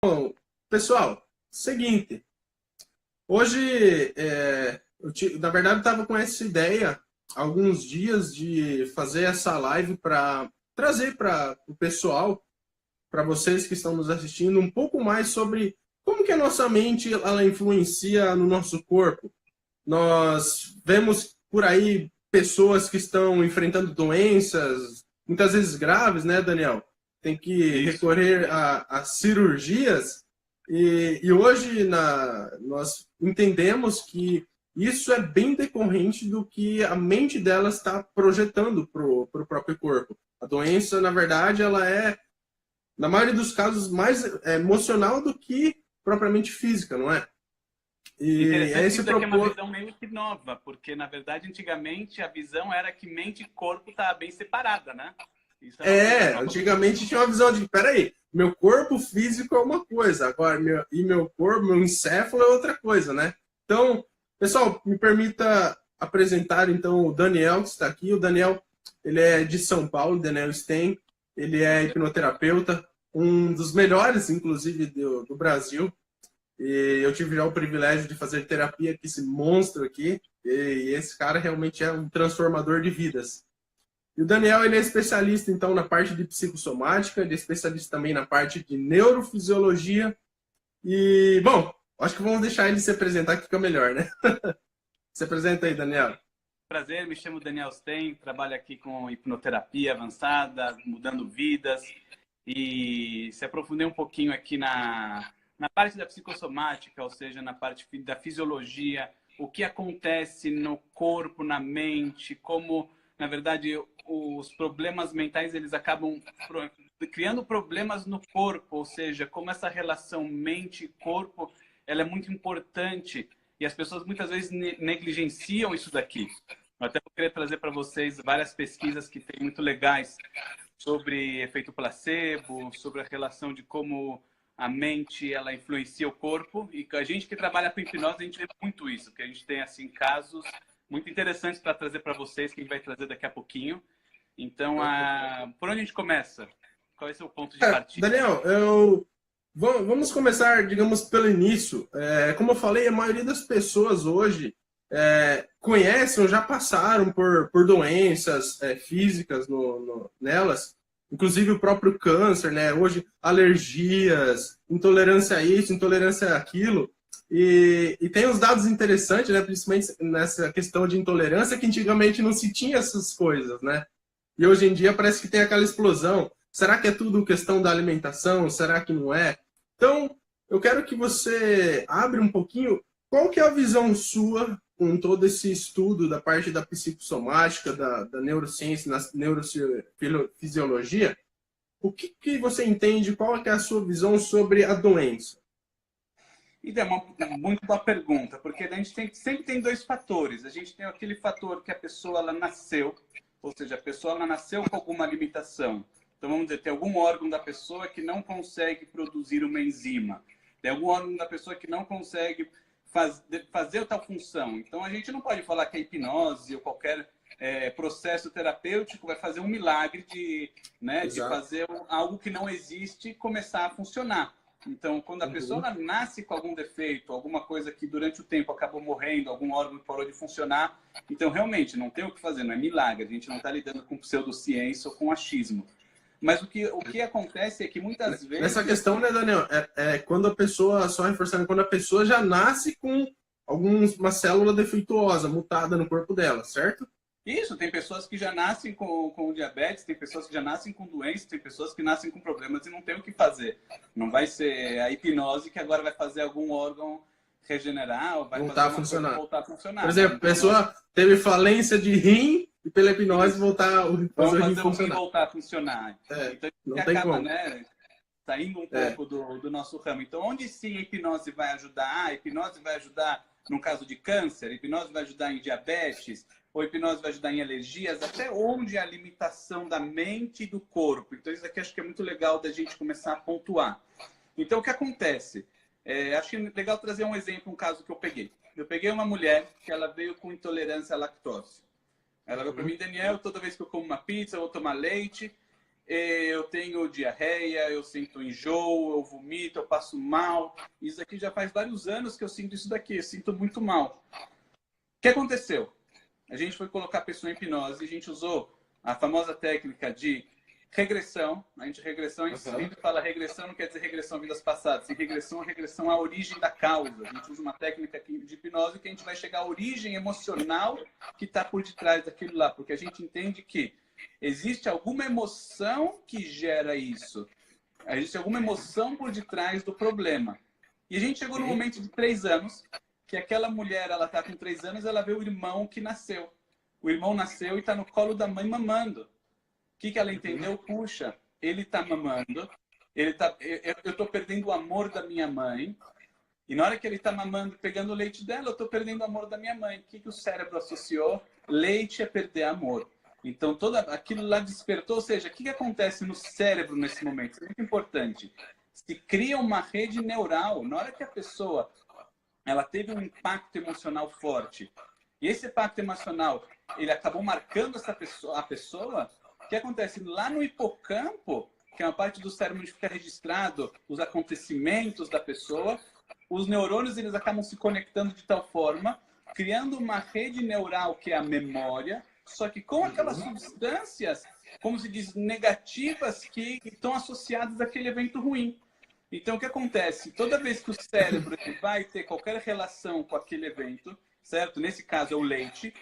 Bom, pessoal, seguinte, hoje, na verdade, eu estava com essa ideia há alguns dias de fazer essa live para trazer para o pessoal, para vocês que estão nos assistindo, um pouco mais sobre como que a nossa mente ela influencia no nosso corpo. Nós vemos por aí pessoas que estão enfrentando doenças, muitas vezes graves, né, Daniel? Tem que Isso. recorrer a cirurgias. E hoje nós entendemos que isso é bem decorrente do que a mente dela está projetando para o próprio corpo. A doença, na verdade, ela é, na maioria dos casos, mais emocional do que propriamente física, não é? E é Interessante que esse isso daqui é uma propósito. visão meio que nova, porque, na verdade, antigamente a visão era que mente e corpo estavam bem separada, né? Isso é uma coisa nova. Antigamente tinha uma visão de, peraí, meu corpo físico é uma coisa, agora meu corpo, meu encéfalo é outra coisa, né? Então, pessoal, me permita apresentar então o Daniel, que está aqui. O Daniel, ele é de São Paulo, Daniel Stein, ele é hipnoterapeuta, um dos melhores, inclusive, do Brasil. E eu tive já o privilégio de fazer terapia com esse monstro aqui, e esse cara realmente é um transformador de vidas. E o Daniel, ele é especialista, então, na parte de psicossomática, ele é especialista também na parte de neurofisiologia. E, bom, acho que vamos deixar ele se apresentar que fica melhor, né? Se apresenta aí, Daniel. Prazer, me chamo Daniel Stein, trabalho aqui com hipnoterapia avançada, mudando vidas, e se aprofundei um pouquinho aqui na parte da psicossomática, ou seja, na parte da fisiologia, o que acontece no corpo, na mente, como, na verdade, os problemas mentais eles acabam criando problemas no corpo, ou seja, como essa relação mente e corpo ela é muito importante e as pessoas muitas vezes negligenciam isso daqui. Eu até queria trazer para vocês várias pesquisas que tem muito legais sobre efeito placebo, sobre a relação de como a mente ela influencia o corpo, e a gente que trabalha com hipnose a gente vê muito isso, que a gente tem assim casos muito interessantes para trazer para vocês, que a gente vai trazer daqui a pouquinho. Então, por onde a gente começa? Qual é o seu ponto de partida? Daniel, vamos começar, digamos, pelo início. Como eu falei, a maioria das pessoas hoje conhecem ou já passaram por doenças físicas nelas, inclusive o próprio câncer, né? Hoje, alergias, intolerância a isso, intolerância àquilo. E tem uns dados interessantes, né? Principalmente nessa questão de intolerância, que antigamente não se tinha essas coisas, né? E hoje em dia parece que tem aquela explosão. Será que é tudo questão da alimentação? Será que não é? Então, eu quero que você abra um pouquinho qual que é a visão sua com todo esse estudo da parte da psicossomática, da neurociência, na neurofisiologia. O que você entende, qual que é a sua visão sobre a doença? Então, é uma muito boa pergunta, porque a gente sempre tem dois fatores. A gente tem aquele fator que a pessoa ela nasceu, ou seja, a pessoa ela nasceu com alguma limitação. Então, vamos dizer, tem algum órgão da pessoa que não consegue produzir uma enzima. Tem algum órgão da pessoa que não consegue fazer tal função. Então, a gente não pode falar que a hipnose ou qualquer processo terapêutico vai fazer um milagre de fazer algo que não existe começar a funcionar. Então, quando a pessoa ela nasce com algum defeito, alguma coisa que durante o tempo acabou morrendo, algum órgão que parou de funcionar, então realmente não tem o que fazer, não é milagre. A gente não está lidando com pseudociência ou com achismo. Mas o que acontece é que muitas vezes... Nessa questão, né, Daniel, quando a pessoa, só reforçando, quando a pessoa já nasce com uma célula defeituosa, mutada no corpo dela, certo? Isso, tem pessoas que já nascem com diabetes, tem pessoas que já nascem com doenças, tem pessoas que nascem com problemas e não tem o que fazer. Não vai ser a hipnose que agora vai fazer algum órgão regenerar ou vai Voltar a fazer uma coisa funcionar. voltar a funcionar. Por exemplo, a pessoa teve falência de rim e pela hipnose voltar fazer Vamos o rim fazer o rim funcionar. voltar a funcionar. Então, Não isso tem acaba, como. né, saindo um pouco do nosso ramo. Então, onde sim a hipnose vai ajudar? A hipnose vai ajudar no caso de câncer, a hipnose vai ajudar em diabetes, ou a hipnose vai ajudar em alergias, até onde é a limitação da mente e do corpo. Então, isso aqui acho que é muito legal da gente começar a pontuar. Então, o que acontece? Acho que é legal trazer um exemplo, um caso que eu peguei. Eu peguei uma mulher que ela veio com intolerância à lactose. Ela veio para mim, Daniel, toda vez que eu como uma pizza, eu vou tomar leite, eu tenho diarreia, eu sinto enjoo, eu vomito, eu passo mal. Isso aqui já faz vários anos que eu sinto isso daqui, eu sinto muito mal. O que aconteceu? A gente foi colocar a pessoa em hipnose, a gente usou a famosa técnica de regressão. A gente sempre fala regressão, não quer dizer regressão a vidas passadas. Regressão à origem da causa. A gente usa uma técnica de hipnose que a gente vai chegar à origem emocional que está por detrás daquilo lá. Porque a gente entende que existe alguma emoção que gera isso. Existe alguma emoção por detrás do problema. E a gente chegou no momento de 3 anos, que aquela mulher, ela está com 3 anos, ela vê o irmão que nasceu. O irmão nasceu e está no colo da mãe mamando. O que ela entendeu? Puxa, ele está mamando, eu estou perdendo o amor da minha mãe, e na hora que ele está mamando, pegando o leite dela, eu estou perdendo o amor da minha mãe. O que o cérebro associou? Leite é perder amor. Então, todo aquilo lá despertou. Ou seja, o que acontece no cérebro nesse momento? Isso é muito importante. Se cria uma rede neural. Na hora que a pessoa ela teve um impacto emocional forte, e esse impacto emocional ele acabou marcando a pessoa, o que acontece? Lá no hipocampo, que é uma parte do cérebro onde fica registrado os acontecimentos da pessoa, os neurônios eles acabam se conectando de tal forma, criando uma rede neural que é a memória, só que com aquelas substâncias, como se diz, negativas que estão associadas àquele evento ruim. Então, o que acontece? Toda vez que o cérebro vai ter qualquer relação com aquele evento, certo? Nesse caso é o leite,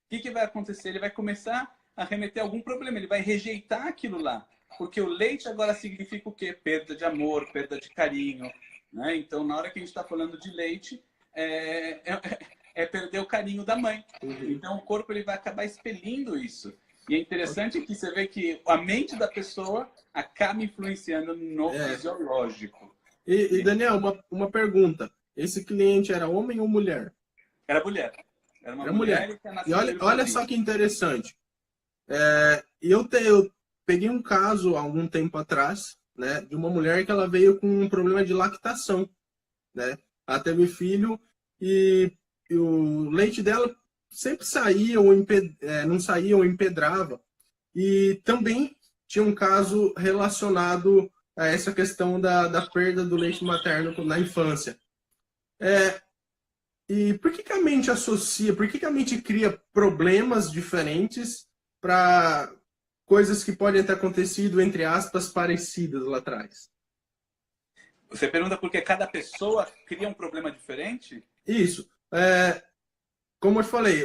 o que vai acontecer? Ele vai começar a remeter a algum problema, ele vai rejeitar aquilo lá. Porque o leite agora significa o quê? Perda de amor, perda de carinho. Né? Então, na hora que a gente está falando de leite, é perder o carinho da mãe. Então, o corpo ele vai acabar expelindo isso. E é interessante que você vê que a mente da pessoa acaba influenciando no fisiológico. E Daniel, uma pergunta. Esse cliente era homem ou mulher? Era mulher. Era uma mulher. E olha só que interessante. Eu peguei um caso há algum tempo atrás, né, de uma mulher que ela veio com um problema de lactação, né? Ela teve filho e o leite dela sempre saía ou não saía ou empedrava. E também tinha um caso relacionado a essa questão da perda do leite materno na infância. E por que a mente associa, por que a mente cria problemas diferentes para coisas que podem ter acontecido, entre aspas, parecidas lá atrás? Você pergunta por que cada pessoa cria um problema diferente? Isso. Como eu te falei,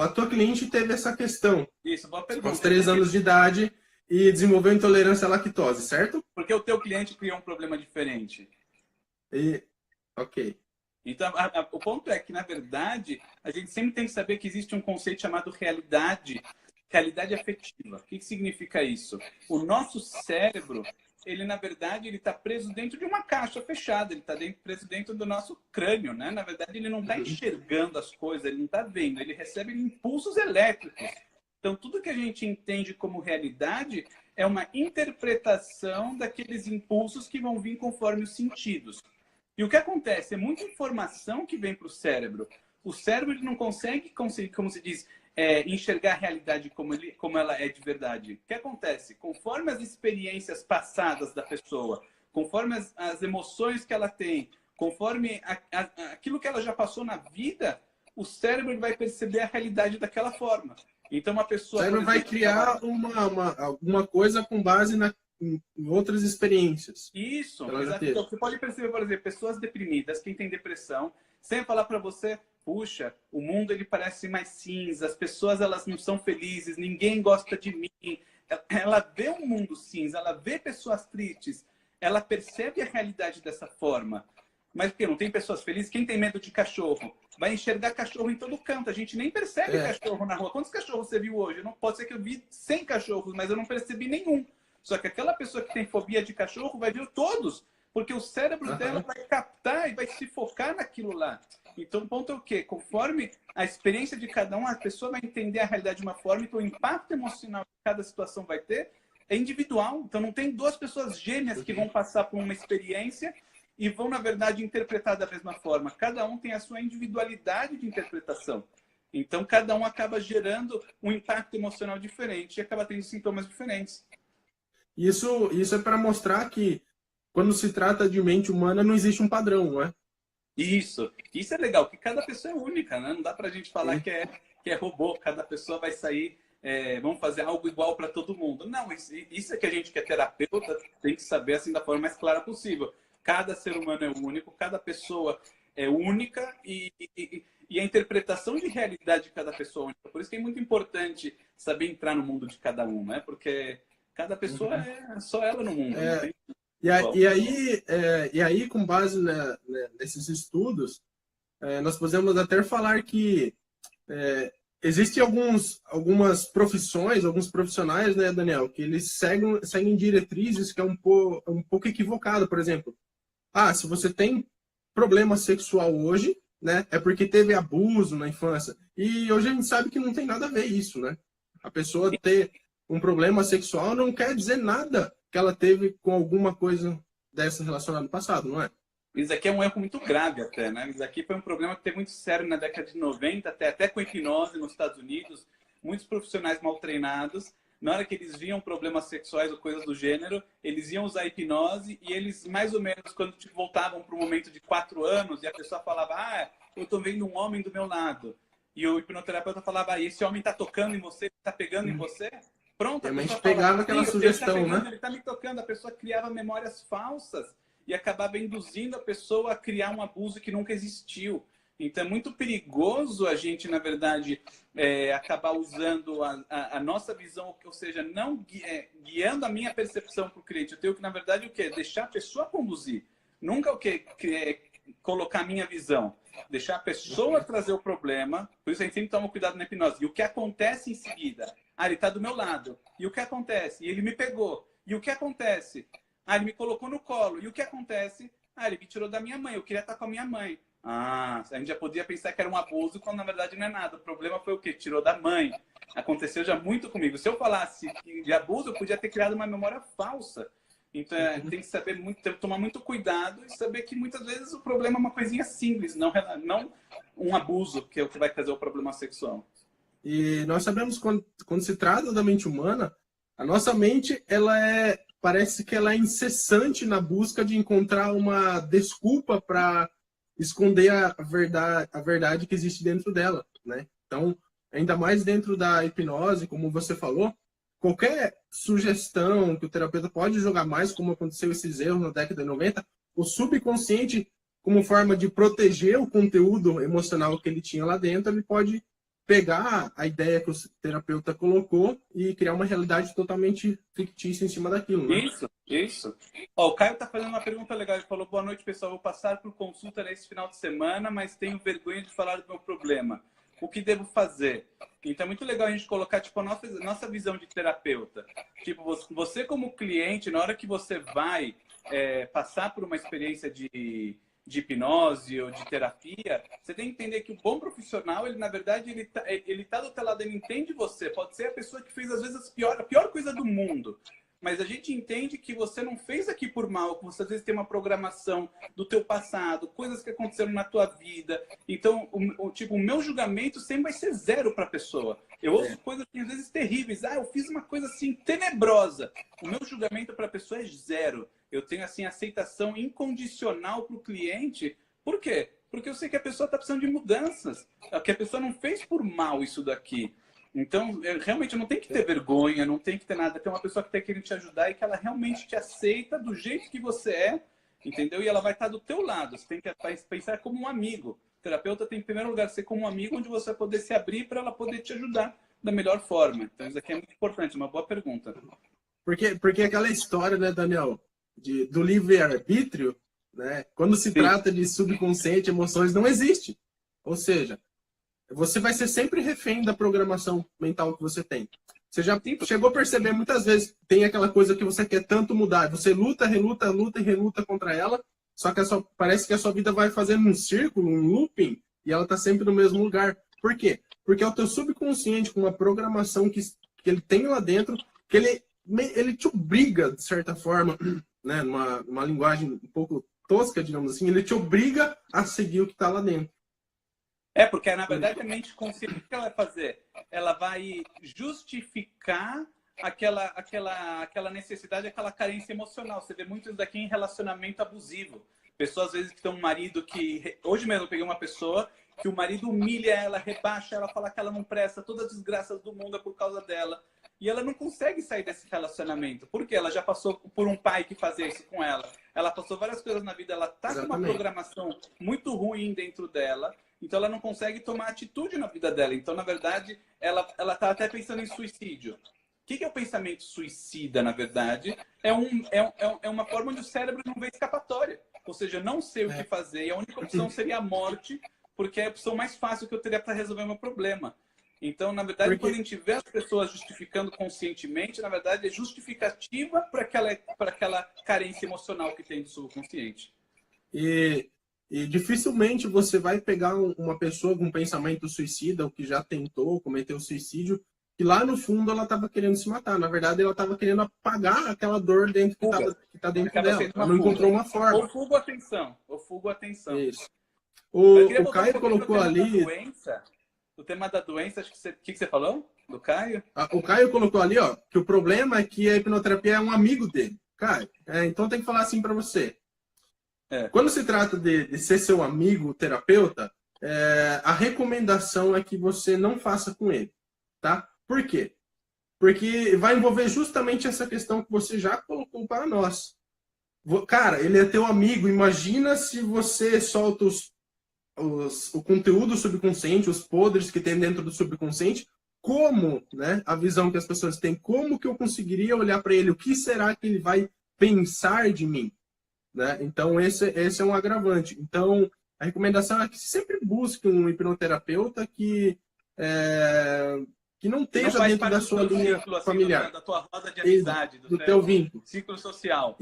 a tua cliente teve essa questão. Isso, boa pergunta. Aos 3 anos de idade e desenvolveu intolerância à lactose, certo? Porque o teu cliente criou um problema diferente. Ok. Então, o ponto é que, na verdade, a gente sempre tem que saber que existe um conceito chamado realidade afetiva. O que significa isso? O nosso cérebro, ele, na verdade, ele está preso dentro de uma caixa fechada, ele está preso dentro do nosso crânio, né? Na verdade, ele não está enxergando as coisas, ele não está vendo, ele recebe impulsos elétricos. Então, tudo que a gente entende como realidade é uma interpretação daqueles impulsos que vão vir conforme os sentidos. E o que acontece? É muita informação que vem para o cérebro. O cérebro ele não consegue, como se diz, enxergar a realidade como ela é de verdade. O que acontece? Conforme as experiências passadas da pessoa, conforme as emoções que ela tem, conforme aquilo que ela já passou na vida, o cérebro vai perceber a realidade daquela forma. Então, uma pessoa... O cérebro vai criar alguma coisa com base em outras experiências. Isso, exato. Então, você pode perceber, por exemplo, pessoas deprimidas, quem tem depressão, sem falar para você, puxa, o mundo ele parece mais cinza, as pessoas elas não são felizes, ninguém gosta de mim. Ela vê um mundo cinza, ela vê pessoas tristes, ela percebe a realidade dessa forma. Mas porque não tem pessoas felizes? Quem tem medo de cachorro? Vai enxergar cachorro em todo canto. A gente nem percebe cachorro na rua. Quantos cachorros você viu hoje? Não pode ser que eu vi 100 cachorros, mas eu não percebi nenhum. Só que aquela pessoa que tem fobia de cachorro vai ver todos, porque o cérebro dela vai captar e vai se focar naquilo lá. Então, o ponto é o quê? Conforme a experiência de cada um, a pessoa vai entender a realidade de uma forma, então o impacto emocional que cada situação vai ter é individual. Então, não tem duas pessoas gêmeas que vão passar por uma experiência e vão, na verdade, interpretar da mesma forma. Cada um tem a sua individualidade de interpretação. Então, cada um acaba gerando um impacto emocional diferente e acaba tendo sintomas diferentes. Isso é para mostrar que quando se trata de mente humana não existe um padrão, não é? Isso é legal, que cada pessoa é única, né? Não dá pra gente falar que é robô, cada pessoa vai sair, vamos fazer algo igual para todo mundo. Não, isso é que a gente que é terapeuta tem que saber assim da forma mais clara possível. Cada ser humano é único, cada pessoa é única e a interpretação de realidade de cada pessoa é única. Por isso que é muito importante saber entrar no mundo de cada um, né? Porque cada pessoa é só ela no mundo. Não tem... E aí, com base nesses estudos, nós podemos até falar que existem algumas profissões, alguns profissionais, né, Daniel, que eles seguem diretrizes que é um pouco equivocado. Por exemplo, se você tem problema sexual hoje, né, é porque teve abuso na infância. E hoje a gente sabe que não tem nada a ver isso, né? A pessoa ter um problema sexual não quer dizer nada que ela teve com alguma coisa dessa relacionada no passado, não é? Isso aqui é um erro muito grave até, né? Isso aqui foi um problema que teve muito sério na década de 90, até com hipnose nos Estados Unidos. Muitos profissionais mal treinados, na hora que eles viam problemas sexuais ou coisas do gênero, eles iam usar hipnose e eles, mais ou menos, quando voltavam para o momento de 4 anos e a pessoa falava, eu estou vendo um homem do meu lado. E o hipnoterapeuta falava, esse homem está tocando em você, está pegando em você? Pronto, a realmente pessoa pegava aquela sugestão, né? né? Ele está me tocando, a pessoa criava memórias falsas e acabava induzindo a pessoa a criar um abuso que nunca existiu. Então é muito perigoso a gente, na verdade, acabar usando a nossa visão, ou seja, não guiando a minha percepção para o cliente. Eu tenho que, na verdade, o quê? Deixar a pessoa conduzir. Nunca o quê? Colocar a minha visão. Deixar a pessoa trazer o problema. Por isso a gente sempre toma cuidado na hipnose. E o que acontece em seguida? Ele está do meu lado. E o que acontece? E ele me pegou. E o que acontece? Ele me colocou no colo. E o que acontece? Ele me tirou da minha mãe. Eu queria estar com a minha mãe. A gente já podia pensar que era um abuso, quando na verdade não é nada. O problema foi o quê? Tirou da mãe. Aconteceu já muito comigo. Se eu falasse de abuso, eu podia ter criado uma memória falsa. Então tem que saber muito, tem que tomar muito cuidado e saber que muitas vezes o problema é uma coisinha simples, não um abuso, que é o que vai trazer o problema sexual. E nós sabemos quando se trata da mente humana, a nossa mente, parece que ela é incessante na busca de encontrar uma desculpa para esconder a verdade que existe dentro dela, né? Então, ainda mais dentro da hipnose, como você falou, qualquer sugestão que o terapeuta pode jogar mais, como aconteceu esses erros na década de 90, o subconsciente, como forma de proteger o conteúdo emocional que ele tinha lá dentro, ele pode pegar a ideia que o terapeuta colocou e criar uma realidade totalmente fictícia em cima daquilo, né? Isso. O Caio está fazendo uma pergunta legal. Ele falou, boa noite, pessoal. Vou passar por consulta nesse final de semana, mas tenho vergonha de falar do meu problema. O que devo fazer? Então é muito legal a gente colocar tipo, a nossa visão de terapeuta. Tipo, você como cliente, na hora que você vai passar por uma experiência de hipnose ou de terapia, você tem que entender que o bom profissional, ele na verdade, ele tá do teu lado, ele entende você. Pode ser a pessoa que fez, às vezes, a pior coisa do mundo. Mas a gente entende que você não fez aqui por mal, que você às vezes tem uma programação do teu passado, coisas que aconteceram na tua vida. Então, o meu julgamento sempre vai ser zero para a pessoa. Eu ouço coisas às vezes terríveis. Eu fiz uma coisa assim tenebrosa. O meu julgamento para a pessoa é zero. Eu tenho assim aceitação incondicional para o cliente. Por quê? Porque eu sei que a pessoa está precisando de mudanças. Que a pessoa não fez por mal isso daqui. Então, realmente não tem que ter vergonha, não tem que ter nada. Tem uma pessoa que está querendo te ajudar e que ela realmente te aceita do jeito que você é, entendeu? E ela vai estar do teu lado. Você tem que pensar como um amigo. O terapeuta tem, em primeiro lugar, ser como um amigo, onde você vai poder se abrir para ela poder te ajudar da melhor forma. Então, isso aqui é muito importante, uma boa pergunta. Porque aquela história, né, Daniel, do livre-arbítrio, né, quando se trata de subconsciente, emoções, não existe. Ou seja, você vai ser sempre refém da programação mental que você tem. Você já chegou a perceber muitas vezes, tem aquela coisa que você quer tanto mudar. Você luta, reluta, luta e reluta contra ela, só que parece que a sua vida vai fazendo um círculo, um looping, e ela está sempre no mesmo lugar. Por quê? Porque é o teu subconsciente com uma programação que ele tem lá dentro, que ele te obriga, de certa forma, né, numa linguagem um pouco tosca, digamos assim, ele te obriga a seguir o que está lá dentro. Porque, na verdade, a mente consciente, o que ela vai fazer? Ela vai justificar aquela necessidade, aquela carência emocional. Você vê muito isso daqui em relacionamento abusivo. Pessoas, às vezes, que têm um marido que... Hoje mesmo eu peguei uma pessoa que o marido humilha ela, rebaixa ela, fala que ela não presta, todas as desgraças do mundo é por causa dela. E ela não consegue sair desse relacionamento. Por quê? Ela já passou por um pai que fazia isso com ela. Ela passou várias coisas na vida. Ela tá com uma programação muito ruim dentro dela. Então, ela não consegue tomar atitude na vida dela. Então, na verdade, ela tá até pensando em suicídio. O que é o pensamento suicida, na verdade? É uma forma onde o cérebro não vê escapatória. Ou seja, não sei o que fazer. E a única opção seria a morte, porque é a opção mais fácil que eu teria para resolver o meu problema. Então, na verdade, quando a gente vê as pessoas justificando conscientemente, na verdade, é justificativa para aquela carência emocional que tem do subconsciente. E dificilmente você vai pegar uma pessoa com pensamento suicida, ou que já tentou cometer suicídio, que lá no fundo ela estava querendo se matar. Na verdade, ela estava querendo apagar aquela dor dentro que está dentro dela. Ela não encontrou uma forma. Ou fuga atenção. Ou fuga atenção. Isso. O Caio colocou ali... O tema da doença, acho que o que você falou? Do Caio? O Caio colocou ali, ó, que o problema é que a hipnoterapia é um amigo dele. Caio, então tem que falar assim para você. Quando se trata de ser seu amigo terapeuta, a recomendação é que você não faça com ele, tá? Por quê? Porque vai envolver justamente essa questão que você já colocou para nós. Cara, ele é teu amigo. Imagina se você solta o conteúdo subconsciente, os podres que tem dentro do subconsciente, como, né, a visão que as pessoas têm, como que eu conseguiria olhar para ele, o que será que ele vai pensar de mim, né? Então esse é um agravante. Então a recomendação é que sempre busque um hipnoterapeuta que não esteja dentro da sua linha familiar, da tua roda de amizade, do teu vínculo, ciclo social.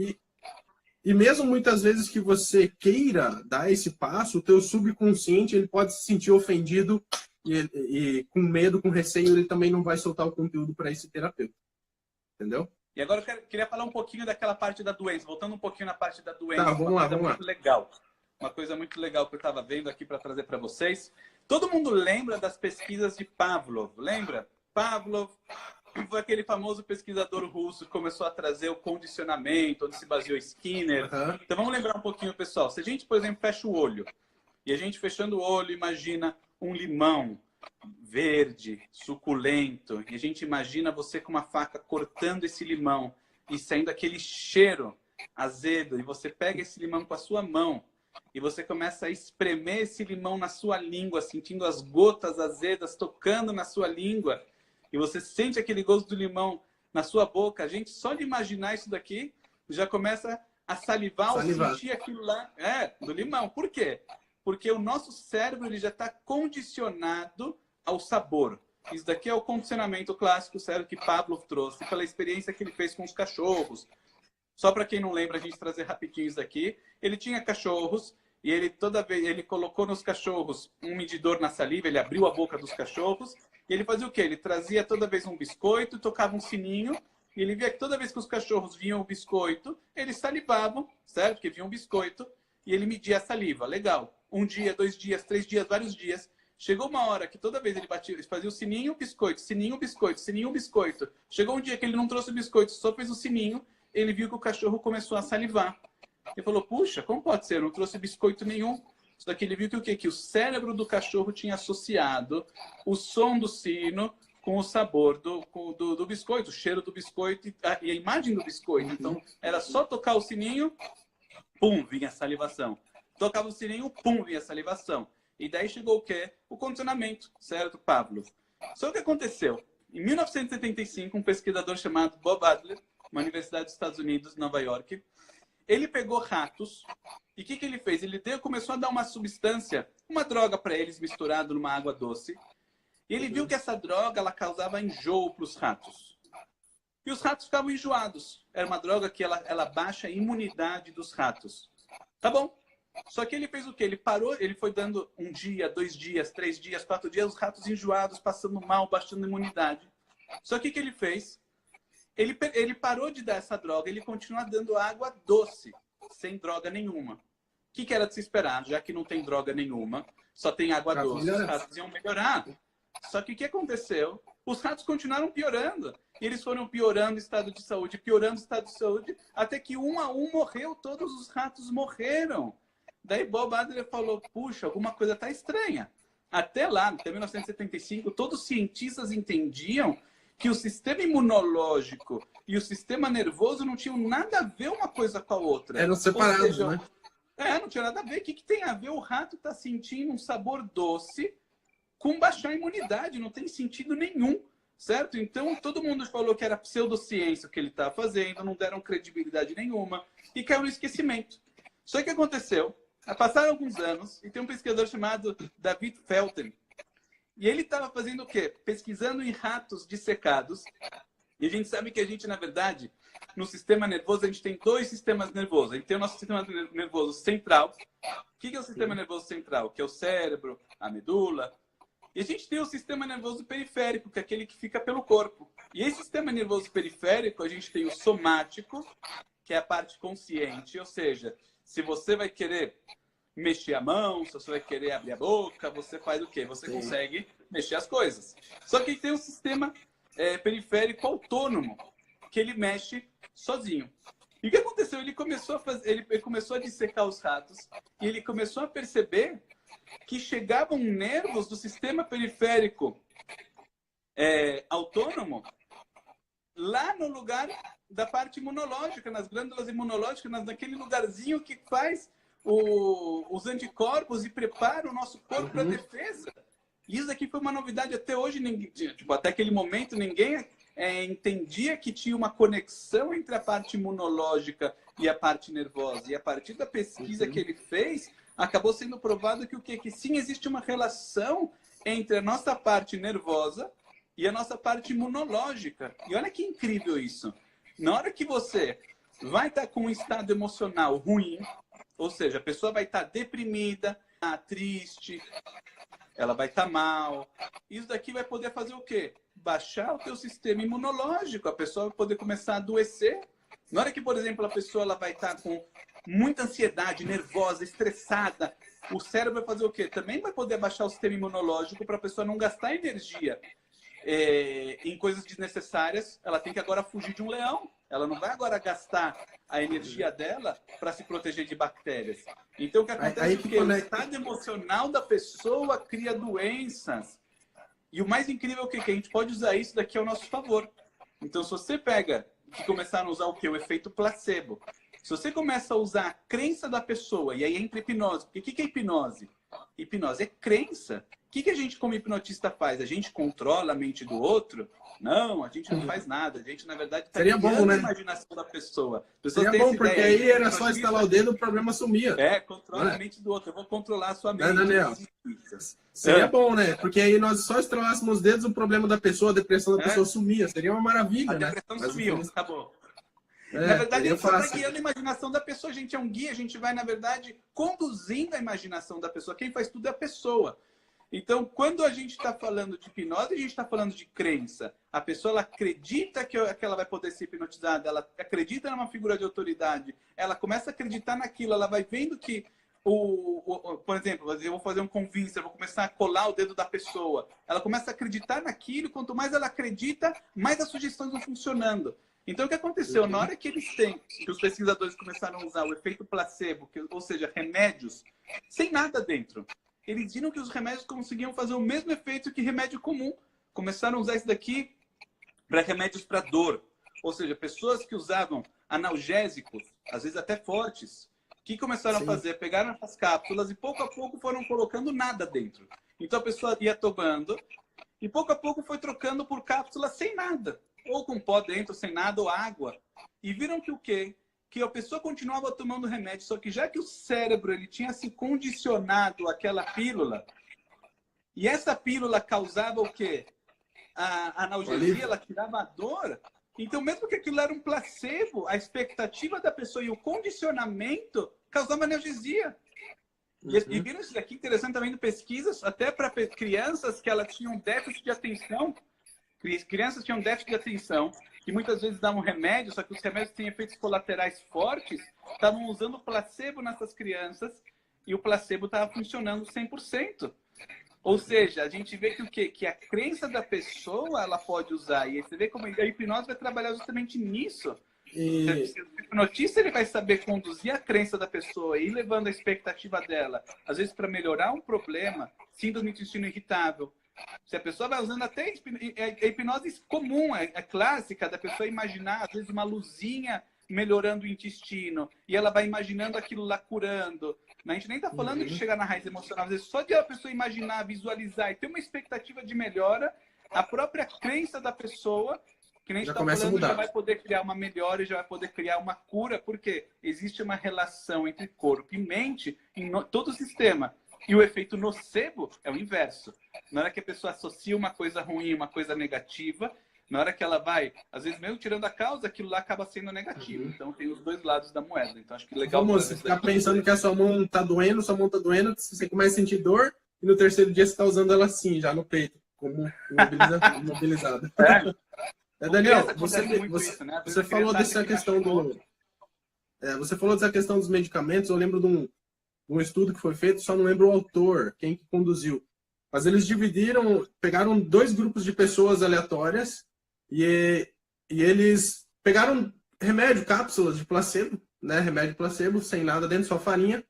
E mesmo muitas vezes que você queira dar esse passo, o teu subconsciente ele pode se sentir ofendido e com medo, com receio, ele também não vai soltar o conteúdo para esse terapeuta. Entendeu? E agora eu queria falar um pouquinho daquela parte da doença, voltando um pouquinho na parte da doença. Tá, vamos lá. Legal. Uma coisa muito legal que eu estava vendo aqui para trazer para vocês. Todo mundo lembra das pesquisas de Pavlov, lembra? Pavlov foi aquele famoso pesquisador russo que começou a trazer o condicionamento, onde se baseou Skinner. Uhum. Então vamos lembrar um pouquinho, pessoal. Se a gente, por exemplo, fecha o olho, e a gente fechando o olho imagina um limão verde, suculento, e a gente imagina você com uma faca cortando esse limão e saindo aquele cheiro azedo, e você pega esse limão com a sua mão e você começa a espremer esse limão na sua língua, sentindo as gotas azedas tocando na sua língua, e você sente aquele gosto do limão na sua boca. A gente, só de imaginar isso daqui, já começa a salivar ou sentir aquilo lá do limão. Por quê? Porque o nosso cérebro ele já está condicionado ao sabor. Isso daqui é o condicionamento clássico, sério, que Pavlov trouxe pela experiência que ele fez com os cachorros. Só para quem não lembra, a gente trazer rapidinho isso daqui. Ele tinha cachorros e ele toda vez ele colocou nos cachorros um medidor na saliva, ele abriu a boca dos cachorros e ele fazia o quê? Ele trazia toda vez um biscoito, tocava um sininho e ele via que toda vez que os cachorros viam o biscoito, eles salivavam, certo? Porque via um biscoito e ele media a saliva. Legal. 1 dia, 2 dias, 3 dias, vários dias. Chegou uma hora que toda vez ele batia, ele fazia o sininho, biscoito, sininho, biscoito, sininho, biscoito. Chegou um dia que ele não trouxe o biscoito, só fez o sininho, ele viu que o cachorro começou a salivar. Ele falou, puxa, como pode ser? Eu não trouxe biscoito nenhum. Só que ele viu que o quê? Que o cérebro do cachorro tinha associado o som do sino com o sabor do biscoito, o cheiro do biscoito e a imagem do biscoito. Então, era só tocar o sininho, pum, vinha a salivação. Tocava o sininho, pum, vinha a salivação. E daí chegou o quê? O condicionamento, certo, Pavlov? Só que aconteceu. Em 1975, um pesquisador chamado Bob Adler, uma universidade dos Estados Unidos, Nova York, ele pegou ratos e o que ele fez? Ele começou a dar uma substância, uma droga para eles misturado numa água doce. E ele viu que essa droga ela causava enjoo para os ratos. E os ratos ficavam enjoados. Era uma droga que ela baixa a imunidade dos ratos. Tá bom. Só que ele fez o quê? Ele parou, ele foi dando 1 dia, 2 dias, 3 dias, 4 dias, os ratos enjoados, passando mal, baixando a imunidade. Só que o que ele fez? Ele parou de dar essa droga, ele continua dando água doce, sem droga nenhuma. O que era de se esperar? Já que não tem droga nenhuma, só tem água doce, os ratos iam melhorar. Só que o que aconteceu? Os ratos continuaram piorando. E eles foram piorando o estado de saúde, piorando o estado de saúde, até que um a um morreu, todos os ratos morreram. Daí Bob Adler falou, puxa, alguma coisa está estranha. Até lá, até 1975, todos os cientistas entendiam que o sistema imunológico e o sistema nervoso não tinham nada a ver uma coisa com a outra. Eram separados, seja, né? não tinha nada a ver. O que tem a ver? O rato está sentindo um sabor doce com baixar a imunidade. Não tem sentido nenhum, certo? Então, todo mundo falou que era pseudociência o que ele estava fazendo, não deram credibilidade nenhuma e caiu no esquecimento. Só que aconteceu, passaram alguns anos e tem um pesquisador chamado David Felten. E ele estava fazendo o quê? Pesquisando em ratos dissecados. E a gente sabe que a gente, na verdade, no sistema nervoso, a gente tem dois sistemas nervosos. A gente tem o nosso sistema nervoso central. O que é o sistema nervoso central? Que é o cérebro, a medula. E a gente tem o sistema nervoso periférico, que é aquele que fica pelo corpo. E esse sistema nervoso periférico, a gente tem o somático, que é a parte consciente. Ou seja, se você vai querer mexer a mão, se você vai querer abrir a boca, você faz o quê? Você consegue mexer as coisas. Só que tem um sistema periférico autônomo, que ele mexe sozinho. E o que aconteceu? Ele começou a dissecar os ratos e ele começou a perceber que chegavam nervos do sistema periférico autônomo lá no lugar da parte imunológica, nas glândulas imunológicas, naquele lugarzinho que faz os anticorpos e prepara o nosso corpo para a defesa. E isso aqui foi uma novidade até hoje. Até aquele momento, ninguém entendia que tinha uma conexão entre a parte imunológica e a parte nervosa. E a partir da pesquisa que ele fez, acabou sendo provado que o quê? Que sim, existe uma relação entre a nossa parte nervosa e a nossa parte imunológica. E olha que incrível isso. Na hora que você vai estar com um estado emocional ruim, ou seja, a pessoa vai estar deprimida, triste, ela vai estar mal. Isso daqui vai poder fazer o quê? Baixar o teu sistema imunológico. A pessoa vai poder começar a adoecer. Na hora que, por exemplo, a pessoa ela vai estar com muita ansiedade, nervosa, estressada, o cérebro vai fazer o quê? Também vai poder baixar o sistema imunológico para a pessoa não gastar energia em coisas desnecessárias. Ela tem que agora fugir de um leão. Ela não vai agora gastar a energia dela para se proteger de bactérias. Então, o que acontece é que o estado emocional da pessoa cria doenças. E o mais incrível é que a gente pode usar isso daqui ao nosso favor. Então, se você pega e começar a usar o quê? O efeito placebo. Se você começa a usar a crença da pessoa, e aí entra hipnose. Porque o que é hipnose? Hipnose é crença. O que a gente, como hipnotista, faz? A gente controla a mente do outro? Não, a gente não faz nada. A gente, na verdade, está criando a imaginação da pessoa. Seria bom, porque aí era só instalar o dedo, o problema sumia. Controla a mente do outro. Eu vou controlar a sua mente. Daniel, seria bom, né? Porque aí nós só instalássemos os dedos, o problema da pessoa, a depressão da pessoa sumia. Seria uma maravilha, né? A depressão sumiu, acabou. Na verdade, a gente está guiando a imaginação da pessoa. A gente é um guia, a gente vai, na verdade, conduzindo a imaginação da pessoa. Quem faz tudo é a pessoa. Então, quando a gente está falando de hipnose, a gente está falando de crença. A pessoa ela acredita que ela vai poder ser hipnotizada, ela acredita numa figura de autoridade, ela começa a acreditar naquilo, ela vai vendo que, por exemplo, eu vou fazer um convince, eu vou começar a colar o dedo da pessoa. Ela começa a acreditar naquilo, quanto mais ela acredita, mais as sugestões vão funcionando. Então, o que aconteceu? Na hora que os pesquisadores começaram a usar o efeito placebo, ou seja, remédios, sem nada dentro, eles viram que os remédios conseguiam fazer o mesmo efeito que remédio comum. Começaram a usar isso daqui para remédios para dor. Ou seja, pessoas que usavam analgésicos, às vezes até fortes, que começaram a fazer? Pegaram essas cápsulas e pouco a pouco foram colocando nada dentro. Então a pessoa ia tomando e pouco a pouco foi trocando por cápsulas sem nada. Ou com pó dentro, sem nada, ou água. E viram que o quê? Que a pessoa continuava tomando remédio, só que já que o cérebro ele tinha se condicionado àquela pílula, e essa pílula causava o quê? A analgesia, ela tirava a dor. Então, mesmo que aquilo era um placebo, a expectativa da pessoa e o condicionamento causava analgesia. E viram isso daqui interessante também de pesquisas, até para crianças que elas tinham déficit de atenção. Crianças tinham déficit de atenção, que muitas vezes davam remédios, só que os remédios têm efeitos colaterais fortes, estavam usando placebo nessas crianças e o placebo estava funcionando 100%. Ou seja, a gente vê que o quê? Que a crença da pessoa ela pode usar. E aí você vê como a hipnose vai trabalhar justamente nisso. E O hipnotista ele vai saber conduzir a crença da pessoa e ir levando a expectativa dela, às vezes para melhorar um problema, síndrome do intestino irritável. Se a pessoa vai usando até a hipnose comum, a clássica, da pessoa imaginar, às vezes, uma luzinha melhorando o intestino, e ela vai imaginando aquilo lá curando. A gente nem está falando de chegar na raiz emocional, às vezes só de a pessoa imaginar, visualizar e ter uma expectativa de melhora, a própria crença da pessoa, que nem a gente está falando, já vai poder criar uma melhora e já vai poder criar uma cura, porque existe uma relação entre corpo e mente em todo o sistema. E o efeito nocebo é o inverso. Na hora que a pessoa associa uma coisa ruim, uma coisa negativa, na hora que ela vai, às vezes mesmo tirando a causa, aquilo lá acaba sendo negativo. Então tem os dois lados da moeda. Então acho que legal. Vamos, você ficar pensando que a sua mão tá doendo, você começa a sentir dor, e no terceiro dia você está usando ela assim, já no peito, como imobilizada. Daniel, você falou dessa questão você falou dessa questão dos medicamentos. Eu lembro de um estudo que foi feito, só não lembro o autor, quem que conduziu. Mas eles pegaram 2 grupos de pessoas aleatórias e eles pegaram remédio, cápsulas de placebo, né? Remédio placebo, sem nada dentro, só farinha.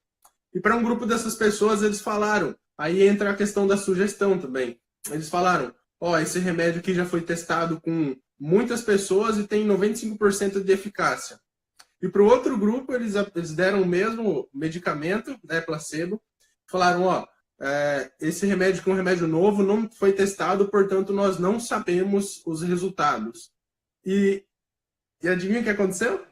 E para um grupo dessas pessoas eles falaram, aí entra a questão da sugestão também. Eles falaram, esse remédio aqui já foi testado com muitas pessoas e tem 95% de eficácia. E para o outro grupo, eles deram o mesmo medicamento, né, placebo, falaram, esse remédio que é um remédio novo não foi testado, portanto, nós não sabemos os resultados. E adivinha o que aconteceu?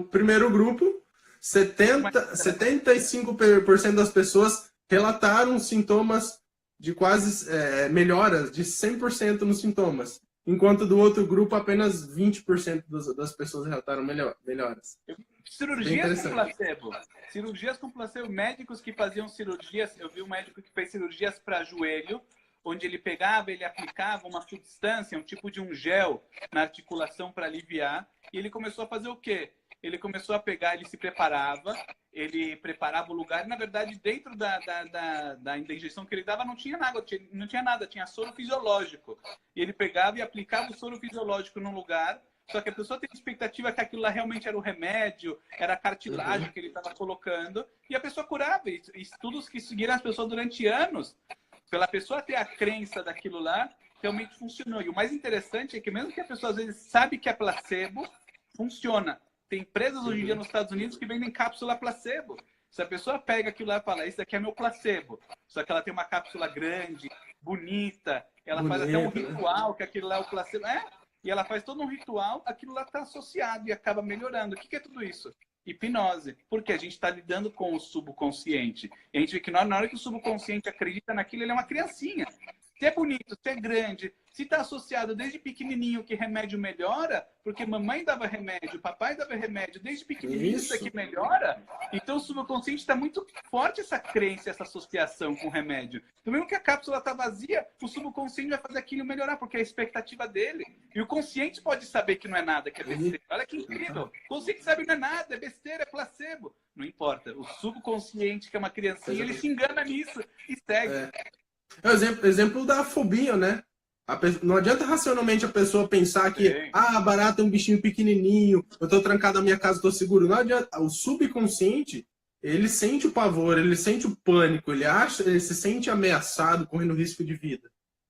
Primeiro grupo, 75% das pessoas relataram sintomas de quase melhoras, de 100% nos sintomas. Enquanto do outro grupo, apenas 20% das pessoas relataram melhoras. Cirurgias com placebo. Cirurgias com placebo. Médicos que faziam cirurgias. Eu vi um médico que fez cirurgias para joelho, onde ele pegava, ele aplicava uma substância, um tipo de um gel na articulação para aliviar. E ele começou a fazer o quê? Ele começou a pegar, ele se preparava, ele preparava o lugar, e na verdade dentro da injeção que ele dava não tinha nada, tinha soro fisiológico. E ele pegava e aplicava o soro fisiológico no lugar, só que a pessoa tem expectativa que aquilo lá realmente era o remédio, era a cartilagem que ele estava colocando, e a pessoa curava. E estudos que seguiram as pessoas durante anos, pela pessoa ter a crença daquilo lá, realmente funcionou. E o mais interessante é que mesmo que a pessoa às vezes sabe que é placebo, funciona. Tem empresas hoje em dia nos Estados Unidos que vendem cápsula placebo. Se a pessoa pega aquilo lá e fala, isso daqui é meu placebo, só que ela tem uma cápsula grande, bonita, ela faz até um ritual, que aquilo lá é o placebo. E ela faz todo um ritual, aquilo lá está associado e acaba melhorando. O que é tudo isso? Hipnose. Porque a gente está lidando com o subconsciente. E a gente vê que na hora que o subconsciente acredita naquilo, ele é uma criancinha. Se é bonito, se é grande, se está associado desde pequenininho que remédio melhora, porque mamãe dava remédio, papai dava remédio, desde pequenininho isso aqui melhora, então o subconsciente está muito forte essa crença, essa associação com o remédio. Então mesmo que a cápsula está vazia, o subconsciente vai fazer aquilo melhorar, porque é a expectativa dele. E o consciente pode saber que não é nada, que é besteira. Olha que incrível. O consciente sabe que não é nada, é besteira, é placebo. Não importa. O subconsciente, que é uma criancinha, ele se engana nisso e segue. É o exemplo da fobia, né? Não adianta racionalmente a pessoa pensar que barata é um bichinho pequenininho, eu tô trancado na minha casa, tô seguro. Não adianta. O subconsciente, ele sente o pavor, ele sente o pânico, ele se sente ameaçado, correndo risco de vida.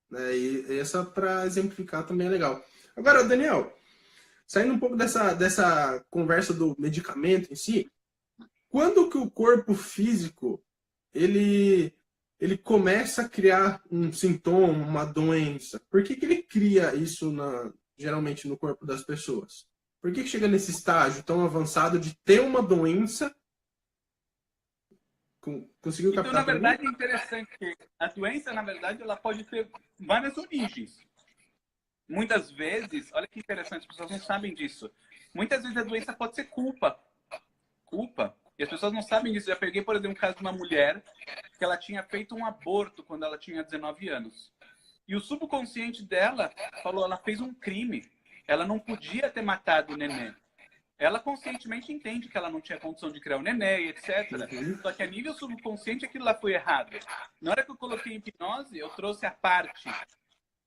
Né? E essa, para exemplificar, também é legal. Agora, Daniel, saindo um pouco dessa conversa do medicamento em si, quando que o corpo físico, ele começa a criar um sintoma, uma doença? Por que ele cria isso geralmente no corpo das pessoas? Por que chega nesse estágio tão avançado de ter uma doença? Conseguiu captar? Então, na verdade, é interessante que a doença, na verdade, ela pode ter várias origens. Muitas vezes, olha que interessante, as pessoas não sabem disso. Muitas vezes a doença pode ser culpa. E as pessoas não sabem disso. Eu já peguei, por exemplo, um caso de uma mulher que ela tinha feito um aborto quando ela tinha 19 anos. E o subconsciente dela falou, ela fez um crime. Ela não podia ter matado o neném. ela conscientemente entende que ela não tinha condição de criar um neném, etc. Uhum. Só que a nível subconsciente aquilo lá foi errado. Na hora que eu coloquei em hipnose, eu trouxe a parte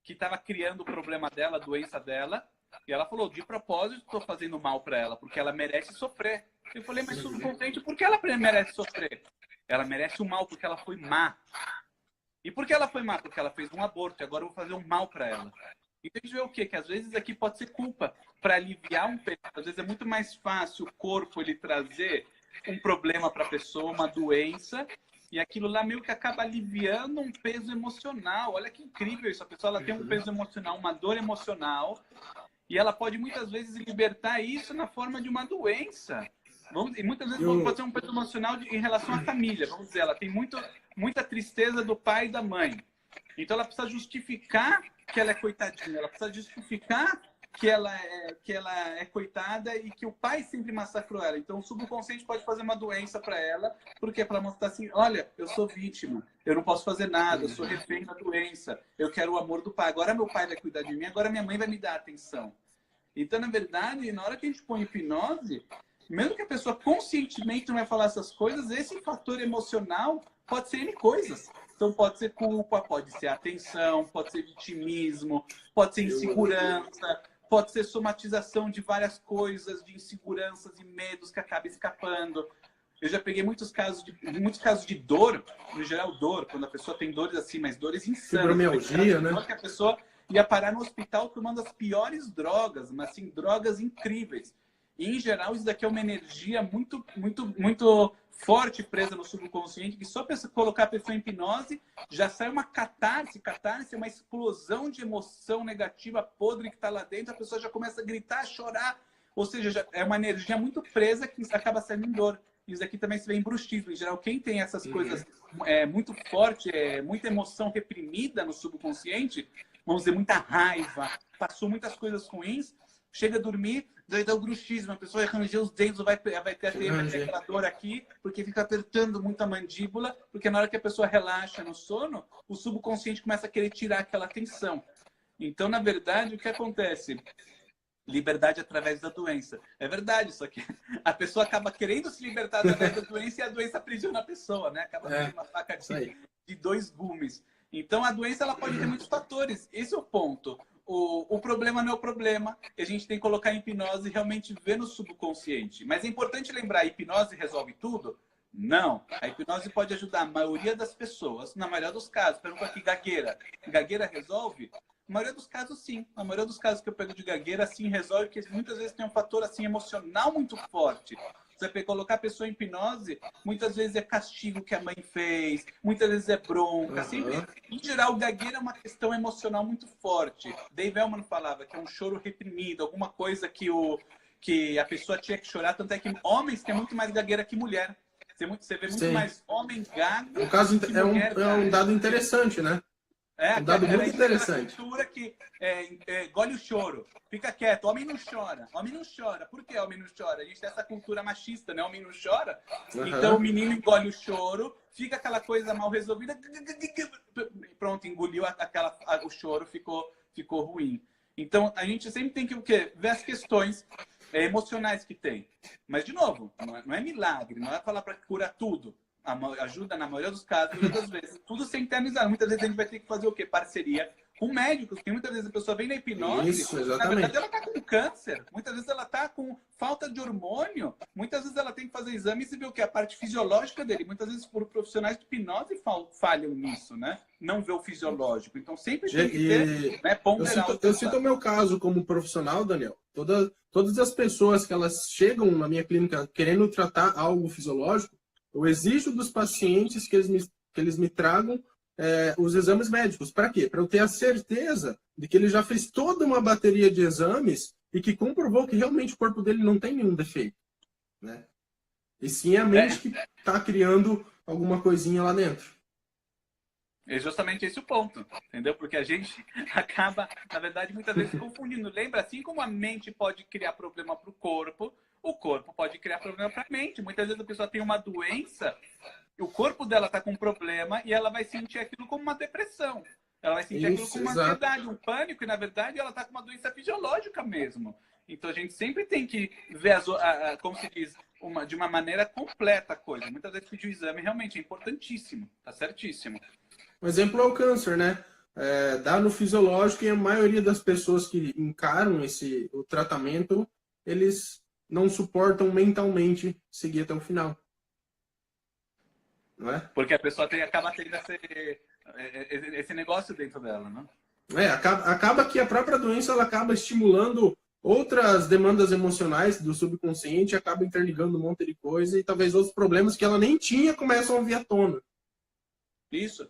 que estava criando o problema dela, a doença dela, e ela falou, de propósito, estou fazendo mal para ela, porque ela merece sofrer. Eu falei, mas subconsciente, por que ela merece sofrer? Ela merece o mal porque ela foi má. E por que ela foi má? Porque ela fez um aborto, e agora eu vou fazer um mal para ela. Então a gente vê o quê? Que às vezes aqui pode ser culpa para aliviar um peso. Às vezes é muito mais fácil o corpo ele trazer um problema para a pessoa, uma doença, e aquilo lá meio que acaba aliviando um peso emocional. Olha que incrível isso. A pessoa ela tem um peso emocional, uma dor emocional, e ela pode muitas vezes libertar isso na forma de uma doença. E muitas vezes pode ser um peso emocional em relação à família. Vamos dizer, ela tem muita tristeza do pai e da mãe. Então ela precisa justificar que ela é coitadinha, ela precisa justificar que ela é coitada e que o pai sempre massacrou ela. Então o subconsciente pode fazer uma doença para ela, porque para mostrar assim, olha, eu sou vítima, eu não posso fazer nada, eu sou refém da doença, eu quero o amor do pai. Agora meu pai vai cuidar de mim, agora minha mãe vai me dar atenção. Então, na verdade, na hora que a gente põe hipnose, mesmo que a pessoa conscientemente não vai falar essas coisas, esse fator emocional pode ser N coisas. Então, pode ser culpa, pode ser atenção, pode ser vitimismo, pode ser insegurança, pode ser somatização de várias coisas, de inseguranças e medos que acaba escapando. Eu já peguei muitos casos de dor, no geral dor, quando a pessoa tem dores assim, mas dores insanas. Fibromialgia, né? Que a pessoa ia parar no hospital tomando as piores drogas, mas assim, drogas incríveis. E, em geral, isso daqui é uma energia muito, muito, muito forte presa no subconsciente, que só para colocar a pessoa em hipnose, já sai uma catarse. Catarse é uma explosão de emoção negativa, podre que está lá dentro, a pessoa já começa a gritar, a chorar. Ou seja, já é uma energia muito presa que acaba saindo em dor. Isso aqui também se vê em bruxismo. Em geral, quem tem essas coisas muito forte, muita emoção reprimida no subconsciente, vamos dizer, muita raiva, passou muitas coisas ruins, chega a dormir, daí dá o bruxismo, a pessoa vai ranger os dentes, vai ter aquela dor aqui, porque fica apertando muito a mandíbula, porque na hora que a pessoa relaxa no sono, o subconsciente começa a querer tirar aquela tensão. Então, na verdade, o que acontece? Liberdade através da doença. É verdade, só que a pessoa acaba querendo se libertar através da doença e a doença aprisiona a pessoa, né? Acaba sendo uma faca de dois gumes. Então, a doença ela pode ter muitos fatores. Esse é o ponto. O problema não é o problema. A gente tem que colocar a hipnose e realmente ver no subconsciente. Mas é importante lembrar, a hipnose resolve tudo? Não. A hipnose pode ajudar a maioria das pessoas, na maioria dos casos. Pergunta aqui, gagueira. Gagueira resolve? Na maioria dos casos, sim. Na maioria dos casos que eu pego de gagueira, sim, resolve, porque muitas vezes tem um fator assim, emocional muito forte. Você vai colocar a pessoa em hipnose, muitas vezes é castigo que a mãe fez, muitas vezes é bronca. Sempre, em geral, gagueira é uma questão emocional muito forte. Dave Elman falava que é um choro reprimido, alguma coisa que a pessoa tinha que chorar. Tanto é que homens têm muito mais gagueira que mulher. Você vê muito mais homem gago. No caso, que mulher, é um dado interessante, né? Um dado muito interessante. Cultura que engole o choro, fica quieto, homem não chora. Homem não chora. Por que homem não chora? A gente tem essa cultura machista, né? Homem não chora. Então o menino engole o choro, fica aquela coisa mal resolvida. Pronto, engoliu o choro, ficou ruim. Então a gente sempre tem que o quê? Ver as questões emocionais que tem. Mas, de novo, não é milagre, não é falar para curar tudo. Ajuda na maioria dos casos, muitas vezes. Tudo sem internizar. Muitas vezes a gente vai ter que fazer o quê? Parceria com médicos. Porque muitas vezes a pessoa vem na hipnose. Isso, exatamente. Na verdade, ela está com câncer. Muitas vezes ela está com falta de hormônio. Muitas vezes ela tem que fazer exames e ver o que? A parte fisiológica dele. Muitas vezes, por profissionais de hipnose falham nisso, né? Não vê o fisiológico. Então, sempre tem que ter, né, ponderar. Eu cito o meu caso como profissional, Daniel. Todas as pessoas que elas chegam na minha clínica querendo tratar algo fisiológico, eu exijo dos pacientes que eles me tragam os exames médicos. Para quê? Para eu ter a certeza de que ele já fez toda uma bateria de exames e que comprovou que realmente o corpo dele não tem nenhum defeito, né? E sim a mente que está criando alguma coisinha lá dentro. É justamente esse o ponto, entendeu? Porque a gente acaba, na verdade, muitas vezes confundindo. Lembra, assim como a mente pode criar problema para o corpo pode criar problema para a mente. Muitas vezes a pessoa tem uma doença, o corpo dela está com um problema e ela vai sentir aquilo como uma depressão. Ela vai sentir aquilo como uma ansiedade, um pânico, e na verdade ela está com uma doença fisiológica mesmo. Então a gente sempre tem que ver, como se diz, de uma maneira completa a coisa. Muitas vezes pedir o exame realmente é importantíssimo, tá certíssimo. Um exemplo é o câncer, né? Dado fisiológico, e a maioria das pessoas que encaram o tratamento, eles não suportam mentalmente seguir até o final. Não é? Porque a pessoa acaba tendo esse negócio dentro dela, né? Acaba que a própria doença ela acaba estimulando outras demandas emocionais do subconsciente, acaba interligando um monte de coisa e talvez outros problemas que ela nem tinha começam a vir à tona. Isso.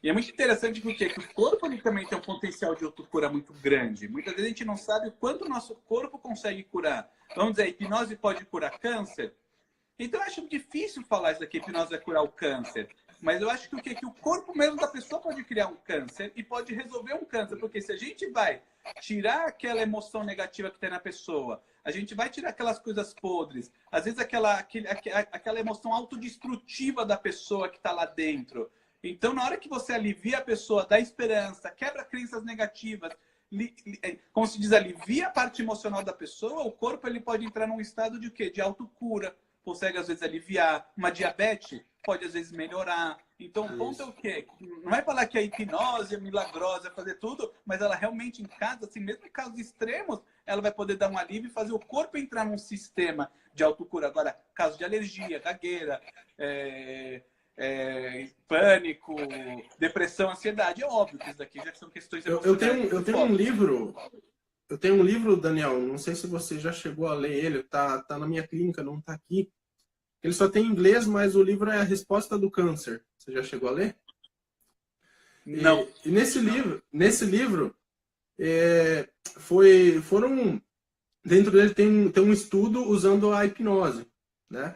E é muito interessante porque o corpo ele também tem um potencial de autocura muito grande. Muitas vezes a gente não sabe o quanto o nosso corpo consegue curar. Vamos dizer, a hipnose pode curar câncer? Então eu acho difícil falar isso aqui, hipnose vai curar o câncer. Mas eu acho que o corpo mesmo da pessoa pode criar um câncer e pode resolver um câncer. Porque se a gente vai tirar aquela emoção negativa que tem na pessoa, a gente vai tirar aquelas coisas podres, às vezes aquela emoção autodestrutiva da pessoa que está lá dentro. Então, na hora que você alivia a pessoa, dá esperança, quebra crenças negativas, como se diz, alivia a parte emocional da pessoa, o corpo ele pode entrar num estado de quê? De autocura. Consegue, às vezes, aliviar. Uma diabetes pode, às vezes, melhorar. Então, o ponto é o quê? Não vai falar que a hipnose é milagrosa, fazer tudo, mas ela realmente, em casos, assim, mesmo em casos extremos, ela vai poder dar um alívio e fazer o corpo entrar num sistema de autocura. Agora, caso de alergia, gagueira, pânico, depressão, ansiedade, é óbvio que isso daqui já são questões emocionais. Eu tenho um livro... Eu tenho um livro, Daniel, não sei se você já chegou a ler ele, tá na minha clínica, não tá aqui. Ele só tem em inglês, mas o livro é A Resposta do Câncer. Você já chegou a ler? Não. E nesse livro dentro dele tem um estudo usando a hipnose, né?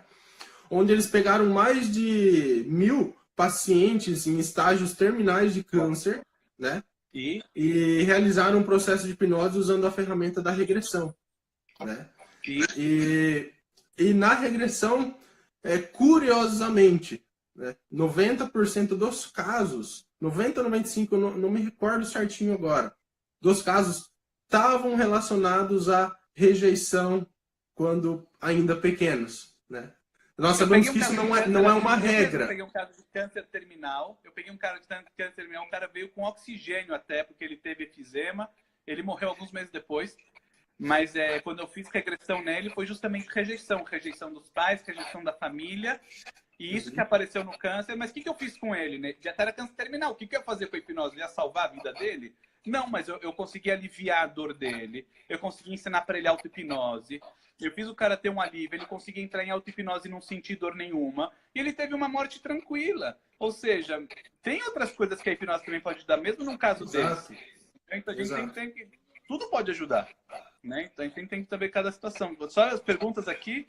Onde eles pegaram mais de 1000 pacientes em estágios terminais de câncer, né? E realizaram um processo de hipnose usando a ferramenta da regressão, né? E na regressão, curiosamente, né, 90% dos casos, 90 ou 95%, não me recordo certinho agora, dos casos estavam relacionados à rejeição quando ainda pequenos, né? Nós sabemos que isso não é uma regra. Eu peguei um caso de câncer terminal. O cara veio com oxigênio até, porque ele teve efizema. Ele morreu alguns meses depois. Mas quando eu fiz regressão nele, foi justamente rejeição. Rejeição dos pais, rejeição da família. E isso que apareceu no câncer. Mas o que eu fiz com ele? Né? Já era câncer terminal. O que eu ia fazer com a hipnose? Eu ia salvar a vida dele? Não, mas eu consegui aliviar a dor dele. Eu consegui ensinar para ele auto-hipnose. Eu fiz o cara ter um alívio, ele conseguia entrar em auto-hipnose e não sentir dor nenhuma. E ele teve uma morte tranquila. Ou seja, tem outras coisas que a hipnose também pode ajudar, mesmo num caso desse. Então a gente tem que... Tudo pode ajudar. Né? Então a gente tem que saber cada situação. Só as perguntas aqui.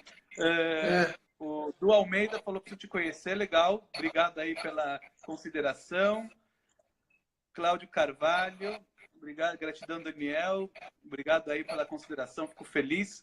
O Du Almeida falou que preciso te conhecer. Legal. Obrigado aí pela consideração. Cláudio Carvalho. Obrigado, gratidão, Daniel. Obrigado aí pela consideração, fico feliz.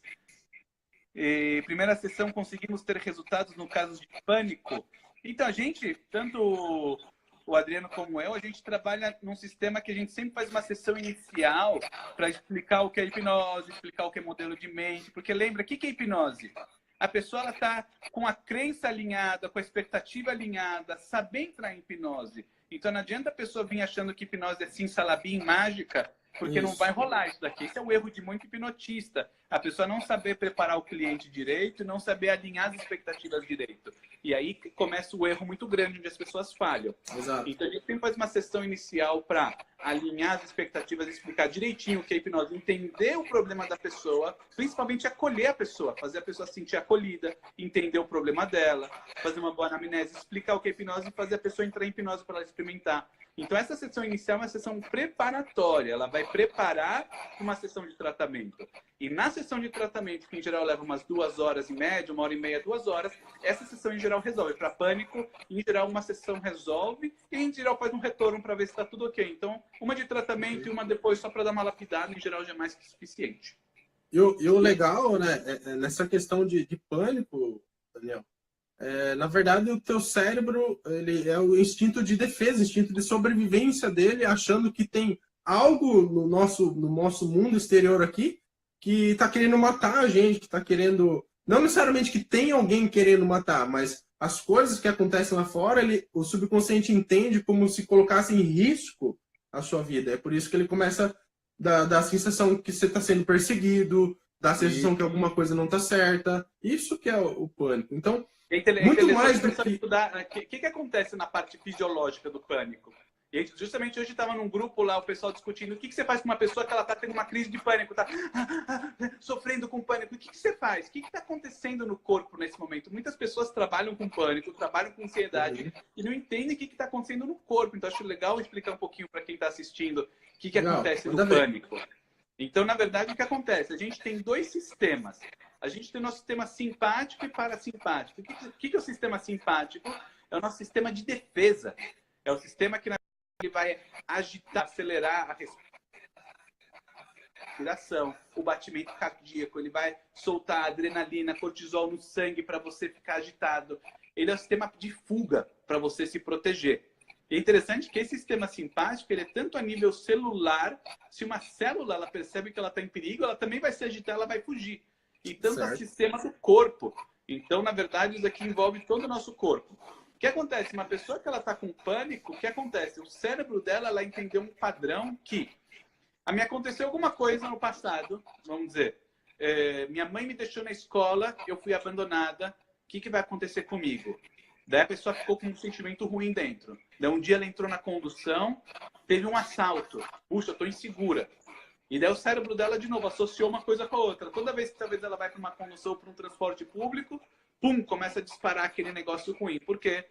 Primeira sessão, conseguimos ter resultados no caso de pânico. Então, a gente, tanto o Adriano como eu, a gente trabalha num sistema que a gente sempre faz uma sessão inicial para explicar o que é hipnose, explicar o que é modelo de mente. Porque lembra, o que é hipnose? A pessoa está com a crença alinhada, com a expectativa alinhada, saber entrar em hipnose. Então não adianta a pessoa vir achando que hipnose é simsalabim, mágica, porque não vai rolar isso daqui. Esse é o erro de muito hipnotista. A pessoa não saber preparar o cliente direito e não saber alinhar as expectativas direito. E aí começa o erro muito grande, onde as pessoas falham. Exato. Então a gente sempre faz uma sessão inicial para alinhar as expectativas, explicar direitinho o que é hipnose, entender o problema da pessoa, principalmente acolher a pessoa, fazer a pessoa se sentir acolhida, entender o problema dela, fazer uma boa anamnese, explicar o que é hipnose e fazer a pessoa entrar em hipnose para ela experimentar. Então, essa sessão inicial é uma sessão preparatória. Ela vai preparar uma sessão de tratamento. E na sessão de tratamento, que em geral leva umas 2 horas em média, 1h30, 2 horas, essa sessão em geral resolve. Para pânico, em geral uma sessão resolve e em geral faz um retorno para ver se está tudo ok. Então, uma de tratamento e uma depois só para dar uma lapidada, em geral já é mais que suficiente. E o legal, né, nessa questão de pânico, Daniel, na verdade, o teu cérebro, ele é o instinto de defesa, instinto de sobrevivência dele, achando que tem algo no nosso mundo exterior aqui que tá querendo matar a gente, que tá querendo... Não necessariamente que tem alguém querendo matar, mas as coisas que acontecem lá fora, o subconsciente entende como se colocasse em risco a sua vida. É por isso que ele começa a dar a sensação que você está sendo perseguido, dá a sensação que alguma coisa não está certa. Isso que é o pânico. Então, muito mais do que... estudar o que acontece na parte fisiológica do pânico. E justamente hoje estava num grupo lá, o pessoal discutindo o que você faz com uma pessoa que ela está tendo uma crise de pânico, está sofrendo com pânico. O que você faz? O que está acontecendo no corpo nesse momento? Muitas pessoas trabalham com pânico, trabalham com ansiedade e não entendem o que está acontecendo no corpo. Então, acho legal explicar um pouquinho para quem está assistindo o que acontece no pânico. Então, na verdade, o que acontece? A gente tem dois sistemas. A gente tem o nosso sistema simpático e parasimpático. O que é o sistema simpático? É o nosso sistema de defesa. É o sistema que ele vai agitar, acelerar a respiração, o batimento cardíaco, ele vai soltar adrenalina, cortisol no sangue para você ficar agitado. Ele é o sistema de fuga para você se proteger. E é interessante que esse sistema simpático, ele é tanto a nível celular, se uma célula ela percebe que ela está em perigo, ela também vai se agitar, ela vai fugir. E tanto o sistema do corpo. Então, na verdade, isso aqui envolve todo o nosso corpo. O que acontece? Uma pessoa que ela está com pânico, o que acontece? O cérebro dela, ela entendeu um padrão que me aconteceu alguma coisa no passado, vamos dizer, minha mãe me deixou na escola, eu fui abandonada, o que vai acontecer comigo? Daí a pessoa ficou com um sentimento ruim dentro. Daí um dia ela entrou na condução, teve um assalto. Puxa, eu estou insegura. E daí o cérebro dela, de novo, associou uma coisa com a outra. Toda vez que talvez ela vai para uma condução ou para um transporte público, pum, começa a disparar aquele negócio ruim. Por quê?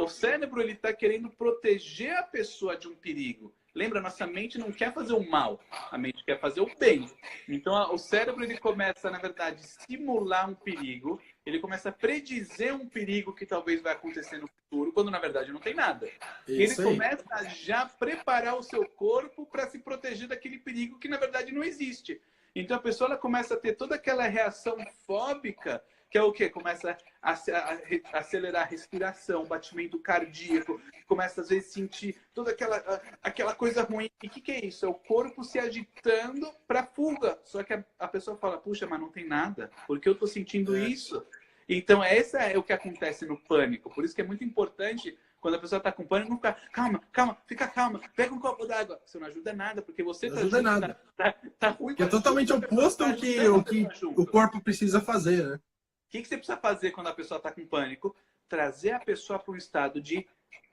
O cérebro ele está querendo proteger a pessoa de um perigo. Lembra, nossa mente não quer fazer o mal, a mente quer fazer o bem. Então, o cérebro ele começa, na verdade, a simular um perigo, ele começa a predizer um perigo que talvez vai acontecer no futuro, quando na verdade não tem nada. Ele começa a já preparar o seu corpo para se proteger daquele perigo que na verdade não existe. Então, a pessoa ela começa a ter toda aquela reação fóbica, que é o quê? Começa a acelerar a respiração, batimento cardíaco, começa às vezes a sentir toda aquela coisa ruim. E o que é isso? É o corpo se agitando para fuga. Só que a pessoa fala, puxa, mas não tem nada. Por que eu estou sentindo isso? Então, essa é o que acontece no pânico. Por isso que é muito importante, quando a pessoa está com pânico, não ficar, calma, fica calma, pega um copo d'água. Isso não ajuda nada, porque você não ajuda nada. Tá ruim. Que é totalmente oposto ao que o corpo precisa fazer, né? O que você precisa fazer quando a pessoa está com pânico? Trazer a pessoa para um estado de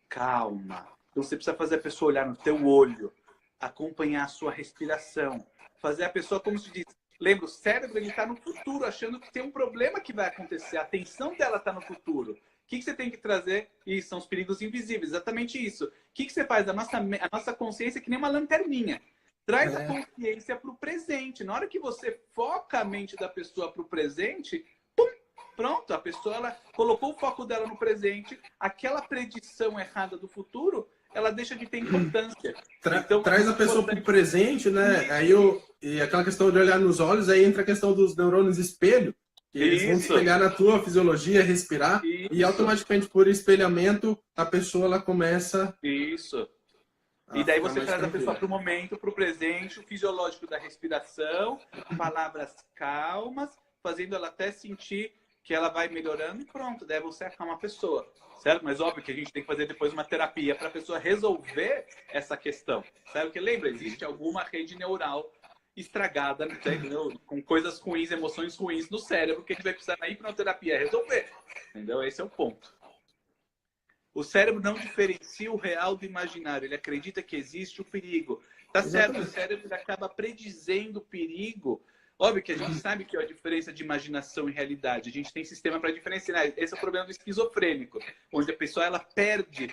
calma. Então você precisa fazer a pessoa olhar no teu olho, acompanhar a sua respiração, fazer a pessoa, como se diz, lembra, o cérebro está no futuro, achando que tem um problema que vai acontecer. A atenção dela está no futuro. O que você tem que trazer? E são os perigos invisíveis, exatamente isso. O que você faz? A nossa consciência é que nem uma lanterninha. Traz a consciência para o presente. Na hora que você foca a mente da pessoa para o presente, pronto, a pessoa ela colocou o foco dela no presente, aquela predição errada do futuro, ela deixa de ter importância. Então, traz a pessoa para o presente, né? Aí e aquela questão de olhar nos olhos, aí entra a questão dos neurônios espelho, que eles vão se espelhar na tua fisiologia, respirar, e automaticamente por espelhamento a pessoa ela começa... Isso. E daí você traz a pessoa para o momento, para o presente, o fisiológico da respiração, palavras calmas, fazendo ela até sentir que ela vai melhorando e pronto, daí você acalma a pessoa, certo? Mas óbvio que a gente tem que fazer depois uma terapia para a pessoa resolver essa questão, certo? Porque lembra, existe alguma rede neural estragada, entendeu? Com coisas ruins, emoções ruins no cérebro que a gente vai precisar na hipnoterapia resolver, entendeu? Esse é o ponto. O cérebro não diferencia o real do imaginário, ele acredita que existe o perigo. Tá certo, o cérebro acaba predizendo o perigo. Óbvio que a gente sabe que é a diferença de imaginação e realidade. A gente tem sistema para diferenciar. Esse é o problema do esquizofrênico, onde a pessoa ela perde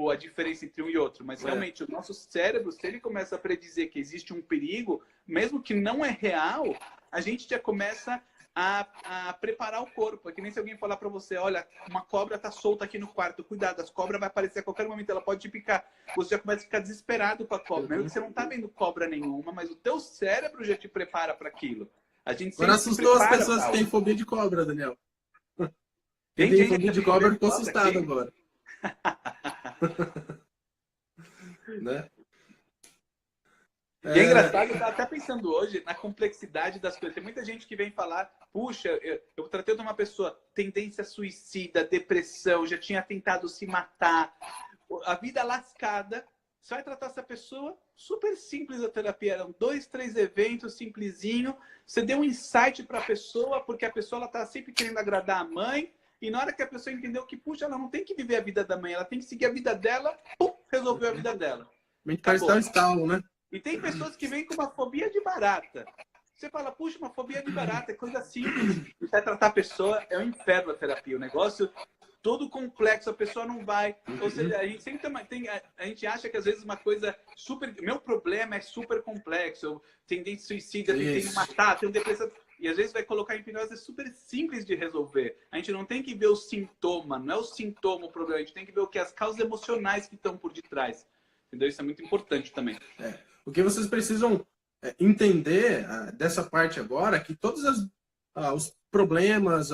a diferença entre um e outro. Mas realmente o nosso cérebro, se ele começa a predizer que existe um perigo, mesmo que não é real, a gente já começa a preparar o corpo. É que nem se alguém falar para você, olha, uma cobra está solta aqui no quarto, cuidado, as cobras vai aparecer a qualquer momento, ela pode te picar. Você já começa a ficar desesperado com a cobra. Mesmo que você não está vendo cobra nenhuma, mas o teu cérebro já te prepara para aquilo. A gente agora assustou as pessoas que têm fobia de cobra, Daniel. Quem tem fobia de cobra ficou assustado aqui agora. Né? E é engraçado, eu estava até pensando hoje na complexidade das coisas. Tem muita gente que vem falar, puxa, eu tratei de uma pessoa, tendência suicida, depressão, já tinha tentado se matar, a vida lascada. Você vai tratar essa pessoa, super simples a terapia, eram 2, 3 eventos, simplesinho. Você deu um insight para a pessoa, porque a pessoa está sempre querendo agradar a mãe, e na hora que a pessoa entendeu que, puxa, ela não tem que viver a vida da mãe, ela tem que seguir a vida dela, pum, resolveu a vida dela. Parece dar um estalo, né? E tem pessoas que vêm com uma fobia de barata. Você fala, puxa, uma fobia de barata, é coisa simples. Você vai tratar a pessoa, é um inferno a terapia. O negócio todo complexo, a pessoa não vai. Ou seja, a gente sempre a gente acha que às vezes uma coisa super... Meu problema é super complexo. Tendência suicida, tem que matar, tem depressão. E às vezes vai colocar em hipnose, é super simples de resolver. A gente não tem que ver o sintoma, não é o sintoma o problema. A gente tem que ver o que as causas emocionais que estão por detrás. Entendeu? Isso é muito importante também. O que vocês precisam entender dessa parte agora, que todos os problemas,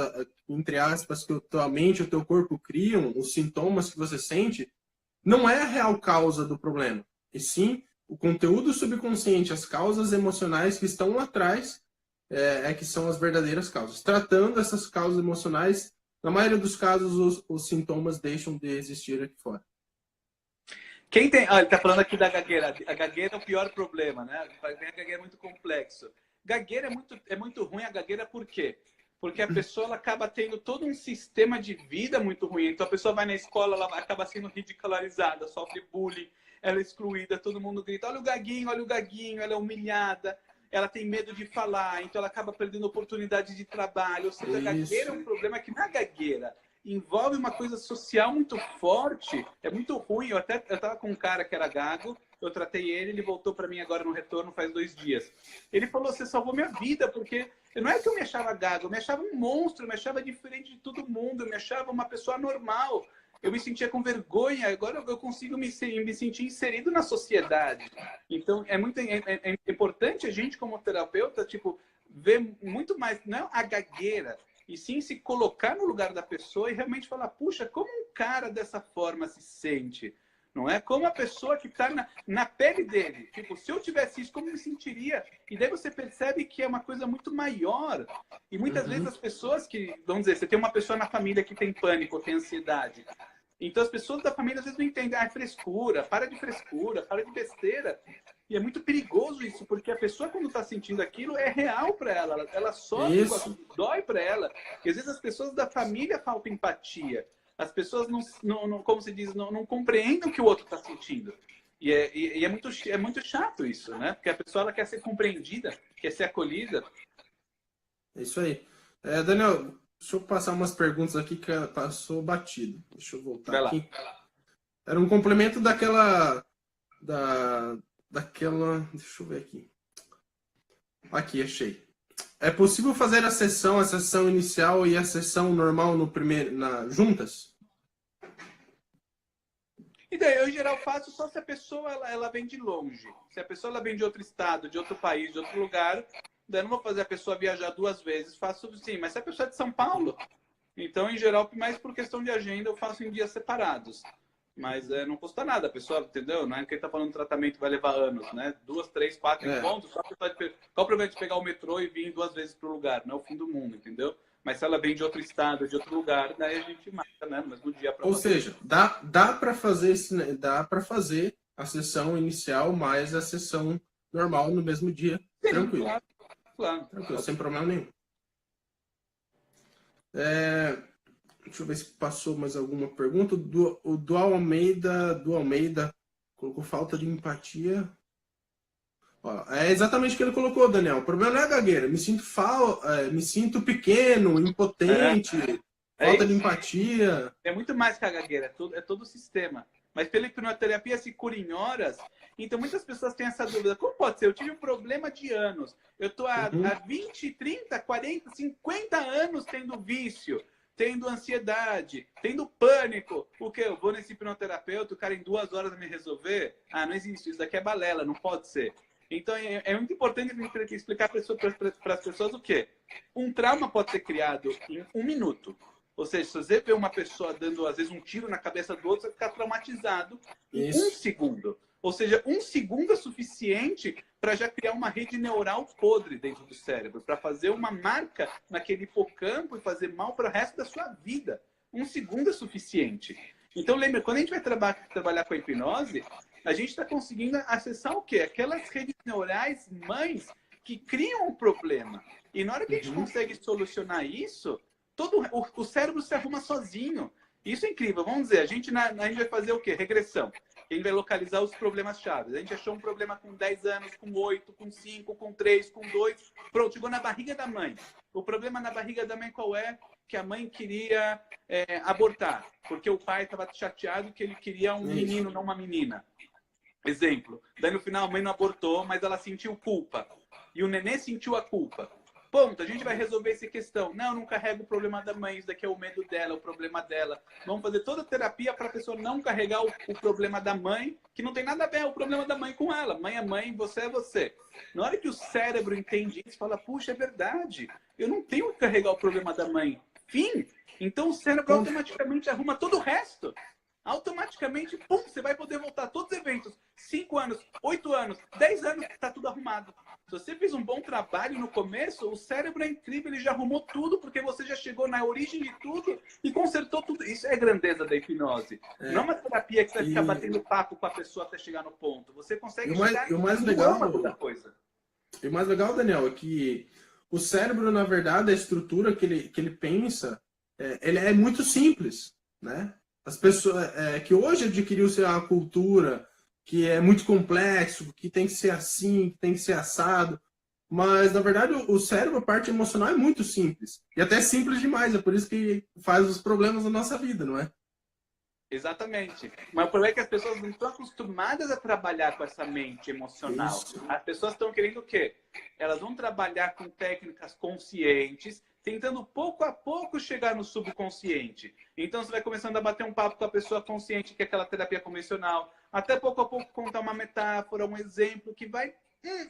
entre aspas, que a tua mente e o teu corpo criam, os sintomas que você sente, não é a real causa do problema. E sim, o conteúdo subconsciente, as causas emocionais que estão lá atrás, que são as verdadeiras causas. Tratando essas causas emocionais, na maioria dos casos, os sintomas deixam de existir aqui fora. Quem tem... ele está falando aqui da gagueira. A gagueira é o pior problema, né? A gagueira é muito complexo. Gagueira é muito ruim. A gagueira por quê? Porque a pessoa ela acaba tendo todo um sistema de vida muito ruim. Então a pessoa vai na escola, ela acaba sendo ridicularizada, sofre bullying, ela é excluída, todo mundo grita, olha o gaguinho, ela é humilhada, ela tem medo de falar, então ela acaba perdendo oportunidade de trabalho. Ou seja, a gagueira é um problema que na gagueira envolve uma coisa social muito forte, é muito ruim. Eu estava com um cara que era gago, eu tratei ele voltou para mim agora no retorno faz 2 dias. Ele falou, você salvou minha vida, porque não é que eu me achava gago, eu me achava um monstro, eu me achava diferente de todo mundo, eu me achava uma pessoa normal, eu me sentia com vergonha, agora eu consigo me sentir inserido na sociedade. Então, é importante a gente, como terapeuta, tipo, ver muito mais, não a gagueira, e sim se colocar no lugar da pessoa e realmente falar, puxa, como um cara dessa forma se sente? Não é? Como a pessoa que está na pele dele. Tipo, se eu tivesse isso, como eu me sentiria? E daí você percebe que é uma coisa muito maior. E muitas vezes as pessoas que, vamos dizer, você tem uma pessoa na família que tem pânico, tem ansiedade. Então as pessoas da família às vezes não entendem. Ah, é frescura, para de besteira. E é muito perigoso isso, porque a pessoa quando está sentindo aquilo é real para ela. Ela sofre, dói para ela. E às vezes as pessoas da família faltam empatia. As pessoas não como se diz, não compreendem o que o outro está sentindo. E é muito chato isso, né? Porque a pessoa ela quer ser compreendida, quer ser acolhida. É isso aí. Daniel, deixa eu passar umas perguntas aqui que passou batido. Deixa eu voltar aqui. Era um complemento daquela... Deixa eu ver aqui. Aqui, achei. É possível fazer a sessão inicial e a sessão normal juntas? Então, eu, em geral, faço só se a pessoa ela vem de longe. Se a pessoa ela vem de outro estado, de outro país, de outro lugar, daí eu não vou fazer a pessoa viajar 2 vezes. Faço sim, mas se a pessoa é de São Paulo, então, em geral, mais por questão de agenda, eu faço em dias separados. Mas não custa nada, a pessoa, entendeu? Não é que ele tá falando de tratamento vai levar anos, né? 2, 3, 4 encontros. Qual o problema de pegar o metrô e vir 2 vezes pro lugar? Não é o fim do mundo, entendeu? Mas se ela vem de outro estado, de outro lugar, daí a gente marca, né? No mesmo dia. Ou seja, dá para fazer a sessão inicial mais a sessão normal no mesmo dia. Sim, tranquilo. Claro. Tranquilo, sem problema nenhum. Deixa eu ver se passou mais alguma pergunta. O do Almeida colocou falta de empatia. É exatamente o que ele colocou, Daniel. O problema não é a gagueira. Me sinto pequeno, impotente, falta de empatia. É muito mais que a gagueira, é todo o sistema. Mas pela hipnoterapia se cura em horas. Então muitas pessoas têm essa dúvida. Como pode ser? Eu tive um problema de anos. Eu estou há 20, 30, 40, 50 anos tendo vício, tendo ansiedade, tendo pânico. O que? Eu vou nesse hipnoterapeuta, o cara em 2 horas vai me resolver? Ah, não existe. Isso daqui é balela, não pode ser. Então, é muito importante explicar para as pessoas o quê? Um trauma pode ser criado em 1 minuto. Ou seja, se você vê uma pessoa dando, às vezes, um tiro na cabeça do outro, você vai ficar traumatizado em 1 segundo. Ou seja, 1 segundo é suficiente para já criar uma rede neural podre dentro do cérebro, para fazer uma marca naquele hipocampo e fazer mal para o resto da sua vida. 1 segundo é suficiente. Então, lembra, quando a gente vai trabalhar com a hipnose, a gente está conseguindo acessar o quê? Aquelas redes neurais mães que criam o problema. E na hora que a gente consegue solucionar isso, o cérebro se arruma sozinho. Isso é incrível. Vamos dizer, a gente vai fazer o quê? Regressão. A gente vai localizar os problemas chaves. A gente achou um problema com 10 anos, com 8, com 5, com 3, com 2. Pronto, chegou na barriga da mãe. O problema na barriga da mãe qual é? Que a mãe queria abortar, porque o pai estava chateado que ele queria um menino, não uma menina. Exemplo. Daí no final a mãe não abortou, mas ela sentiu culpa. E o nenê sentiu a culpa. Ponto, a gente vai resolver essa questão. Não carrega o problema da mãe, isso daqui é o medo dela, o problema dela. Vamos fazer toda a terapia para a pessoa não carregar o problema da mãe, que não tem nada a ver o problema da mãe com ela. Mãe é mãe, você é você. Na hora que o cérebro entende isso, fala, puxa, é verdade. Eu não tenho que carregar o problema da mãe. Fim. Então o cérebro automaticamente arruma todo o resto. Automaticamente, pum, você vai poder voltar a todos os eventos. 5 anos, 8 anos, 10 anos, está tudo arrumado. Se você fez um bom trabalho no começo, o cérebro é incrível, ele já arrumou tudo, porque você já chegou na origem de tudo e consertou tudo. Isso é a grandeza da hipnose. Não é uma terapia que você vai ficar batendo papo com a pessoa até chegar no ponto. Você consegue chegar o mais legal da coisa. E o mais legal, Daniel, é que o cérebro, na verdade, a estrutura que ele pensa, ele é muito simples, né? As pessoas que hoje adquiriu-se uma cultura que é muito complexo, que tem que ser assim, que tem que ser assado. Mas, na verdade, o cérebro, a parte emocional, é muito simples. E até simples demais. É por isso que faz os problemas da nossa vida, não é? Exatamente. Mas o problema é que as pessoas não estão acostumadas a trabalhar com essa mente emocional. Isso. As pessoas estão querendo o quê? Elas vão trabalhar com técnicas conscientes, tentando pouco a pouco chegar no subconsciente. Então você vai começando a bater um papo com a pessoa consciente, que é aquela terapia convencional, até pouco a pouco contar uma metáfora, um exemplo que vai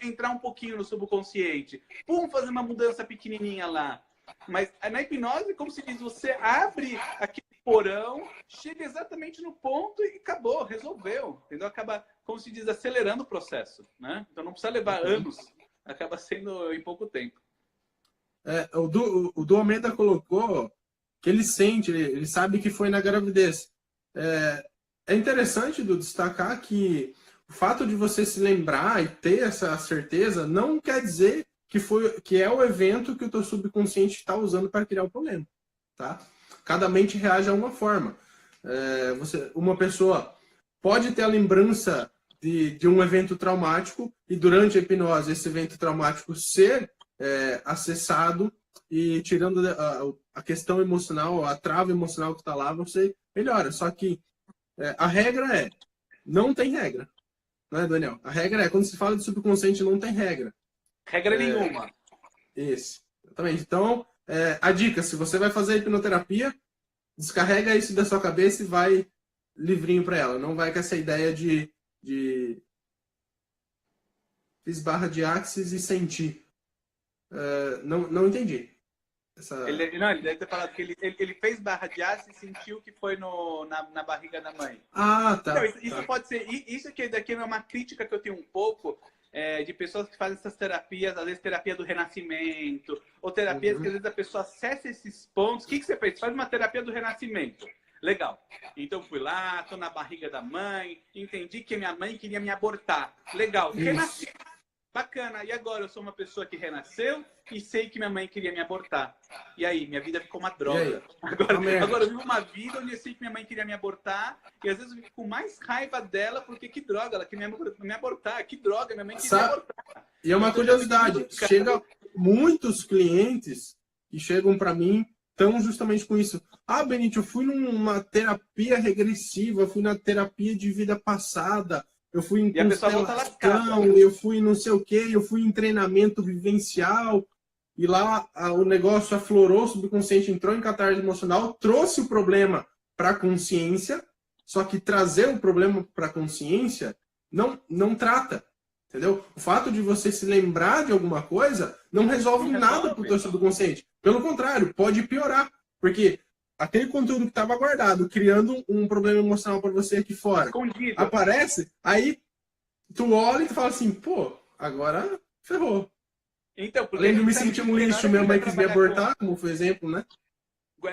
entrar um pouquinho no subconsciente. Fazer uma mudança pequenininha lá. Mas na hipnose, como se diz, você abre aquele porão, chega exatamente no ponto e acabou, resolveu. Entendeu? Acaba, como se diz, acelerando o processo, né? Então não precisa levar anos, acaba sendo em pouco tempo. O do Almeida colocou que ele sente, ele sabe que foi na gravidez. É interessante destacar que o fato de você se lembrar e ter essa certeza não quer dizer que é o evento que o teu subconsciente está usando para criar o problema, tá? Cada mente reage a uma forma. Uma pessoa pode ter a lembrança de um evento traumático e durante a hipnose esse evento traumático ser acessado e tirando a questão emocional, a trava emocional que está lá, você melhora. Só que a regra não tem regra, né, Daniel? A regra quando se fala de subconsciente, não tem regra. Regra nenhuma. Isso, exatamente. Então, a dica, se você vai fazer hipnoterapia, descarrega isso da sua cabeça e vai livrinho para ela. Não vai com essa ideia de fiz barra de axis e senti. Não entendi. Ele deve ter falado que ele fez barra de axis e sentiu que foi na barriga da mãe. Ah, tá. Então, isso pode ser... Isso aqui daqui é uma crítica que eu tenho um pouco de pessoas que fazem essas terapias, às vezes terapia do renascimento, ou terapias que às vezes a pessoa acessa esses pontos. O que você fez? Faz uma terapia do renascimento. Legal. Então fui lá, tô na barriga da mãe, entendi que minha mãe queria me abortar. Legal. Renasci. Bacana. E agora eu sou uma pessoa que renasceu e sei que minha mãe queria me abortar. E aí? Minha vida ficou uma droga. Agora eu vivo uma vida onde eu sei que minha mãe queria me abortar e às vezes eu fico com mais raiva dela porque que droga, ela queria me abortar. Que droga, minha mãe queria me abortar. E é uma curiosidade. Chega muitos clientes que chegam para mim tão justamente com isso. Ah, Benito, eu fui numa terapia regressiva, fui na terapia de vida passada, eu fui em constelação, eu fui não sei o quê, eu fui em treinamento vivencial, e lá o negócio aflorou, o subconsciente entrou em catarse emocional, trouxe o problema para a consciência, só que trazer o problema para a consciência não trata, entendeu? O fato de você se lembrar de alguma coisa não resolve nada para o teu subconsciente. Pelo contrário, pode piorar, porque aquele conteúdo que estava guardado, criando um problema emocional para você aqui fora, escondido, aparece, aí tu olha e tu fala assim, pô, agora ferrou. Então, porque a Além de eu gente me sabe sentir que um na lixo, hora que minha a gente vai mãe quis me trabalhar abortar, como foi exemplo, né?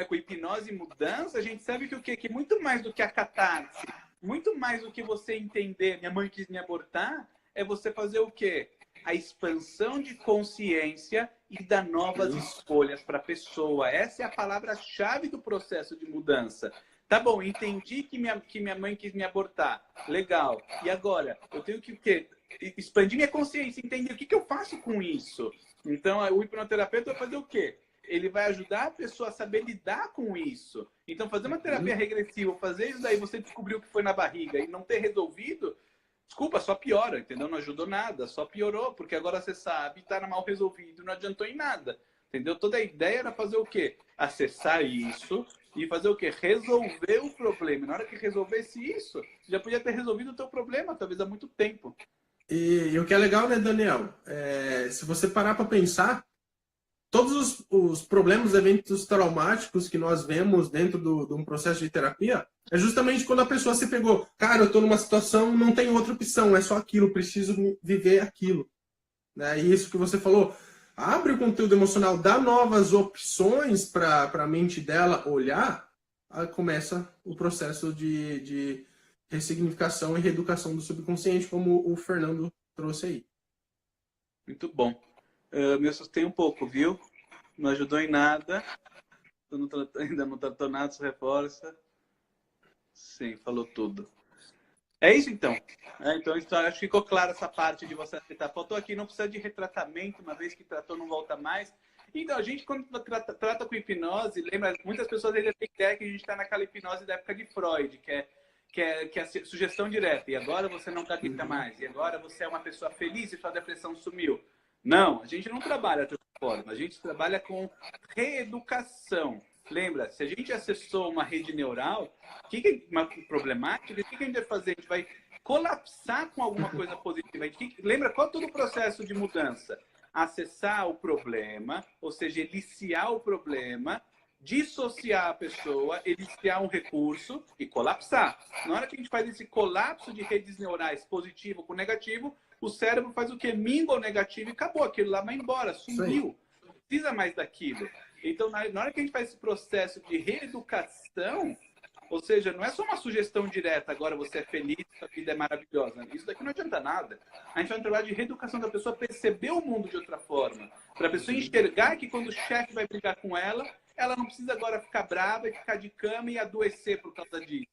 com hipnose e mudança, a gente sabe que o quê? Que muito mais do que a catarse, muito mais do que você entender, minha mãe quis me abortar, é você fazer o quê? A expansão de consciência e dar novas Isso. escolhas para a pessoa. Essa é a palavra-chave do processo de mudança. Tá bom, entendi que minha mãe quis me abortar. Legal. E agora? Eu tenho que o quê? Expandir minha consciência, entender o que eu faço com isso. Então, o hipnoterapeuta vai fazer o quê? Ele vai ajudar a pessoa a saber lidar com isso. Então, fazer uma terapia regressiva, fazer isso daí, você descobriu o que foi na barriga e não ter resolvido, desculpa, só piora, entendeu? Não ajudou nada, só piorou, porque agora você sabe, está mal resolvido, não adiantou em nada, entendeu? Toda a ideia era fazer o quê? Acessar isso e fazer o quê? Resolver o problema. Na hora que resolvesse isso, você já podia ter resolvido o teu problema, talvez há muito tempo. E o que é legal, né, Daniel? Se você parar para pensar, todos os problemas, eventos traumáticos que nós vemos dentro de um processo de terapia, é justamente quando a pessoa se pegou, cara, eu estou numa situação, não tem outra opção, é só aquilo, preciso viver aquilo. Né? E isso que você falou, abre o conteúdo emocional, dá novas opções para a mente dela olhar, aí começa o processo de ressignificação e reeducação do subconsciente, como o Fernando trouxe aí. Muito bom. Me assustei um pouco, viu? Não ajudou em nada. Ainda não tratou nada, se reforça. Sim, falou tudo. É isso então. Então, acho que ficou claro essa parte de você aceitar. Faltou aqui, não precisa de retratamento, uma vez que tratou, não volta mais. Então, a gente, quando trata com hipnose, lembra, muitas pessoas ainda têm ideia que a gente está naquela hipnose da época de Freud, que é a sugestão direta. E agora você não gagueja mais. E agora você é uma pessoa feliz e sua depressão sumiu. Não, a gente não trabalha dessa forma. A gente trabalha com reeducação. Lembra, se a gente acessou uma rede neural, uma problemática, o que a gente vai fazer? A gente vai colapsar com alguma coisa positiva. Lembra qual é todo o processo de mudança? Acessar o problema, ou seja, eliciar o problema, dissociar a pessoa, eliciar um recurso e colapsar. Na hora que a gente faz esse colapso de redes neurais positivo com negativo, o cérebro faz o quê? Mingua o negativo e acabou. Aquilo lá vai embora, sumiu. Não precisa mais daquilo. Então, na hora que a gente faz esse processo de reeducação, ou seja, não é só uma sugestão direta, agora você é feliz, a vida é maravilhosa. Isso daqui não adianta nada. A gente vai trabalhar de reeducação da pessoa perceber o mundo de outra forma. Para a pessoa enxergar que quando o chefe vai brigar com ela, ela não precisa agora ficar brava e ficar de cama e adoecer por causa disso.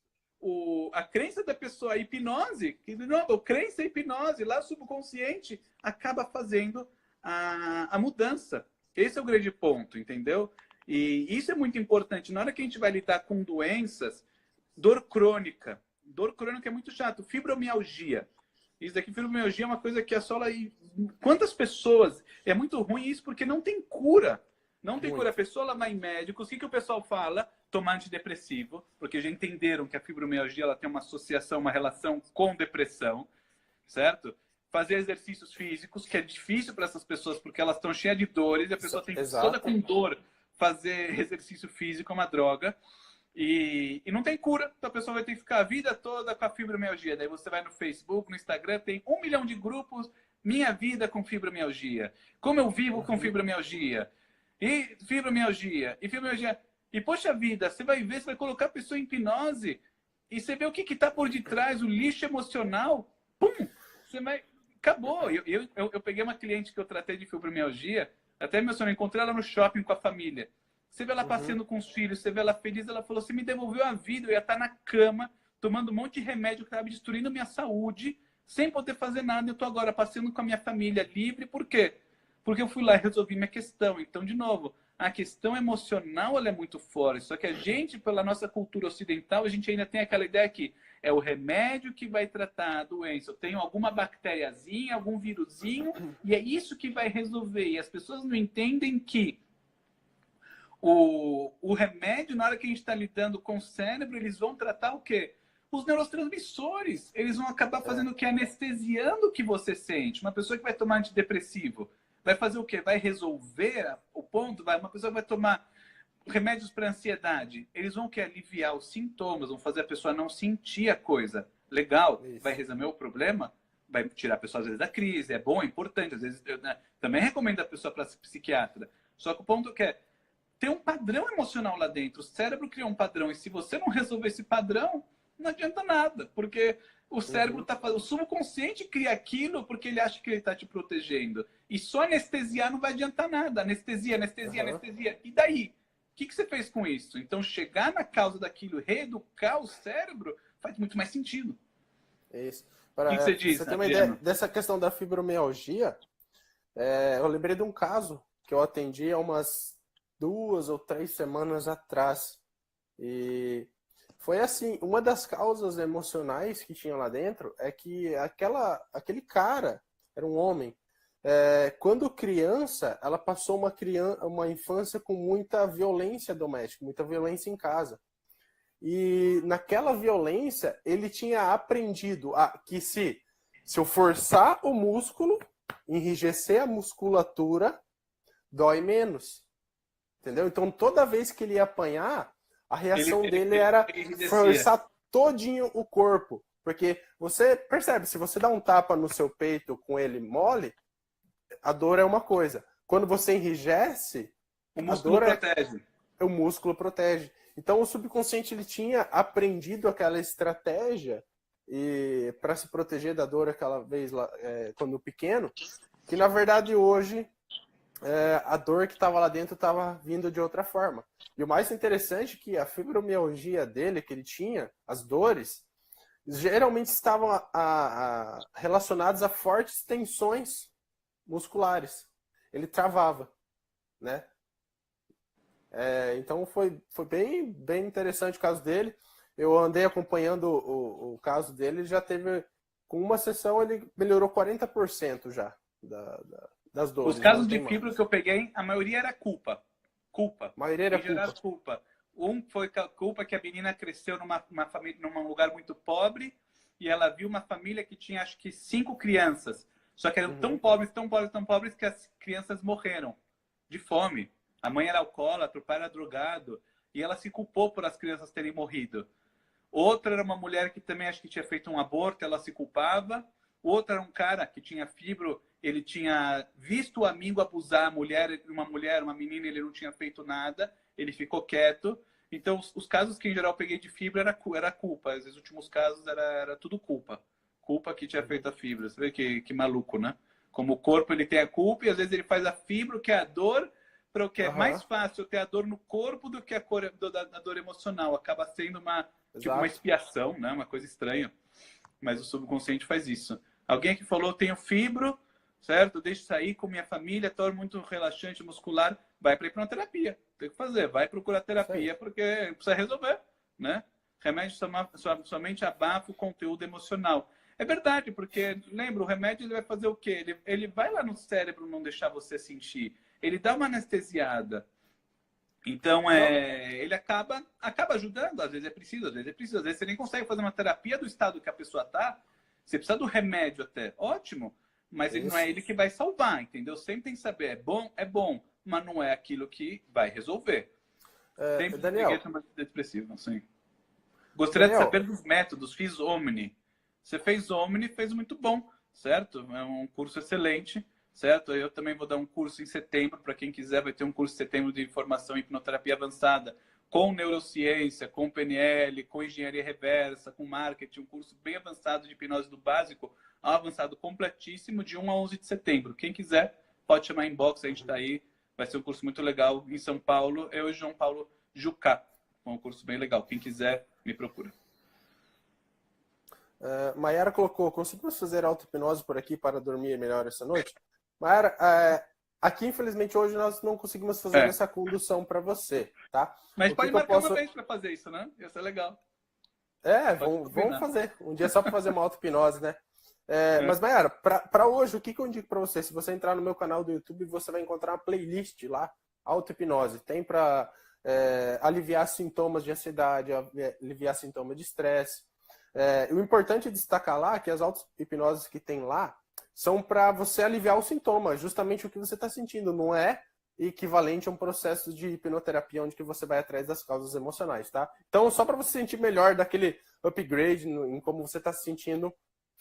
A crença da pessoa, a hipnose, a crença, a hipnose, lá subconsciente, acaba fazendo a mudança. Esse é o grande ponto, entendeu? E isso é muito importante. Na hora que a gente vai lidar com doenças, dor crônica é muito chato. Fibromialgia. Isso daqui, fibromialgia, é uma coisa que assola aí. Quantas pessoas? É muito ruim isso porque não tem cura. Não tem cura. A pessoa ela vai em médicos. O que o pessoal fala? Tomar antidepressivo, porque já entenderam que a fibromialgia ela tem uma associação, uma relação com depressão, certo? Fazer exercícios físicos, que é difícil para essas pessoas, porque elas estão cheias de dores, e a pessoa tem toda com dor. Fazer exercício físico é uma droga. E não tem cura. Então a pessoa vai ter que ficar a vida toda com a fibromialgia. Daí você vai no Facebook, no Instagram, tem 1 milhão de grupos. Minha vida com fibromialgia. Como eu vivo com fibromialgia. E fibromialgia. E fibromialgia. E poxa vida, você vai ver, você vai colocar a pessoa em hipnose. E você vê o que está por detrás, o lixo emocional. Pum! Você vai... Acabou. Eu peguei uma cliente que eu tratei de fibromialgia. Até meu sonho, encontrei ela no shopping com a família. Você vê ela passeando com os filhos, você vê ela feliz, ela falou, você me devolveu a vida, eu ia estar na cama, tomando um monte de remédio que estava destruindo a minha saúde, sem poder fazer nada, eu estou agora passeando com a minha família livre, por quê? Porque eu fui lá e resolvi minha questão. Então, de novo, a questão emocional ela é muito forte, só que a gente, pela nossa cultura ocidental, a gente ainda tem aquela ideia que é o remédio que vai tratar a doença. Eu tenho alguma bactériazinha, algum vírusinho, e é isso que vai resolver. E as pessoas não entendem que o remédio, na hora que a gente está lidando com o cérebro, eles vão tratar o quê? Os neurotransmissores. Eles vão acabar fazendo o quê? Anestesiando o que você sente. Uma pessoa que vai tomar antidepressivo vai fazer o quê? Vai resolver o ponto? Uma pessoa que vai tomar remédios para ansiedade. Eles vão querer aliviar os sintomas, vão fazer a pessoa não sentir a coisa. Legal. Isso. Vai resolver o problema? vai tirar a pessoa, às vezes, da crise. É bom, é importante. Às vezes, eu, né, também recomendo a pessoa para psiquiatra. Só que o ponto que é, tem um padrão emocional lá dentro. O cérebro cria um padrão. E se você não resolver esse padrão, não adianta nada. Porque o cérebro tá fazendo. O subconsciente cria aquilo porque ele acha que ele está te protegendo. E só anestesiar não vai adiantar nada. Anestesia, anestesia, anestesia. E daí? O que você fez com isso? Então, chegar na causa daquilo, reeducar o cérebro, faz muito mais sentido. Isso. O que você diz, você tem uma ideia dessa questão da fibromialgia? Eu lembrei de um caso que eu atendi há umas 2 ou 3 semanas atrás. E foi assim, uma das causas emocionais que tinha lá dentro é que aquele cara, era um homem, quando criança, ela passou uma infância com muita violência doméstica, muita violência em casa. E naquela violência, ele tinha aprendido que se eu forçar o músculo, enrijecer a musculatura, dói menos. Entendeu? Então, toda vez que ele ia apanhar, a reação dele era forçar todinho o corpo. Porque você percebe, se você dá um tapa no seu peito com ele mole, a dor é uma coisa. Quando você enrijece, o músculo protege. O músculo protege. Então, o subconsciente ele tinha aprendido aquela estratégia para se proteger da dor aquela vez lá, quando pequeno, que na verdade hoje a dor que estava lá dentro estava vindo de outra forma. E o mais interessante é que a fibromialgia dele, que ele tinha, as dores, geralmente estavam relacionadas a fortes tensões musculares. Ele travava, né? Então foi bem interessante o caso dele. Eu andei acompanhando o caso dele, já teve, com uma sessão, ele melhorou 40% já das dores. Os casos de fibro que eu peguei, a maioria era culpa. A maioria era culpa. Um foi culpa que a menina cresceu num lugar muito pobre e ela viu uma família que tinha, acho que, 5 crianças. Só que eram tão pobres que as crianças morreram de fome. A mãe era alcoólatra, o pai era drogado e ela se culpou por as crianças terem morrido. Outra era uma mulher que também acho que tinha feito um aborto, ela se culpava. Outra era um cara que tinha fibro, ele tinha visto o amigo abusar a mulher, uma menina, ele não tinha feito nada, ele ficou quieto. Então, os casos que em geral eu peguei de fibra era culpa. Às vezes, os últimos casos era tudo culpa. Culpa que tinha feito a fibra. Você vê que maluco, né? Como o corpo ele tem a culpa e às vezes ele faz a fibra, que é a dor, para o que é mais fácil ter a dor no corpo do que a dor emocional. Acaba sendo uma expiação, né? Uma coisa estranha. Mas o subconsciente faz isso. Alguém que falou, tenho fibro, certo? Deixo sair com minha família, torno muito relaxante muscular. Vai para hipnoterapia. Tem que fazer. Vai procurar terapia porque precisa resolver, né? Remédio somente abafa o conteúdo emocional. É verdade, porque, lembra, o remédio ele vai fazer o quê? Ele vai lá no cérebro não deixar você sentir. Ele dá uma anestesiada. Então, ele acaba ajudando. Às vezes é preciso, às vezes é preciso. Às vezes você nem consegue fazer uma terapia do estado que a pessoa está. Você precisa do remédio até. Ótimo. Mas ele não é ele que vai salvar, entendeu? Sempre tem que saber. É bom, mas não é aquilo que vai resolver. Sempre Daniel, depressivo, assim. Gostaria de saber dos métodos. Fiz Omni. Você fez Omni, fez muito bom, certo? É um curso excelente, certo? Eu também vou dar um curso em setembro, para quem quiser, vai ter um curso em setembro de formação em hipnoterapia avançada, com neurociência, com PNL, com engenharia reversa, com marketing, um curso bem avançado de hipnose do básico ao avançado completíssimo, de 1 a 11 de setembro. Quem quiser, pode chamar inbox, a gente está aí. Vai ser um curso muito legal em São Paulo. Eu e João Paulo Jucá. É um curso bem legal. Quem quiser, me procura. Mayara colocou, conseguimos fazer auto-hipnose por aqui para dormir melhor essa noite? Mayara, aqui infelizmente hoje nós não conseguimos fazer essa condução para você, tá? Mas pode marcar uma vez para fazer isso, né? Isso é legal. Vamos fazer. Um dia só para fazer uma auto-hipnose, né? Mas Mayara, para hoje, o que eu indico para você? Se você entrar no meu canal do YouTube, você vai encontrar uma playlist lá, auto-hipnose. Tem para aliviar sintomas de ansiedade, aliviar sintomas de estresse. O importante é destacar lá que as auto-hipnoses que tem lá são para você aliviar o sintoma, justamente o que você está sentindo. Não é equivalente a um processo de hipnoterapia onde que você vai atrás das causas emocionais, tá? Então, só para você sentir melhor daquele upgrade em como você está se sentindo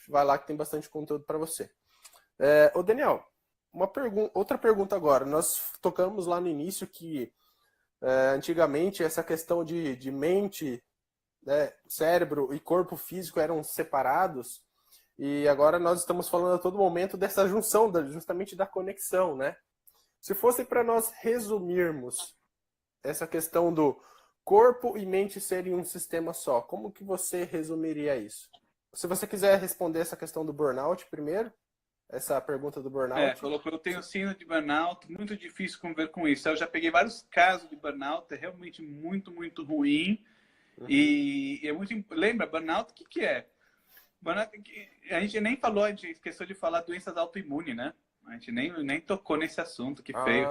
vai lá que tem bastante conteúdo para você. Ô Daniel, outra pergunta agora. Nós tocamos lá no início que antigamente essa questão de mente, né, cérebro e corpo físico eram separados, e agora nós estamos falando a todo momento dessa junção, justamente da conexão, né? Se fosse para nós resumirmos essa questão do corpo e mente serem um sistema só, como que você resumiria isso? Se você quiser responder essa questão do burnout primeiro, essa pergunta do burnout. Colocou, eu tenho síndrome de burnout, muito difícil conviver com isso. Eu já peguei vários casos de burnout, é realmente muito, muito ruim. E é muito... Lembra, burnout, o que é? Burnout, a gente nem falou, a gente esqueceu de falar doenças autoimunes, né? A gente nem tocou nesse assunto, que feio.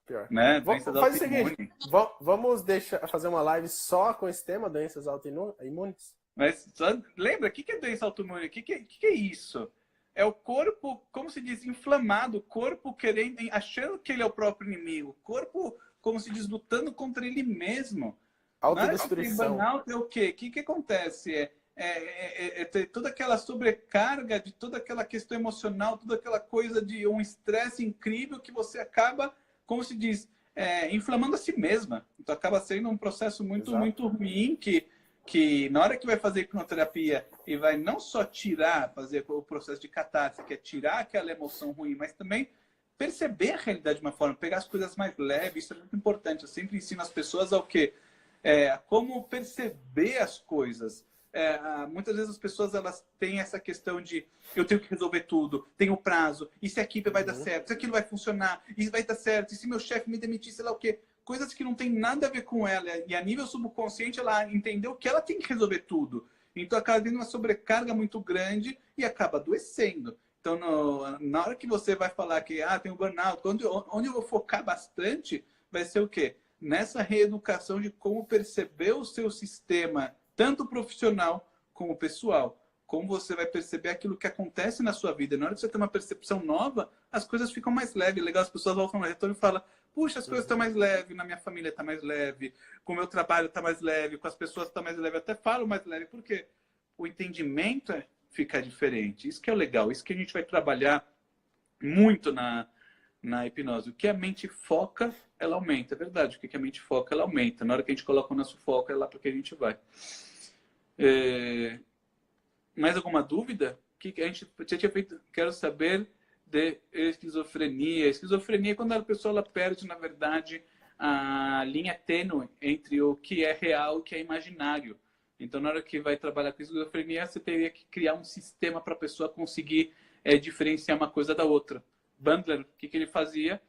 Pior. Né? Doenças Faz o autoimunes. seguinte, vamos fazer uma live só com esse tema, doenças autoimunes? Mas lembra, o que é doença autoimune? O que é isso? É o corpo, como se diz, inflamado, o corpo querendo, achando que ele é o próprio inimigo, o corpo, como se diz, lutando contra ele mesmo. Autodestruição. Burnout é o quê? O que acontece? Ter toda aquela sobrecarga de toda aquela questão emocional, toda aquela coisa de um estresse incrível que você acaba, como se diz, inflamando a si mesma. Então acaba sendo um processo muito, muito ruim que na hora que vai fazer hipnoterapia e vai não só fazer o processo de catarse, que é tirar aquela emoção ruim, mas também perceber a realidade de uma forma, pegar as coisas mais leves, isso é muito importante. Eu sempre ensino as pessoas ao quê? Como perceber as coisas. Muitas vezes as pessoas elas têm essa questão de eu tenho que resolver tudo, tenho prazo, e se a equipe vai dar certo, se aquilo vai funcionar, e vai dar certo, e se meu chefe me demitir, sei lá o quê. Coisas que não tem nada a ver com ela, e a nível subconsciente ela entendeu que ela tem que resolver tudo. Então acaba tendo uma sobrecarga muito grande e acaba adoecendo. Então na hora que você vai falar que tem um burnout, onde eu vou focar bastante vai ser o quê? Nessa reeducação de como perceber o seu sistema, tanto profissional como pessoal. Como você vai perceber aquilo que acontece na sua vida. Na hora que você tem uma percepção nova, as coisas ficam mais leves. Legal, as pessoas voltam no retorno e falam, puxa, as coisas estão mais leves, na minha família está mais leve, com o meu trabalho está mais leve, com as pessoas está mais leve. Eu até falo mais leve, porque o entendimento fica diferente. Isso que é o legal, isso que a gente vai trabalhar muito na hipnose. O que a mente foca, ela aumenta. É verdade, o que a mente foca, ela aumenta. Na hora que a gente coloca o nosso foco, é lá para que a gente vai. Mais alguma dúvida? Que a gente tinha feito? Quero saber de esquizofrenia. Esquizofrenia é quando a pessoa ela perde, na verdade, a linha tênue entre o que é real e o que é imaginário. Então, na hora que vai trabalhar com esquizofrenia, você teria que criar um sistema para a pessoa conseguir diferenciar uma coisa da outra. Bandler, o que ele fazia?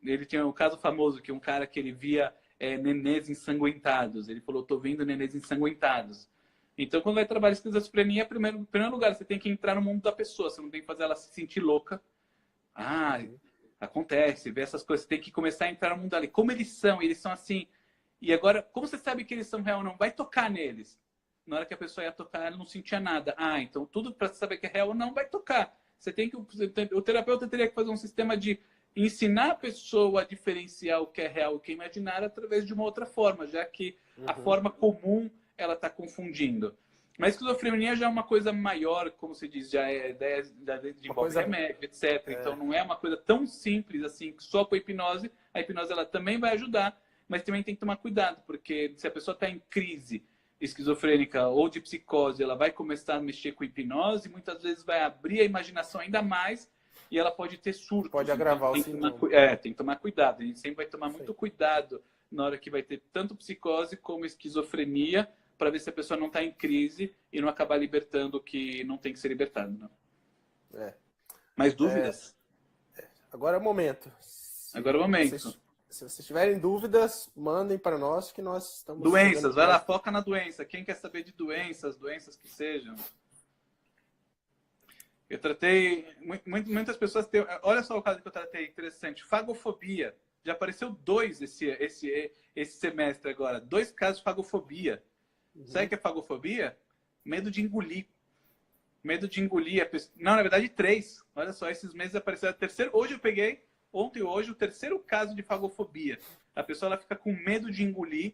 Ele tinha um caso famoso, que um cara que ele via nenês ensanguentados. Ele falou, estou vendo nenês ensanguentados. Então, quando vai trabalhar esquizofrenia, em primeiro lugar, você tem que entrar no mundo da pessoa. Você não tem que fazer ela se sentir louca. Acontece, ver essas coisas. Você tem que começar a entrar no mundo ali. Como eles são assim. E agora, como você sabe que eles são real ou não? Vai tocar neles. Na hora que a pessoa ia tocar, ela não sentia nada. Então tudo para saber que é real ou não, vai tocar. O terapeuta teria que fazer um sistema de ensinar a pessoa a diferenciar o que é real e o que é imaginário através de uma outra forma, já que a forma comum ela está confundindo. Mas a esquizofrenia já é uma coisa maior, como se diz, já envolve remédio, etc. Então não é uma coisa tão simples assim, que só com a hipnose ela também vai ajudar, mas também tem que tomar cuidado, porque se a pessoa está em crise esquizofrênica ou de psicose, ela vai começar a mexer com hipnose, muitas vezes vai abrir a imaginação ainda mais e ela pode ter surtos. Pode agravar o sintoma. Tem que tomar cuidado. A gente sempre vai tomar muito cuidado na hora que vai ter tanto psicose como esquizofrenia, para ver se a pessoa não está em crise e não acabar libertando o que não tem que ser libertado. Não? Mais dúvidas? Agora é o momento. Agora é o momento. Se vocês tiverem dúvidas, mandem para nós que nós estamos... Doenças, vai lá, foca na doença. Quem quer saber de doenças que sejam. Eu tratei... Muitas pessoas têm... Olha só o caso que eu tratei, interessante. Fagofobia. Já apareceu 2 esse semestre agora. 2 casos de fagofobia. Sabe o que é fagofobia? Medo de engolir. Medo de engolir. Não, na verdade 3. Olha só, esses meses apareceram. Hoje eu peguei, ontem e hoje, o 3º caso de fagofobia. A pessoa ela fica com medo de engolir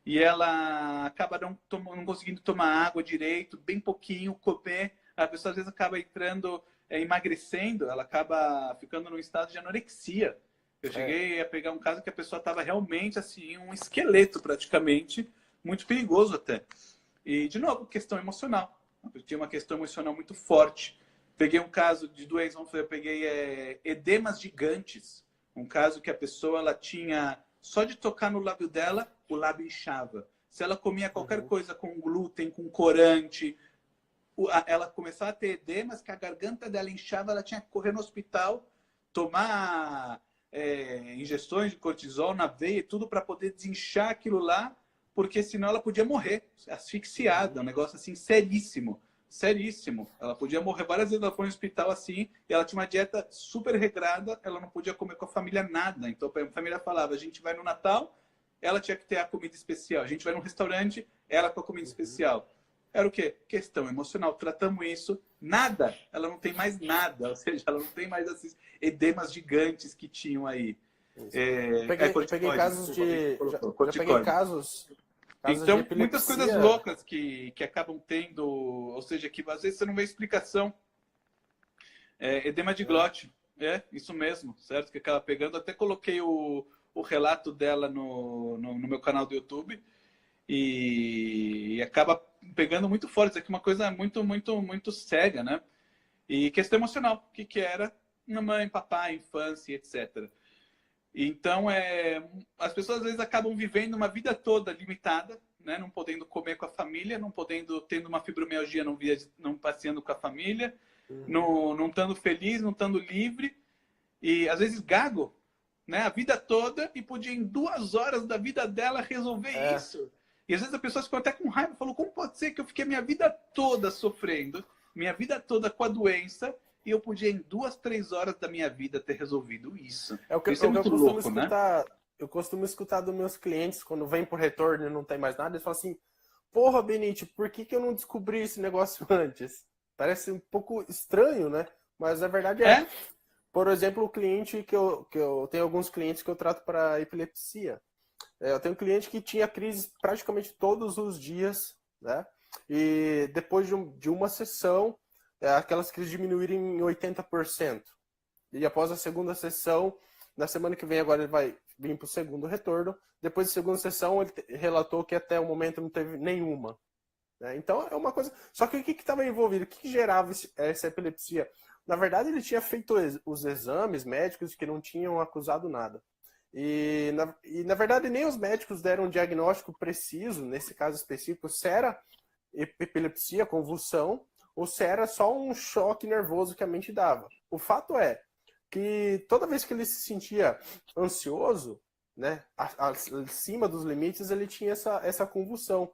e ela acaba não conseguindo tomar água direito, bem pouquinho, comer. a pessoa às vezes acaba entrando, emagrecendo, ela acaba ficando num estado de anorexia. Eu cheguei a pegar um caso que a pessoa estava realmente assim, um esqueleto praticamente, muito perigoso até. E, de novo, questão emocional. Eu tinha uma questão emocional muito forte. Peguei um caso de doença, eu peguei edemas gigantes. Um caso que a pessoa ela tinha, só de tocar no lábio dela, o lábio inchava. Se ela comia qualquer coisa com glúten, com corante, ela começava a ter edemas, que a garganta dela inchava, ela tinha que correr no hospital, tomar injeções de cortisol na veia e tudo para poder desinchar aquilo lá, porque senão ela podia morrer, asfixiada, um negócio assim seríssimo, seríssimo. Ela podia morrer várias vezes, ela foi no hospital assim, e ela tinha uma dieta super regrada, ela não podia comer com a família nada. Então a família falava, a gente vai no Natal, ela tinha que ter a comida especial. A gente vai num restaurante, ela com a comida especial. Era o quê? Questão emocional. Tratamos isso, nada. Ela não tem mais nada. Ou seja, ela não tem mais esses edemas gigantes que tinham aí. Peguei casos de... Já peguei casos então, de epilepsia. muitas coisas loucas que acabam tendo, ou seja, que às vezes você não vê explicação. Edema de glote. Isso mesmo, certo? Que acaba pegando. Até coloquei o relato dela no meu canal do YouTube. E acaba pegando muito forte. Isso aqui é uma coisa muito, muito, muito séria, né? E questão emocional. O que era mamãe, papai, infância, etc. Então, as pessoas às vezes acabam vivendo uma vida toda limitada, né? Não podendo comer com a família, não podendo, tendo uma fibromialgia, não passeando com a família, não estando feliz, não estando livre. E às vezes gago, né? A vida toda e podia em 2 horas da vida dela resolver isso. E às vezes a pessoa ficou até com raiva, falou, como pode ser que eu fiquei minha vida toda sofrendo, minha vida toda com a doença, e eu podia em 2, 3 horas da minha vida ter resolvido isso. Isso é muito louco, né? Eu costumo escutar dos meus clientes, quando vem por retorno e não tem mais nada, eles falam assim, porra, Benite, por que eu não descobri esse negócio antes? Parece um pouco estranho, né? Mas a verdade é. Por exemplo, o cliente que eu tenho alguns clientes que eu trato para epilepsia. Eu tenho um cliente que tinha crise praticamente todos os dias, né? E depois de uma sessão, aquelas crises diminuíram em 80%. E após a segunda sessão, na semana que vem agora ele vai vir para o segundo retorno. Depois da segunda sessão, ele relatou que até o momento não teve nenhuma. Né? Então é uma coisa... Só que o que estava envolvido? O que gerava essa epilepsia? Na verdade, ele tinha feito os exames médicos que não tinham acusado nada. E na verdade, nem os médicos deram um diagnóstico preciso, nesse caso específico, se era epilepsia, convulsão, ou se era só um choque nervoso que a mente dava. O fato é que toda vez que ele se sentia ansioso, né, acima dos limites, ele tinha essa convulsão.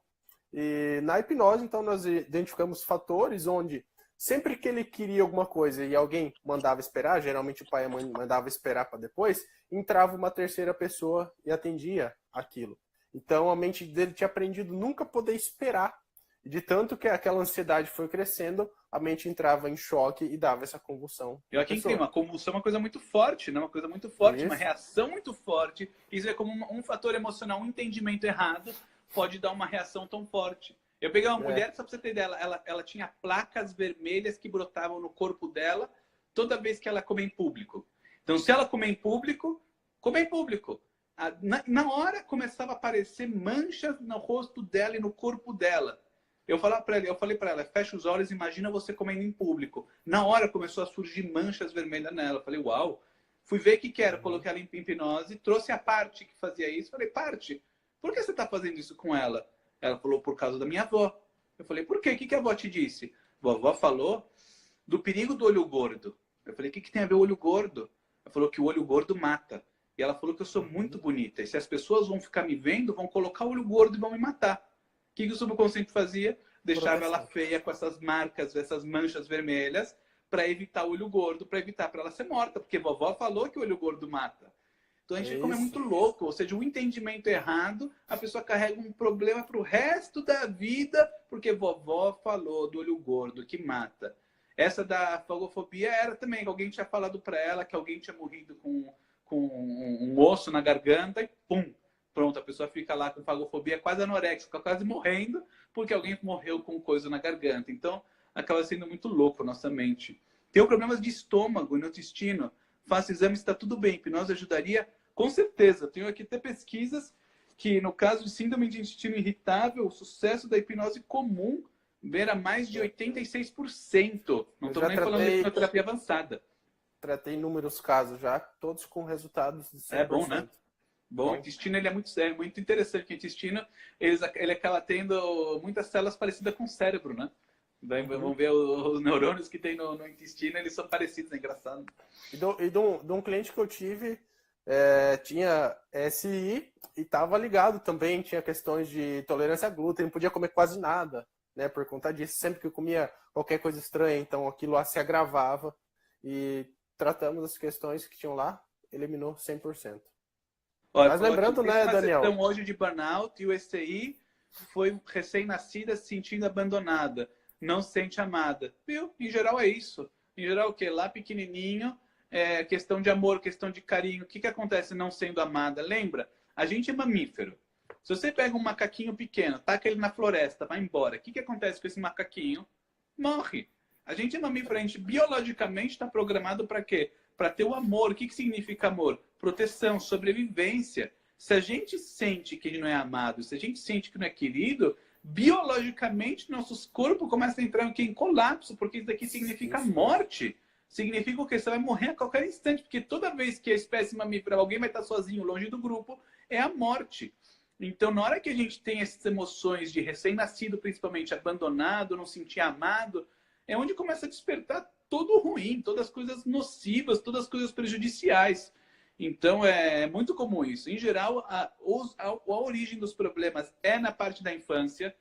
E na hipnose, então, nós identificamos fatores onde sempre que ele queria alguma coisa e alguém mandava esperar, geralmente o pai e a mãe mandava esperar para depois, entrava uma terceira pessoa e atendia aquilo. Então a mente dele tinha aprendido nunca poder esperar. E de tanto que aquela ansiedade foi crescendo, a mente entrava em choque e dava essa convulsão. E aqui tem uma convulsão, uma coisa muito forte, né? Uma coisa muito forte, Isso. Uma reação muito forte. Isso é como um fator emocional, um entendimento errado pode dar uma reação tão forte. Eu peguei uma mulher, só pra você ter ideia, ela tinha placas vermelhas que brotavam no corpo dela toda vez que ela comia em público. Então, se ela comer em público, comer em público. Na hora começava a aparecer manchas no rosto dela e no corpo dela. Eu falei para ela, fecha os olhos, imagina você comendo em público. Na hora começou a surgir manchas vermelhas nela. Eu falei, uau. Fui ver o que era, coloquei ela em hipnose, trouxe a parte que fazia isso. Falei, parte, por que você está fazendo isso com ela? Ela falou, por causa da minha avó. Eu falei, por quê? O que a avó te disse? A vovó falou do perigo do olho gordo. Eu falei, o que tem a ver o olho gordo? Ela falou que o olho gordo mata. E ela falou que eu sou muito bonita. E se as pessoas vão ficar me vendo, vão colocar o olho gordo e vão me matar. O que o subconsciente fazia? Deixava ela feia com essas marcas, essas manchas vermelhas, para evitar o olho gordo, para evitar para ela ser morta. Porque a vovó falou que o olho gordo mata. Então a gente como é muito louco, ou seja, o entendimento errado, a pessoa carrega um problema para o resto da vida, porque vovó falou do olho gordo que mata. Essa da fagofobia era também que alguém tinha falado para ela que alguém tinha morrido com um osso na garganta e pum, pronto, a pessoa fica lá com fagofobia quase anoréxica, quase morrendo, porque alguém morreu com coisa na garganta. Então, acaba sendo muito louco a nossa mente. Tenho problemas de estômago, no intestino, faço exame, está tudo bem. Hipnose ajudaria? Com certeza. Tenho aqui até pesquisas que, no caso de síndrome de intestino irritável, o sucesso da hipnose comum beira mais de 86%. Não estou nem falando de hipnoterapia avançada. Tratei inúmeros casos já, todos com resultados de 100%. É bom, né? Bom, o intestino ele é muito interessante. O intestino ele acaba tendo muitas células parecidas com o cérebro, né? Daí vamos ver os neurônios que tem no intestino, eles são parecidos, é engraçado. E de um cliente que eu tive, tinha SI e estava ligado também, tinha questões de tolerância a glúten, não podia comer quase nada, né? Por conta disso, sempre que eu comia qualquer coisa estranha, então aquilo lá se agravava. E tratamos as questões que tinham lá, eliminou 100%. Olha, mas lembrando, né, Daniel? Então, hoje de burnout e o STI foi recém-nascida se sentindo abandonada, não se sente amada. Viu? Em geral é isso. Em geral o quê? Lá pequenininho, questão de amor, questão de carinho. O que acontece não sendo amada? Lembra? A gente é mamífero. Se você pega um macaquinho pequeno, taca ele na floresta, vai embora. O que acontece com esse macaquinho? Morre. A gente é mamífero, a gente biologicamente está programado para quê? Para ter o amor. O que significa amor? Proteção, sobrevivência. Se a gente sente que ele não é amado, se a gente sente que não é querido, biologicamente nossos corpos começam a entrar em colapso, porque isso daqui significa morte. Significa o quê? Você vai morrer a qualquer instante, porque toda vez que a espécie mamífera, alguém vai estar sozinho, longe do grupo, é a morte. Então, na hora que a gente tem essas emoções de recém-nascido, principalmente abandonado, não sentir amado, é onde começa a despertar todo ruim, todas as coisas nocivas, todas as coisas prejudiciais. Então, é muito comum isso. Em geral, a origem dos problemas é na parte da infância.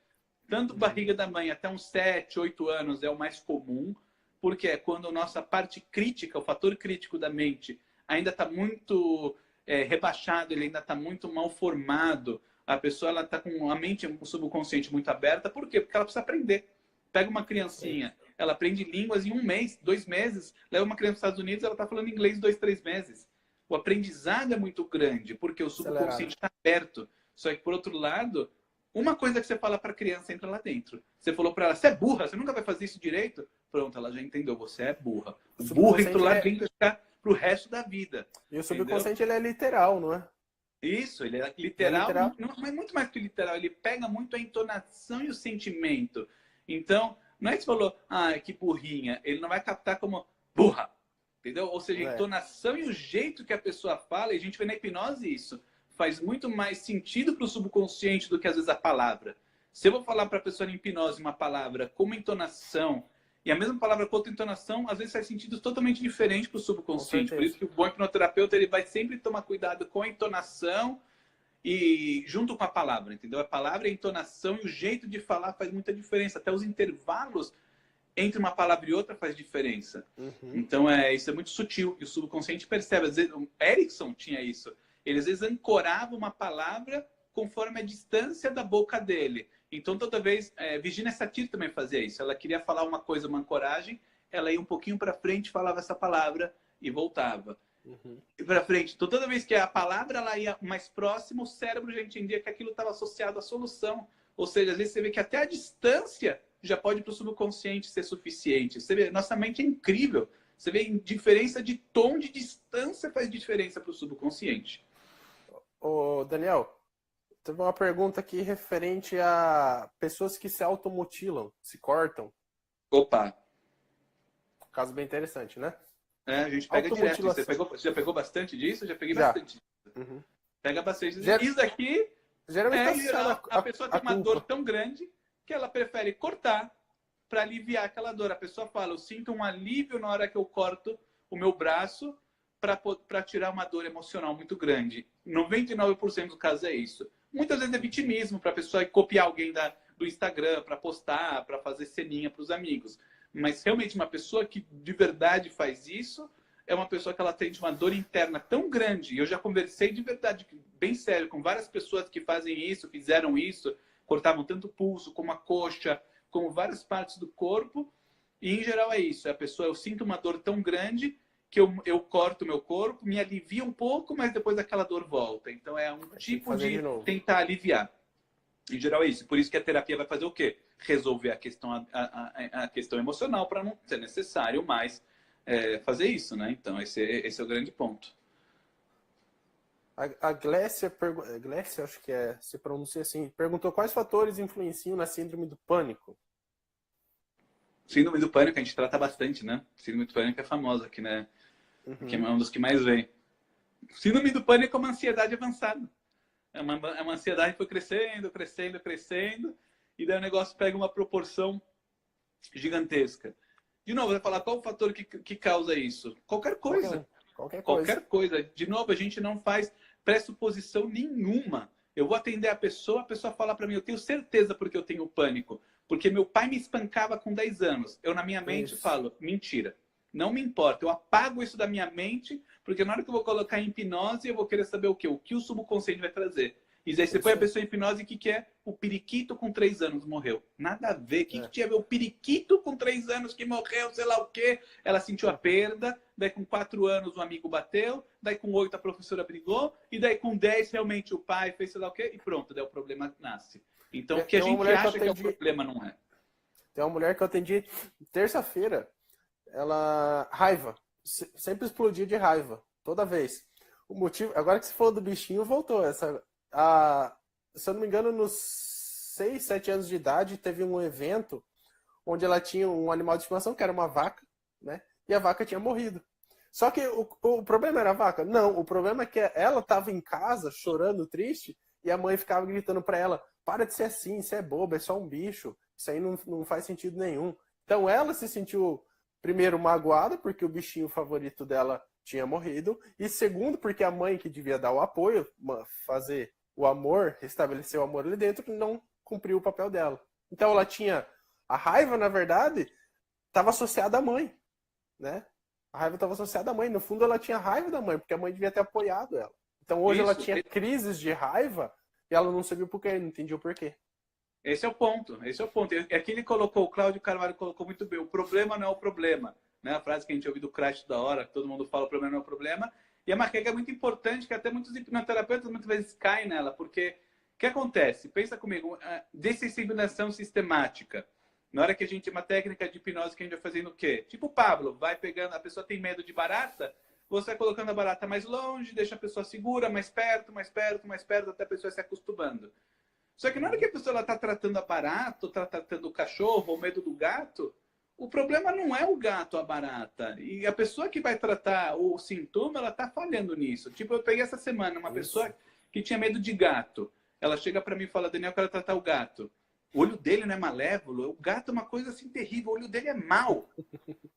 Tanto barriga da mãe até uns 7, 8 anos é o mais comum, porque é quando a nossa parte crítica, o fator crítico da mente, ainda está muito rebaixado, ele ainda está muito mal formado. A pessoa está com a mente, o subconsciente muito aberta. Por quê? Porque ela precisa aprender. Pega uma criancinha, ela aprende línguas em 1 mês, 2 meses. Leva uma criança para os Estados Unidos, ela está falando inglês em 2, 3 meses. O aprendizado é muito grande, porque o subconsciente está aberto. Só que, por outro lado, uma coisa que você fala para a criança entra lá dentro. Você falou para ela, você é burra, você nunca vai fazer isso direito? Pronto, ela já entendeu, você é burra. O burro entrou lá dentro e ficar para o resto da vida. E o subconsciente ele é literal, não é? Isso, ele é literal, mas muito mais que literal. Ele pega muito a entonação e o sentimento. Então, não é que você falou, que burrinha. Ele não vai captar como burra. Entendeu? Ou seja, a entonação e o jeito que a pessoa fala, e a gente vê na hipnose isso, faz muito mais sentido para o subconsciente do que às vezes a palavra. Se eu vou falar para a pessoa em hipnose uma palavra com uma entonação, e a mesma palavra com outra entonação, às vezes faz sentido totalmente diferente para o subconsciente. Por isso que o bom hipnoterapeuta ele vai sempre tomar cuidado com a entonação e junto com a palavra, entendeu? A palavra, a entonação e o jeito de falar faz muita diferença. Até os intervalos entre uma palavra e outra faz diferença. Então, isso é muito sutil. E o subconsciente percebe. Às vezes, o Erickson tinha isso. Ele, às vezes, ancorava uma palavra conforme a distância da boca dele. Então, toda vez... Virginia Satir também fazia isso. Ela queria falar uma coisa, uma ancoragem, ela ia um pouquinho para frente, falava essa palavra e voltava. E para frente. Então, toda vez que a palavra ela ia mais próximo, o cérebro já entendia que aquilo estava associado à solução. Ou seja, às vezes você vê que até a distância já pode para o subconsciente ser suficiente. Você vê, nossa mente é incrível. Você vê diferença de tom de distância faz diferença para o subconsciente. Ô, Daniel, teve uma pergunta aqui referente a pessoas que se automutilam, se cortam. Opa! Caso bem interessante, né? A gente pega direto. Você já pegou bastante disso? Eu já peguei bastante. Pega bastante. Isso aqui, geralmente a pessoa tem uma dor tão grande que ela prefere cortar para aliviar aquela dor. A pessoa fala, eu sinto um alívio na hora que eu corto o meu braço para tirar uma dor emocional muito grande. 99% do caso é isso. Muitas vezes é vitimismo para a pessoa copiar alguém do Instagram para postar, para fazer ceninha para os amigos. Mas realmente uma pessoa que de verdade faz isso é uma pessoa que ela tem uma dor interna tão grande. E eu já conversei de verdade, bem sério, com várias pessoas que fazem isso, fizeram isso, cortavam tanto o pulso, como a coxa, como várias partes do corpo. E, em geral, é isso. A pessoa, eu sinto uma dor tão grande que eu corto o meu corpo, me alivia um pouco, mas depois aquela dor volta. Então, é um tipo de tentar aliviar. Em geral é isso. Por isso que a terapia vai fazer o quê? Resolver a questão, a questão emocional para não ser necessário mais fazer isso, né? Então, esse é o grande ponto. A Glécia, Glécia, acho que se pronuncia assim, perguntou quais fatores influenciam na síndrome do pânico. Síndrome do pânico a gente trata bastante, né? Síndrome do pânico é famosa aqui, né? Que é um dos que mais vem. Síndrome do pânico é uma ansiedade avançada. É uma ansiedade que foi crescendo, crescendo, crescendo, e daí o negócio pega uma proporção gigantesca. De novo, vai falar qual o fator que causa isso? Qualquer coisa. Qualquer coisa. De novo, a gente não faz pressuposição nenhuma. Eu vou atender a pessoa fala para mim, eu tenho certeza porque eu tenho pânico. Porque meu pai me espancava com 10 anos. Eu, na minha mente, falo, mentira. Não me importa. Eu apago isso da minha mente, porque na hora que eu vou colocar em hipnose, eu vou querer saber o quê? O que o subconsciente vai trazer. E daí você põe a pessoa em hipnose, o que é? O periquito com 3 anos morreu. Nada a ver. O que tinha a ver? O periquito com 3 anos que morreu, sei lá o quê. Ela sentiu a perda, daí com 4 anos o amigo bateu, daí com 8 a professora brigou, e daí com 10 realmente o pai fez sei lá o quê, e pronto, daí o problema nasce. Então, o que a gente acha que é o problema não é. Tem uma mulher que eu atendi terça-feira, ela... raiva. Sempre explodia de raiva, toda vez. O motivo... Agora que você falou do bichinho, voltou. Se eu não me engano, nos 6, 7 anos de idade, teve um evento onde ela tinha um animal de estimação, que era uma vaca, né? E a vaca tinha morrido. Só que o problema era a vaca? Não, o problema é que ela estava em casa, chorando, triste, e a mãe ficava gritando para ela, para de ser assim, isso é bobo, é só um bicho, isso aí não faz sentido nenhum. Então ela se sentiu, primeiro, magoada, porque o bichinho favorito dela tinha morrido, e segundo, porque a mãe que devia dar o apoio, fazer o amor, restabelecer o amor ali dentro, não cumpriu o papel dela. Então ela tinha, a raiva, na verdade, estava associada à mãe, né? A raiva estava associada à mãe. No fundo, ela tinha raiva da mãe, porque a mãe devia ter apoiado ela. Então, hoje ela tinha crises de raiva e ela não sabia o porquê, não entendia o porquê. Esse é o ponto. Aqui ele colocou, o Cláudio Carvalho colocou muito bem, o problema não é o problema. Né? A frase que a gente ouviu do Crash da hora, que todo mundo fala, o problema não é o problema. E é uma regra muito importante, que até muitos hipnoterapeutas muitas vezes caem nela, porque o que acontece? Pensa comigo, dessensibilização sistemática. Na hora que a gente, uma técnica de hipnose que a gente vai fazendo o quê? Tipo o Pablo, vai pegando, a pessoa tem medo de barata, você vai colocando a barata mais longe, deixa a pessoa segura, mais perto, mais perto, mais perto, até a pessoa se acostumando. Só que na hora que a pessoa está tratando a barata, ou está tratando o cachorro, ou o medo do gato, o problema não é o gato, a barata. E a pessoa que vai tratar o sintoma, ela está falhando nisso. Tipo, eu peguei essa semana uma pessoa que tinha medo de gato. Ela chega para mim e fala, Daniel, eu quero tratar o gato. O olho dele não é malévolo, o gato é uma coisa assim terrível, o olho dele é mau.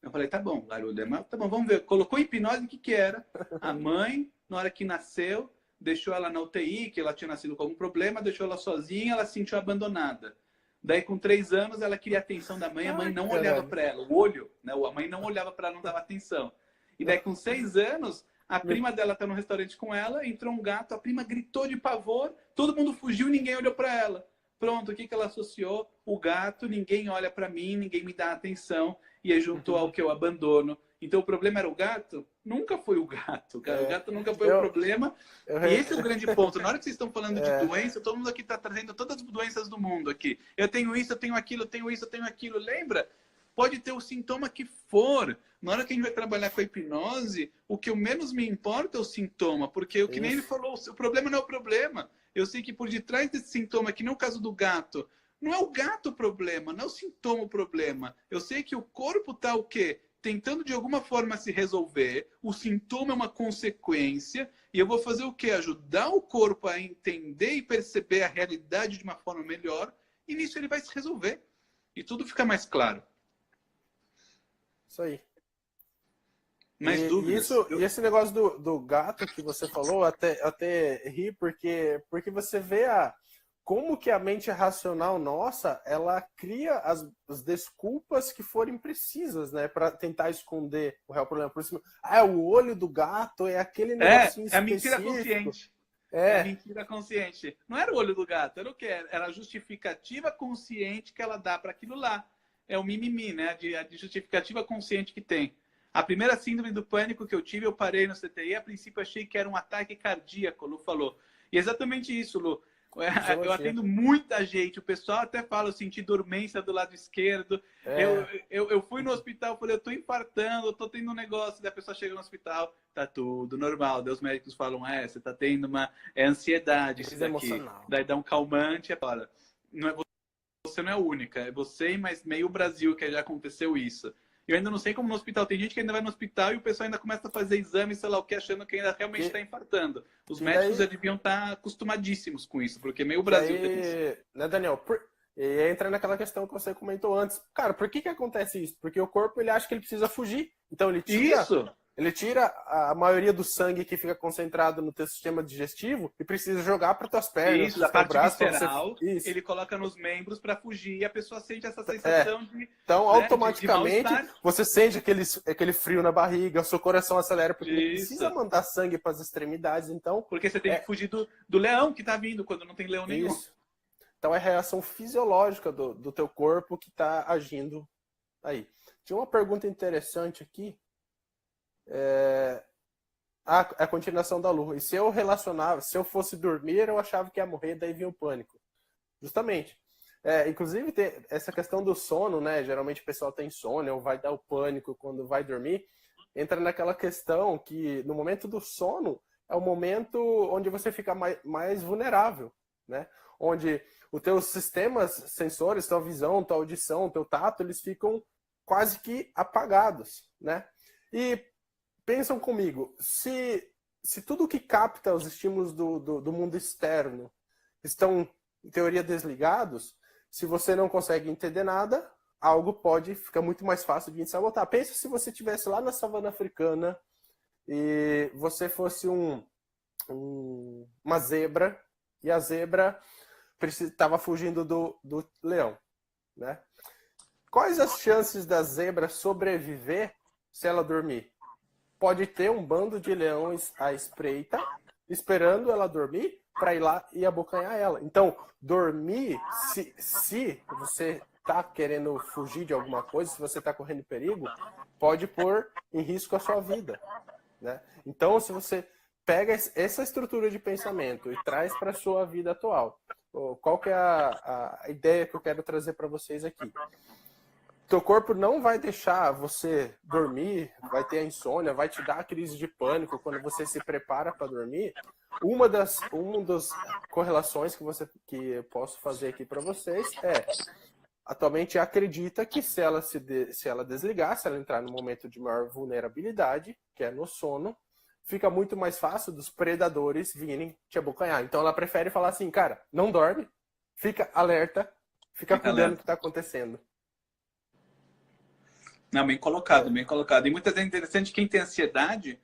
Eu falei, tá bom, o olho é mau, tá bom, vamos ver. Colocou hipnose, o que era? A mãe, na hora que nasceu, deixou ela na UTI, que ela tinha nascido com algum problema, deixou ela sozinha, ela se sentiu abandonada. Daí, com 3 anos, ela queria a atenção da mãe, a mãe não olhava para ela. O olho, né? A mãe não olhava para ela, não dava atenção. E daí, com 6 anos, a prima dela tá no restaurante com ela, entrou um gato, a prima gritou de pavor, todo mundo fugiu e ninguém olhou para ela. Pronto, o que ela associou? O gato, ninguém olha para mim, ninguém me dá atenção, e aí juntou ao que eu abandono. Então, o problema era o gato? Nunca foi o gato, cara. O gato nunca foi o problema. E esse é o grande ponto. Na hora que vocês estão falando de doença, todo mundo aqui está trazendo todas as doenças do mundo aqui. Eu tenho isso, eu tenho aquilo, eu tenho isso, eu tenho aquilo. Lembra? Pode ter o sintoma que for. Na hora que a gente vai trabalhar com a hipnose, o que eu menos me importa é o sintoma, porque o que nem ele falou, o problema não é o problema. Eu sei que por detrás desse sintoma, que não é o caso do gato, não é o gato o problema, não é o sintoma o problema. Eu sei que o corpo está o quê? Tentando de alguma forma se resolver, o sintoma é uma consequência, e eu vou fazer o quê? Ajudar o corpo a entender e perceber a realidade de uma forma melhor, e nisso ele vai se resolver. E tudo fica mais claro. Isso aí. Mais dúvidas? E esse negócio do gato que você falou, até ri, porque você vê como que a mente racional nossa, ela cria as desculpas que forem precisas, né? Para tentar esconder o real problema. Por cima, o olho do gato é aquele negocinho específico. É a mentira consciente. É a mentira consciente. Não era o olho do gato, era o que? Era a justificativa consciente que ela dá para aquilo lá. É o mimimi, né? A justificativa consciente que tem. A primeira síndrome do pânico que eu tive, eu parei no CTI, a princípio achei que era um ataque cardíaco, o Lu falou. E exatamente isso, Lu. Eu atendo muita gente, o pessoal até fala, eu senti dormência do lado esquerdo. Eu fui no hospital, falei, eu tô infartando, eu tô tendo um negócio. Daí a pessoa chega no hospital, tá tudo normal. Daí os médicos falam, você tá tendo uma ansiedade, isso daqui. Emocional. Daí dá um calmante e fala, você não é a única, é você e mais meio Brasil que já aconteceu isso. Eu ainda não sei como no hospital. Tem gente que ainda vai no hospital e o pessoal ainda começa a fazer exame, sei lá o que, achando que ainda realmente está infartando. Os médicos já deviam estar acostumadíssimos com isso, porque meio Brasil tem isso. Né, Daniel? E entra naquela questão que você comentou antes. Cara, por que acontece isso? Porque o corpo ele acha que ele precisa fugir. Então ele tira a maioria do sangue que fica concentrado no teu sistema digestivo e precisa jogar para tuas pernas. Isso, a parte visceral, ele coloca nos membros para fugir e a pessoa sente essa sensação de. Então, automaticamente, você sente aquele frio na barriga, o seu coração acelera, porque ele precisa mandar sangue para as extremidades. Então, porque você tem que fugir do leão que está vindo, quando não tem leão nenhum. Isso. Então, é a reação fisiológica do teu corpo que está agindo aí. Tinha uma pergunta interessante aqui. A continuação da lua. E se eu fosse dormir, eu achava que ia morrer, daí vinha o pânico. Justamente. Inclusive, tem essa questão do sono, né? Geralmente o pessoal tem sono, ou vai dar o pânico quando vai dormir. Entra naquela questão que no momento do sono é o momento onde você fica mais vulnerável, né? Onde os teus sistemas sensores, tua visão, tua audição, teu tato, eles ficam quase que apagados, né? E pensam comigo, se tudo que capta os estímulos do mundo externo estão, em teoria, desligados, se você não consegue entender nada, algo pode ficar muito mais fácil de sabotar. Pensa se você estivesse lá na savana africana e você fosse uma zebra e a zebra estava fugindo do leão, né? Quais as chances da zebra sobreviver se ela dormir? Pode ter um bando de leões à espreita, esperando ela dormir para ir lá e abocanhar ela. Então, dormir, se você está querendo fugir de alguma coisa, se você está correndo perigo, pode pôr em risco a sua vida, né? Então, se você pega essa estrutura de pensamento e traz para a sua vida atual, qual que é a ideia que eu quero trazer para vocês aqui? Teu corpo não vai deixar você dormir, vai ter a insônia, vai te dar a crise de pânico quando você se prepara para dormir. Uma das correlações que eu posso fazer aqui para vocês atualmente acredita que se ela desligar, se ela entrar no momento de maior vulnerabilidade, que é no sono, fica muito mais fácil dos predadores virem te abocanhar. Então ela prefere falar assim, cara, não dorme, fica alerta, fica cuidando do que está acontecendo. Não, bem colocado, bem colocado. E muitas vezes é interessante, quem tem ansiedade,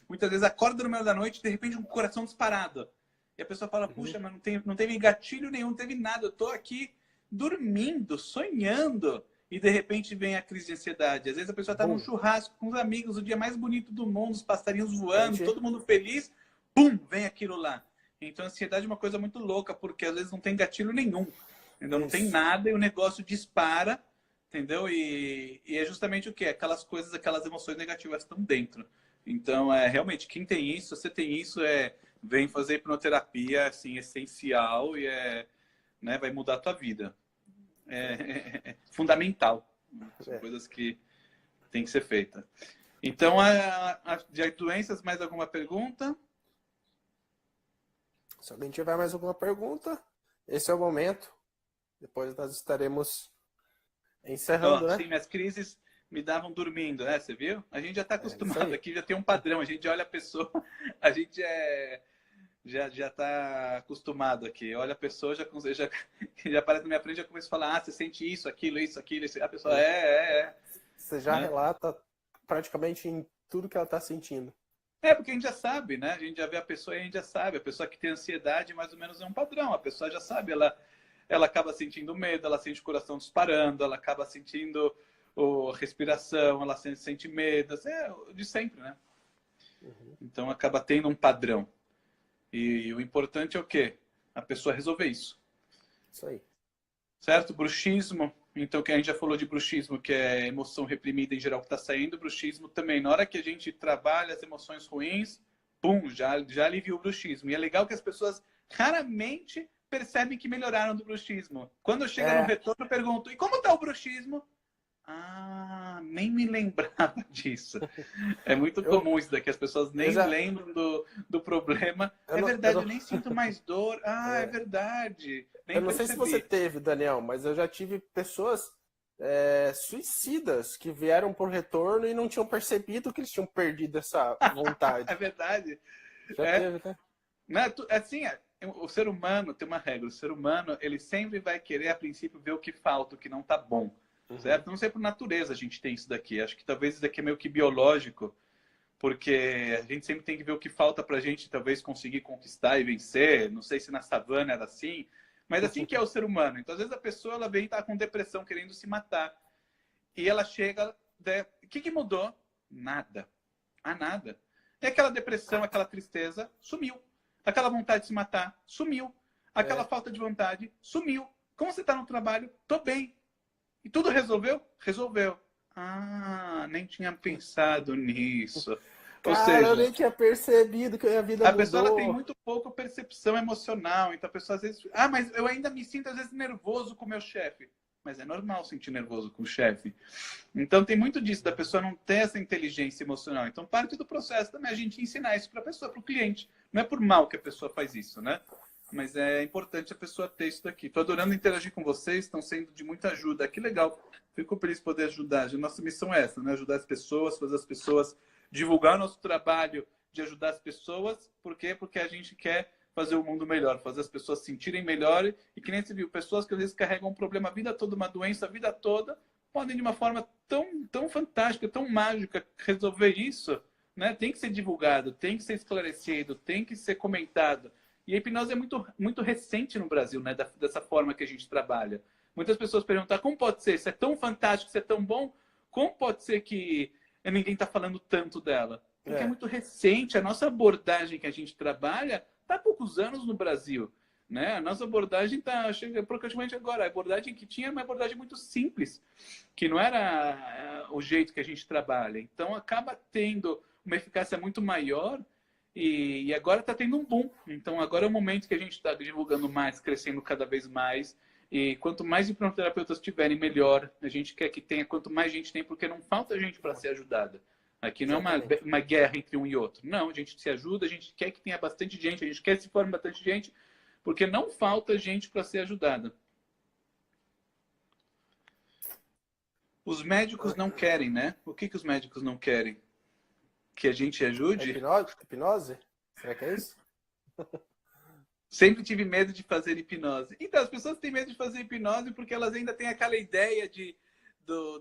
muitas vezes acorda no meio da noite e de repente um coração disparado. E a pessoa fala, puxa, mas não teve gatilho nenhum, não teve nada. Eu tô aqui dormindo, sonhando. E de repente vem a crise de ansiedade. Às vezes a pessoa tá num churrasco com os amigos, o dia mais bonito do mundo, os passarinhos voando, todo mundo feliz. Pum, vem aquilo lá. Então a ansiedade é uma coisa muito louca, porque às vezes não tem gatilho nenhum. Entendeu? Não tem nada e o negócio dispara. Entendeu? E é justamente o que? Aquelas coisas, aquelas emoções negativas estão dentro. Então, realmente, quem tem isso, você tem isso, vem fazer hipnoterapia, assim, essencial e né, vai mudar a tua vida. É fundamental. São coisas que tem que ser feitas. Então, de doenças, mais alguma pergunta? Se alguém tiver mais alguma pergunta, esse é o momento. Depois nós estaremos encerrando, né? Sim, minhas crises me davam dormindo, né? Você viu? A gente já está acostumado aqui, já tem um padrão. A gente olha a pessoa, a gente já está acostumado aqui. Olha a pessoa, já aparece na minha frente, já começa a falar, você sente isso, aquilo. A pessoa Você já relata praticamente em tudo que ela está sentindo. Porque a gente já sabe, né? A gente já vê a pessoa e a gente já sabe. A pessoa que tem ansiedade, mais ou menos, é um padrão. A pessoa já sabe, ela acaba sentindo medo, ela sente o coração disparando, ela acaba sentindo respiração, ela sente medo, de sempre, né? Então acaba tendo um padrão. E o importante é o quê? A pessoa resolver isso. Isso aí. Certo? Bruxismo. Então, que a gente já falou de bruxismo, que é emoção reprimida em geral que está saindo. Bruxismo também. Na hora que a gente trabalha as emoções ruins, pum, já alivia o bruxismo. E é legal que as pessoas raramente percebem que melhoraram do bruxismo. Quando chega no retorno, eu pergunto, e como tá o bruxismo? Ah, nem me lembrava disso. É muito comum isso daqui, as pessoas nem lembram do problema. É verdade, eu nem sinto mais dor. Ah, é verdade. Nem eu não sei se você teve, Daniel, mas eu já tive pessoas suicidas que vieram por retorno e não tinham percebido que eles tinham perdido essa vontade. É verdade. Já teve, né? Assim, o ser humano tem uma regra. O ser humano, ele sempre vai querer, a princípio, ver o que falta, o que não tá bom. Certo? Não sei por natureza a gente tem isso daqui. Acho que talvez isso daqui é meio que biológico, porque a gente sempre tem que ver o que falta pra gente, talvez conseguir conquistar e vencer. Não sei se na savana era assim, mas assim que é o ser humano. Então, às vezes a pessoa ela vem estar com depressão, querendo se matar. E ela chega... O que mudou? Nada. Nada. E aquela depressão, aquela tristeza, sumiu. Aquela vontade de se matar, sumiu. Aquela falta de vontade, sumiu. Como você está no trabalho? Tô bem. E tudo resolveu? Resolveu. Ah, nem tinha pensado nisso. Ou seja, eu nem tinha percebido que a vida mudou. A pessoa ela tem muito pouca percepção emocional. Então a pessoa às vezes... mas eu ainda me sinto às vezes nervoso com o meu chefe. Mas é normal sentir nervoso com o chefe. Então tem muito disso, da pessoa não ter essa inteligência emocional. Então parte do processo também é a gente ensinar isso para a pessoa, para o cliente. Não é por mal que a pessoa faz isso, né? Mas é importante a pessoa ter isso daqui. Estou adorando interagir com vocês, estão sendo de muita ajuda. Que legal. Fico feliz de poder ajudar. Nossa missão é essa, né? Ajudar as pessoas, fazer as pessoas divulgar nosso trabalho de ajudar as pessoas. Por quê? Porque a gente quer fazer o mundo melhor, fazer as pessoas se sentirem melhor. E que nem você viu, pessoas que às vezes carregam um problema a vida toda, uma doença a vida toda, podem de uma forma tão fantástica, tão mágica, resolver isso, né? Tem que ser divulgado, tem que ser esclarecido, tem que ser comentado. E a hipnose é muito recente no Brasil, né? Dessa forma que a gente trabalha. Muitas pessoas perguntam, como pode ser? Isso é tão fantástico, isso é tão bom, como pode ser que ninguém está falando tanto dela? Porque é muito recente. A nossa abordagem que a gente trabalha está há poucos anos no Brasil, né? A nossa abordagem chega praticamente agora. A abordagem que tinha era uma abordagem muito simples, que não era o jeito que a gente trabalha. Então, acaba tendo uma eficácia muito maior. E agora está tendo um boom. Então, agora é o momento que a gente está divulgando mais, crescendo cada vez mais. E quanto mais hipnoterapeutas tiverem, melhor. A gente quer que tenha quanto mais gente tem, porque não falta gente para ser ajudada. Aqui não é uma guerra entre um e outro. Não, a gente se ajuda, a gente quer que tenha bastante gente, a gente quer que se forme bastante gente, porque não falta gente para ser ajudada. Os médicos não querem, né? O que os médicos não querem? Que a gente ajude? Hipnose? Será que é isso? Sempre tive medo de fazer hipnose. Então, as pessoas têm medo de fazer hipnose porque elas ainda têm aquela ideia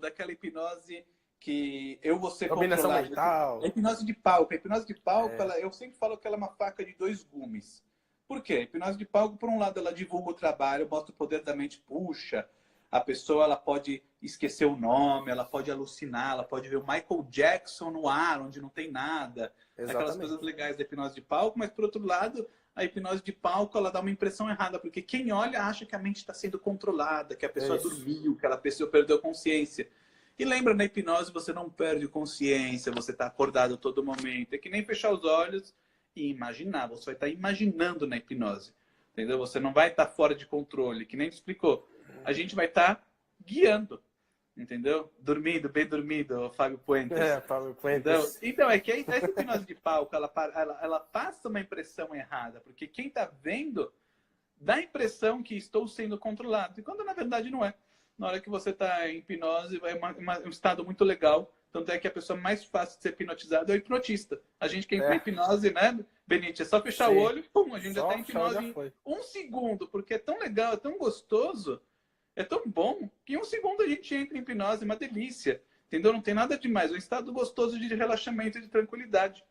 daquela hipnose que eu vou ser controlado. Mental. A hipnose de palco. A hipnose de palco, eu sempre falo que ela é uma faca de dois gumes. Por quê? A hipnose de palco, por um lado, ela divulga o trabalho, mostra o poder da mente, puxa. A pessoa ela pode esquecer o nome, ela pode alucinar, ela pode ver o Michael Jackson no ar, onde não tem nada. Exatamente. Aquelas coisas legais da hipnose de palco, mas, por outro lado, a hipnose de palco ela dá uma impressão errada, porque quem olha acha que a mente está sendo controlada, que a pessoa dormiu, que a pessoa perdeu consciência. E lembra, na hipnose você não perde consciência, você está acordado todo momento. É que nem fechar os olhos e imaginar. Você vai estar imaginando na hipnose. Entendeu? Você não vai estar fora de controle, que nem te explicou. A gente vai estar guiando. Entendeu? Dormindo, bem dormido, Fábio Puentes. Fábio Puentes. Então, é que essa hipnose de palco, ela passa uma impressão errada. Porque quem está vendo dá a impressão que estou sendo controlado. E quando na verdade não é. Na hora que você está em hipnose, é um estado muito legal. Tanto é que a pessoa mais fácil de ser hipnotizada é o hipnotista. A gente que entra em hipnose, né, Benite? É só fechar o olho, pum, a gente já está em hipnose em um segundo. Porque é tão legal, é tão gostoso, é tão bom, que em um segundo a gente entra em hipnose, é uma delícia. Entendeu? Não tem nada demais. É um estado gostoso de relaxamento e de tranquilidade.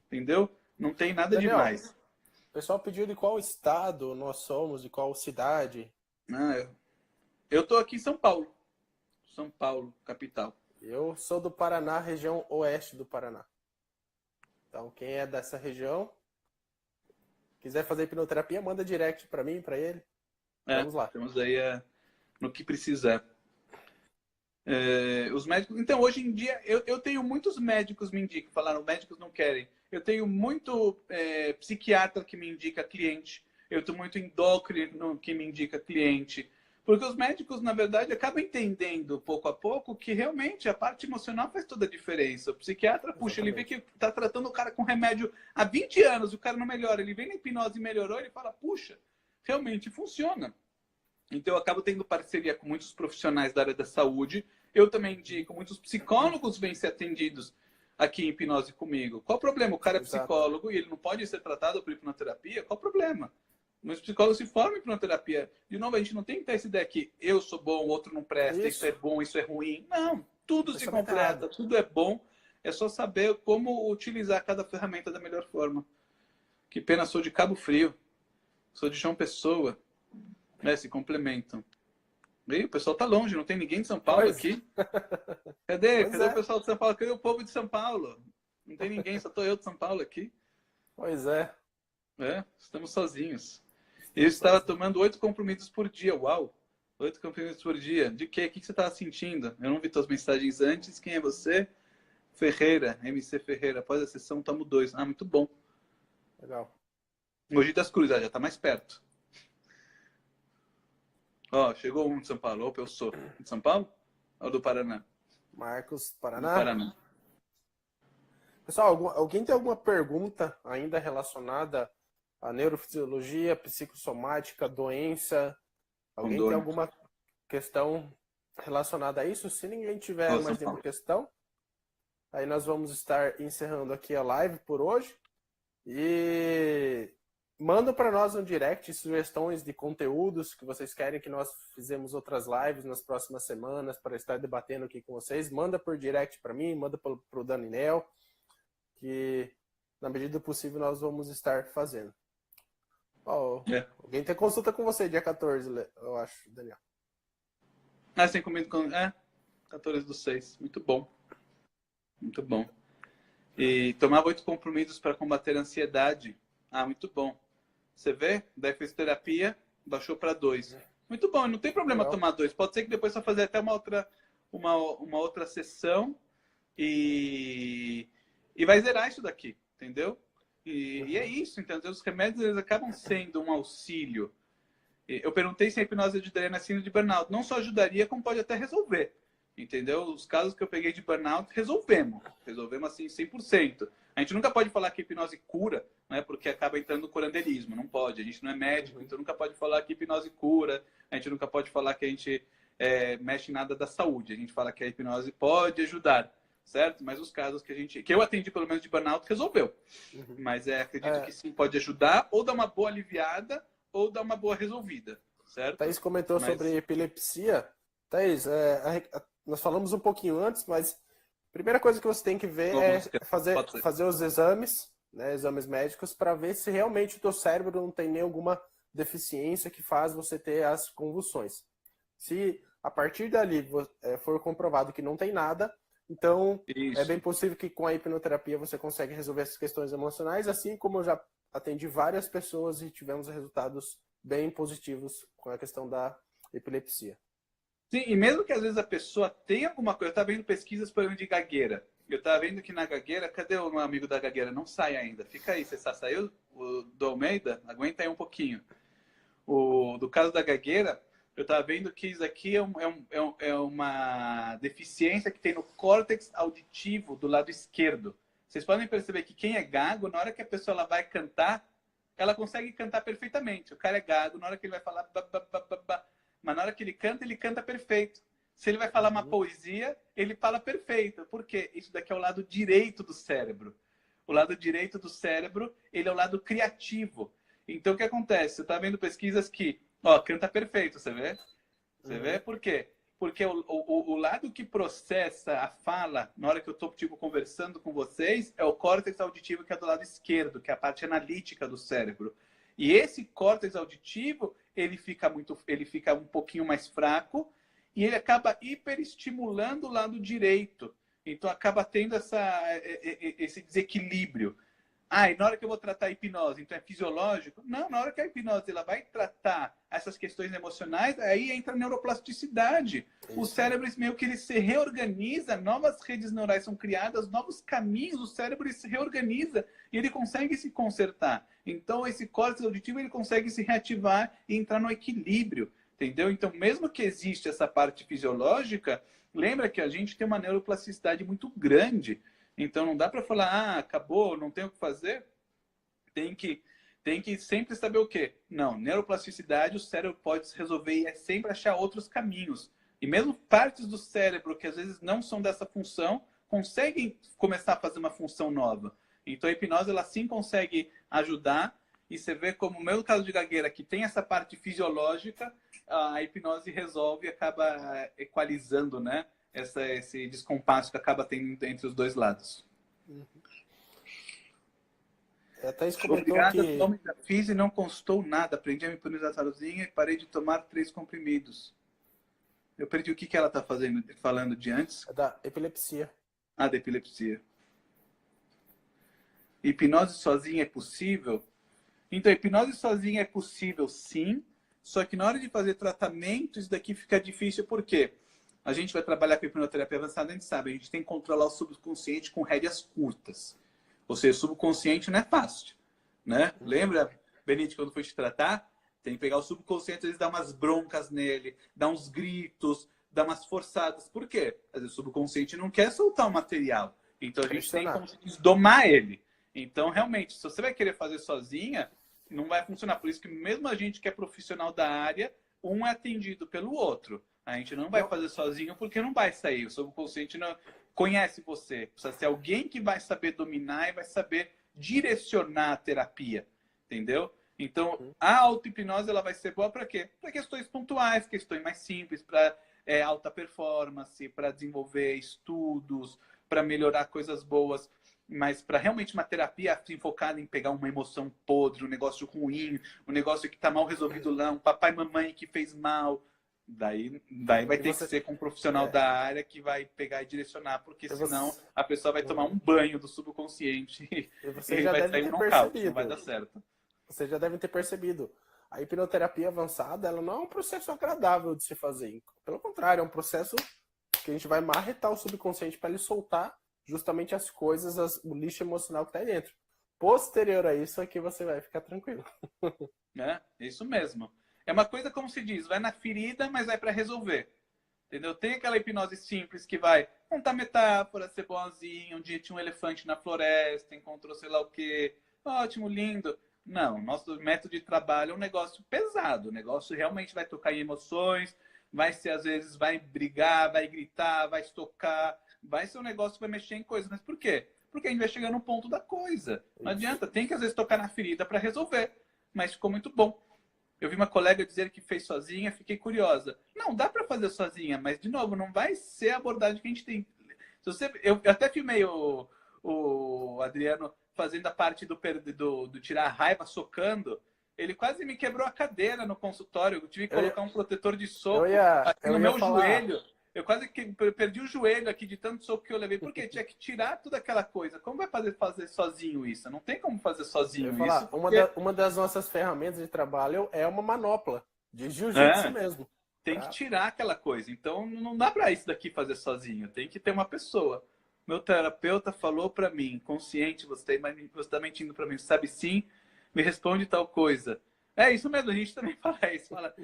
Entendeu? Não tem nada demais. O pessoal pediu de qual estado nós somos, de qual cidade. Eu estou aqui em São Paulo. São Paulo, capital. Eu sou do Paraná, região oeste do Paraná. Então, quem é dessa região, quiser fazer hipnoterapia, manda direct para mim, para ele. Vamos lá. Estamos aí no que precisar. Os médicos... Então, hoje em dia, eu tenho muitos médicos me indicam, falaram, médicos não querem. Eu tenho muito psiquiatra que me indica cliente. eu estou muito endócrino que me indica cliente. Porque os médicos, na verdade, acabam entendendo pouco a pouco que realmente a parte emocional faz toda a diferença. O psiquiatra, puxa, ele vê que está tratando o cara com remédio há 20 anos, o cara não melhora. Ele vem na hipnose e melhorou, ele fala, puxa, realmente funciona. Então, eu acabo tendo parceria com muitos profissionais da área da saúde. Eu também indico, muitos psicólogos vêm ser atendidos aqui em hipnose comigo. Qual o problema? O cara é psicólogo e ele não pode ser tratado por hipnoterapia? Qual o problema? Mas psicólogos se formam em hipnoterapia. De novo, a gente não tem que ter essa ideia que eu sou bom, o outro não presta, isso é bom, isso é ruim. Não, tudo se completa, tudo é bom. É só saber como utilizar cada ferramenta da melhor forma. Que pena, sou de Cabo Frio, sou de João Pessoa, né? Se complementam. E o pessoal tá longe, não tem ninguém de São Paulo aqui. Cadê o pessoal de São Paulo? Cadê o povo de São Paulo? Não tem ninguém, só tô eu de São Paulo aqui. Pois é. É, estamos sozinhos. Eu estava tomando 8 comprimidos por dia. Uau! 8 comprimidos por dia. De quê? O que você estava sentindo? Eu não vi suas mensagens antes. Quem é você? Ferreira, MC Ferreira. Após a sessão, tomo 2. Ah, muito bom. Legal. Mogi das Cruzes, já está mais perto. Ó, chegou um de São Paulo. Opa, eu sou. De São Paulo? Ou do Paraná? Marcos, Paraná. Do Paraná. Pessoal, alguém tem alguma pergunta ainda relacionada à neurofisiologia, psicossomática, doença? Alguém tem alguma questão relacionada a isso? Se ninguém tiver mais nenhuma questão, aí nós vamos estar encerrando aqui a live por hoje. E manda para nós no direct sugestões de conteúdos que vocês querem que nós fizemos outras lives nas próximas semanas para estar debatendo aqui com vocês. Manda por direct para mim, manda para o Daniel, que na medida do possível nós vamos estar fazendo. Alguém tem consulta com você dia 14, eu acho, Daniel. Ah, sem comigo com... 14/6. Muito bom. Muito bom. E tomava 8 comprimidos para combater a ansiedade. Ah, muito bom. Você vê? Daí fez terapia, baixou para 2. Muito bom, não tem problema tomar 2. Pode ser que depois só fazer até uma outra sessão e vai zerar isso daqui, entendeu? E é isso, entendeu? Os remédios eles acabam sendo um auxílio. Eu perguntei se a hipnose ajudaria na síndrome de burnout. Não só ajudaria, como pode até resolver. Entendeu? Os casos que eu peguei de burnout, resolvemos. Resolvemos assim 100%. A gente nunca pode falar que a hipnose cura, né? Porque acaba entrando no curanderismo. Não pode. A gente não é médico, então nunca pode falar que a hipnose cura. A gente nunca pode falar que a gente mexe em nada da saúde. A gente fala que a hipnose pode ajudar, certo? Mas os casos que eu atendi, pelo menos de burnout, resolveu. Mas acredito que sim, pode ajudar, ou dar uma boa aliviada, ou dar uma boa resolvida, certo? Thaís comentou sobre epilepsia. Thaís, nós falamos um pouquinho antes, mas a primeira coisa que você tem que ver é fazer os exames, né, exames médicos, para ver se realmente o teu cérebro não tem nenhuma deficiência que faz você ter as convulsões. Se a partir dali for comprovado que não tem nada, então é bem possível que com a hipnoterapia você consiga resolver essas questões emocionais, assim como eu já atendi várias pessoas e tivemos resultados bem positivos com a questão da epilepsia. Sim, e mesmo que às vezes a pessoa tenha alguma coisa, eu estava vendo pesquisas, por exemplo, de gagueira. Eu estava vendo que na gagueira, cadê o meu amigo da gagueira? Não sai ainda. Fica aí, você saiu? O do Almeida? Aguenta aí um pouquinho. Do caso da gagueira, eu estava vendo que isso aqui é uma deficiência que tem no córtex auditivo do lado esquerdo. Vocês podem perceber que quem é gago, na hora que a pessoa ela vai cantar, ela consegue cantar perfeitamente. O cara é gago, na hora que ele vai falar... Mas na hora que ele canta perfeito. Se ele vai falar uma poesia, ele fala perfeito. Por quê? Isso daqui é o lado direito do cérebro. O lado direito do cérebro, ele é o lado criativo. Então, o que acontece? Você está vendo pesquisas que, canta perfeito, você vê? Você vê? Por quê? Porque o lado que processa a fala, na hora que eu estou conversando com vocês, é o córtex auditivo que é do lado esquerdo, que é a parte analítica do cérebro. E esse córtex auditivo, ele fica um pouquinho mais fraco e ele acaba hiperestimulando o lado direito. Então, acaba tendo esse desequilíbrio. Ah, e na hora que eu vou tratar a hipnose, então é fisiológico? Não, na hora que a hipnose ela vai tratar essas questões emocionais, aí entra a neuroplasticidade. O cérebro meio que ele se reorganiza, novas redes neurais são criadas, novos caminhos, o cérebro ele se reorganiza e ele consegue se consertar. Então esse córtex auditivo ele consegue se reativar e entrar no equilíbrio, entendeu? Então mesmo que existe essa parte fisiológica, lembra que a gente tem uma neuroplasticidade muito grande. Então não dá para falar, ah, acabou, não tem o que fazer. Tem que sempre saber o quê? Não, neuroplasticidade, o cérebro pode se resolver e é sempre achar outros caminhos. E mesmo partes do cérebro que às vezes não são dessa função, conseguem começar a fazer uma função nova. Então a hipnose ela sim consegue ajudar. E você vê como, no meu caso de gagueira, que tem essa parte fisiológica, a hipnose resolve e acaba equalizando, né? Esse descompasso que acaba tendo entre os dois lados. Até isso comentou Obrigado, que... nome da fiz e não constou nada. Aprendi a me hipnotizar sozinha e parei de tomar 3 comprimidos. Eu perdi o que ela está falando de antes. É da epilepsia. Ah, da epilepsia. Hipnose sozinha é possível? Então, hipnose sozinha é possível, sim. Só que na hora de fazer tratamento, isso daqui fica difícil. Por quê? A gente vai trabalhar com hipnoterapia avançada, a gente sabe, a gente tem que controlar o subconsciente com rédeas curtas. Ou seja, o subconsciente não é fácil, né? Lembra, Benite, quando foi te tratar? Tem que pegar o subconsciente, às vezes dar umas broncas nele, dar uns gritos, dar umas forçadas. Por quê? Às vezes o subconsciente não quer soltar o material. Então a gente tem como se diz, domar ele. Então, realmente, se você vai querer fazer sozinha, não vai funcionar. Por isso que mesmo a gente que é profissional da área, um é atendido pelo outro. A gente não vai fazer sozinho porque não vai sair. O subconsciente não conhece você. Precisa ser alguém que vai saber dominar e vai saber direcionar a terapia. Entendeu? Então, a auto-hipnose ela vai ser boa para quê? Para questões pontuais, questões mais simples, para alta performance, para desenvolver estudos, para melhorar coisas boas. Mas para realmente uma terapia assim, focada em pegar uma emoção podre, um negócio ruim, um negócio que está mal resolvido lá, um papai e mamãe que fez mal, daí vai ter que ser com um profissional da área que vai pegar e direcionar, porque senão a pessoa vai tomar um banho do subconsciente e vai sair um nocaute, não vai dar certo. Vocês já devem ter percebido. A hipnoterapia avançada, ela não é um processo agradável de se fazer. Pelo contrário, é um processo que a gente vai marretar o subconsciente para ele soltar justamente as coisas, o lixo emocional que está aí dentro. Posterior a isso, aqui você vai ficar tranquilo. É isso mesmo. É uma coisa como se diz, vai na ferida, mas vai para resolver. Entendeu? Tem aquela hipnose simples que vai contar metáfora, ser bonzinho, um dia tinha um elefante na floresta, encontrou sei lá o quê, ótimo, lindo. Não, nosso método de trabalho é um negócio pesado, o negócio realmente vai tocar em emoções, vai ser, às vezes, vai brigar, vai gritar, vai estocar, vai ser um negócio que vai mexer em coisas. Mas por quê? Porque a gente vai chegar no ponto da coisa. Não adianta, tem que às vezes tocar na ferida para resolver. Mas ficou muito bom. Eu vi uma colega dizer que fez sozinha, fiquei curiosa. Não, dá para fazer sozinha, mas, de novo, não vai ser a abordagem que a gente tem. Se você, eu até filmei o Adriano fazendo a parte do tirar a raiva, socando. Ele quase me quebrou a cadeira no consultório. Eu tive que colocar um protetor de soco aqui no meu joelho. Eu quase perdi o joelho aqui de tanto soco que eu levei. Porque tinha que tirar toda aquela coisa. Como vai fazer sozinho isso? Não tem como fazer sozinho isso. Porque... Uma das nossas ferramentas de trabalho é uma manopla de jiu-jitsu mesmo. Tem que tirar aquela coisa. Então não dá para isso daqui fazer sozinho. Tem que ter uma pessoa. Meu terapeuta falou para mim, consciente, você está mentindo para mim, sabe sim, me responde tal coisa. É isso mesmo, a gente também fala isso. Fala,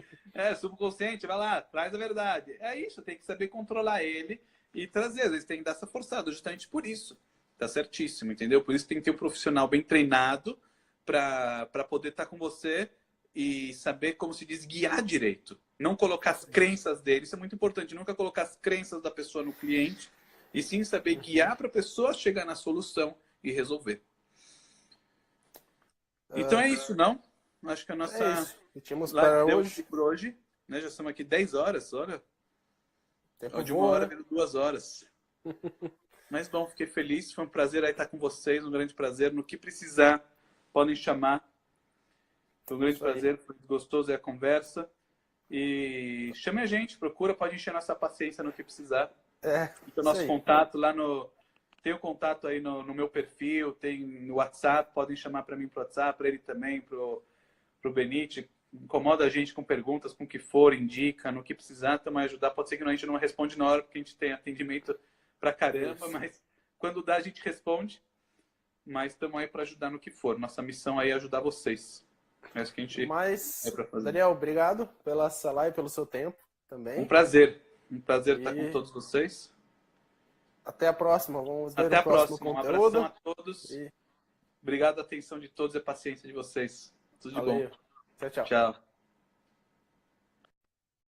subconsciente, vai lá, traz a verdade. É isso, tem que saber controlar ele e trazer. Às vezes tem que dar essa forçada, justamente por isso. Tá certíssimo, entendeu? Por isso tem que ter um profissional bem treinado para poder estar com você e saber, como se diz, guiar direito. Não colocar as crenças dele, isso é muito importante. Nunca colocar as crenças da pessoa no cliente, e sim saber guiar para a pessoa chegar na solução e resolver. Então é isso, não? Acho que a nossa... É isso. E tínhamos para hoje. Por hoje, né? Já estamos aqui 10 horas, olha. Tempo de 1 hora, virou 2 horas. Mas bom, fiquei feliz. Foi um prazer aí estar com vocês, um grande prazer. No que precisar, podem chamar. Foi um grande prazer, foi gostoso a conversa. E chame a gente, procura, pode encher nossa paciência no que precisar. Então, nosso contato lá no Tem o contato aí no meu perfil, tem no WhatsApp, podem chamar para mim pro WhatsApp, para ele também, pro Benite. Incomoda a gente com perguntas, com o que for, indica, no que precisar, também ajudar. Pode ser que a gente não responde na hora, porque a gente tem atendimento pra caramba, mas quando dá a gente responde. Mas estamos aí para ajudar no que for. Nossa missão aí é ajudar vocês. É isso que a gente Mas, é para fazer. Daniel, obrigado pela sua live, pelo seu tempo também. Um prazer. Um prazer estar com todos vocês. Até a próxima. Vamos ver Até o a próximo próxima. conteúdo. Um abração a todos. Obrigado a atenção de todos e a paciência de vocês. Tudo de bom. Tchau, tchau. Tchau.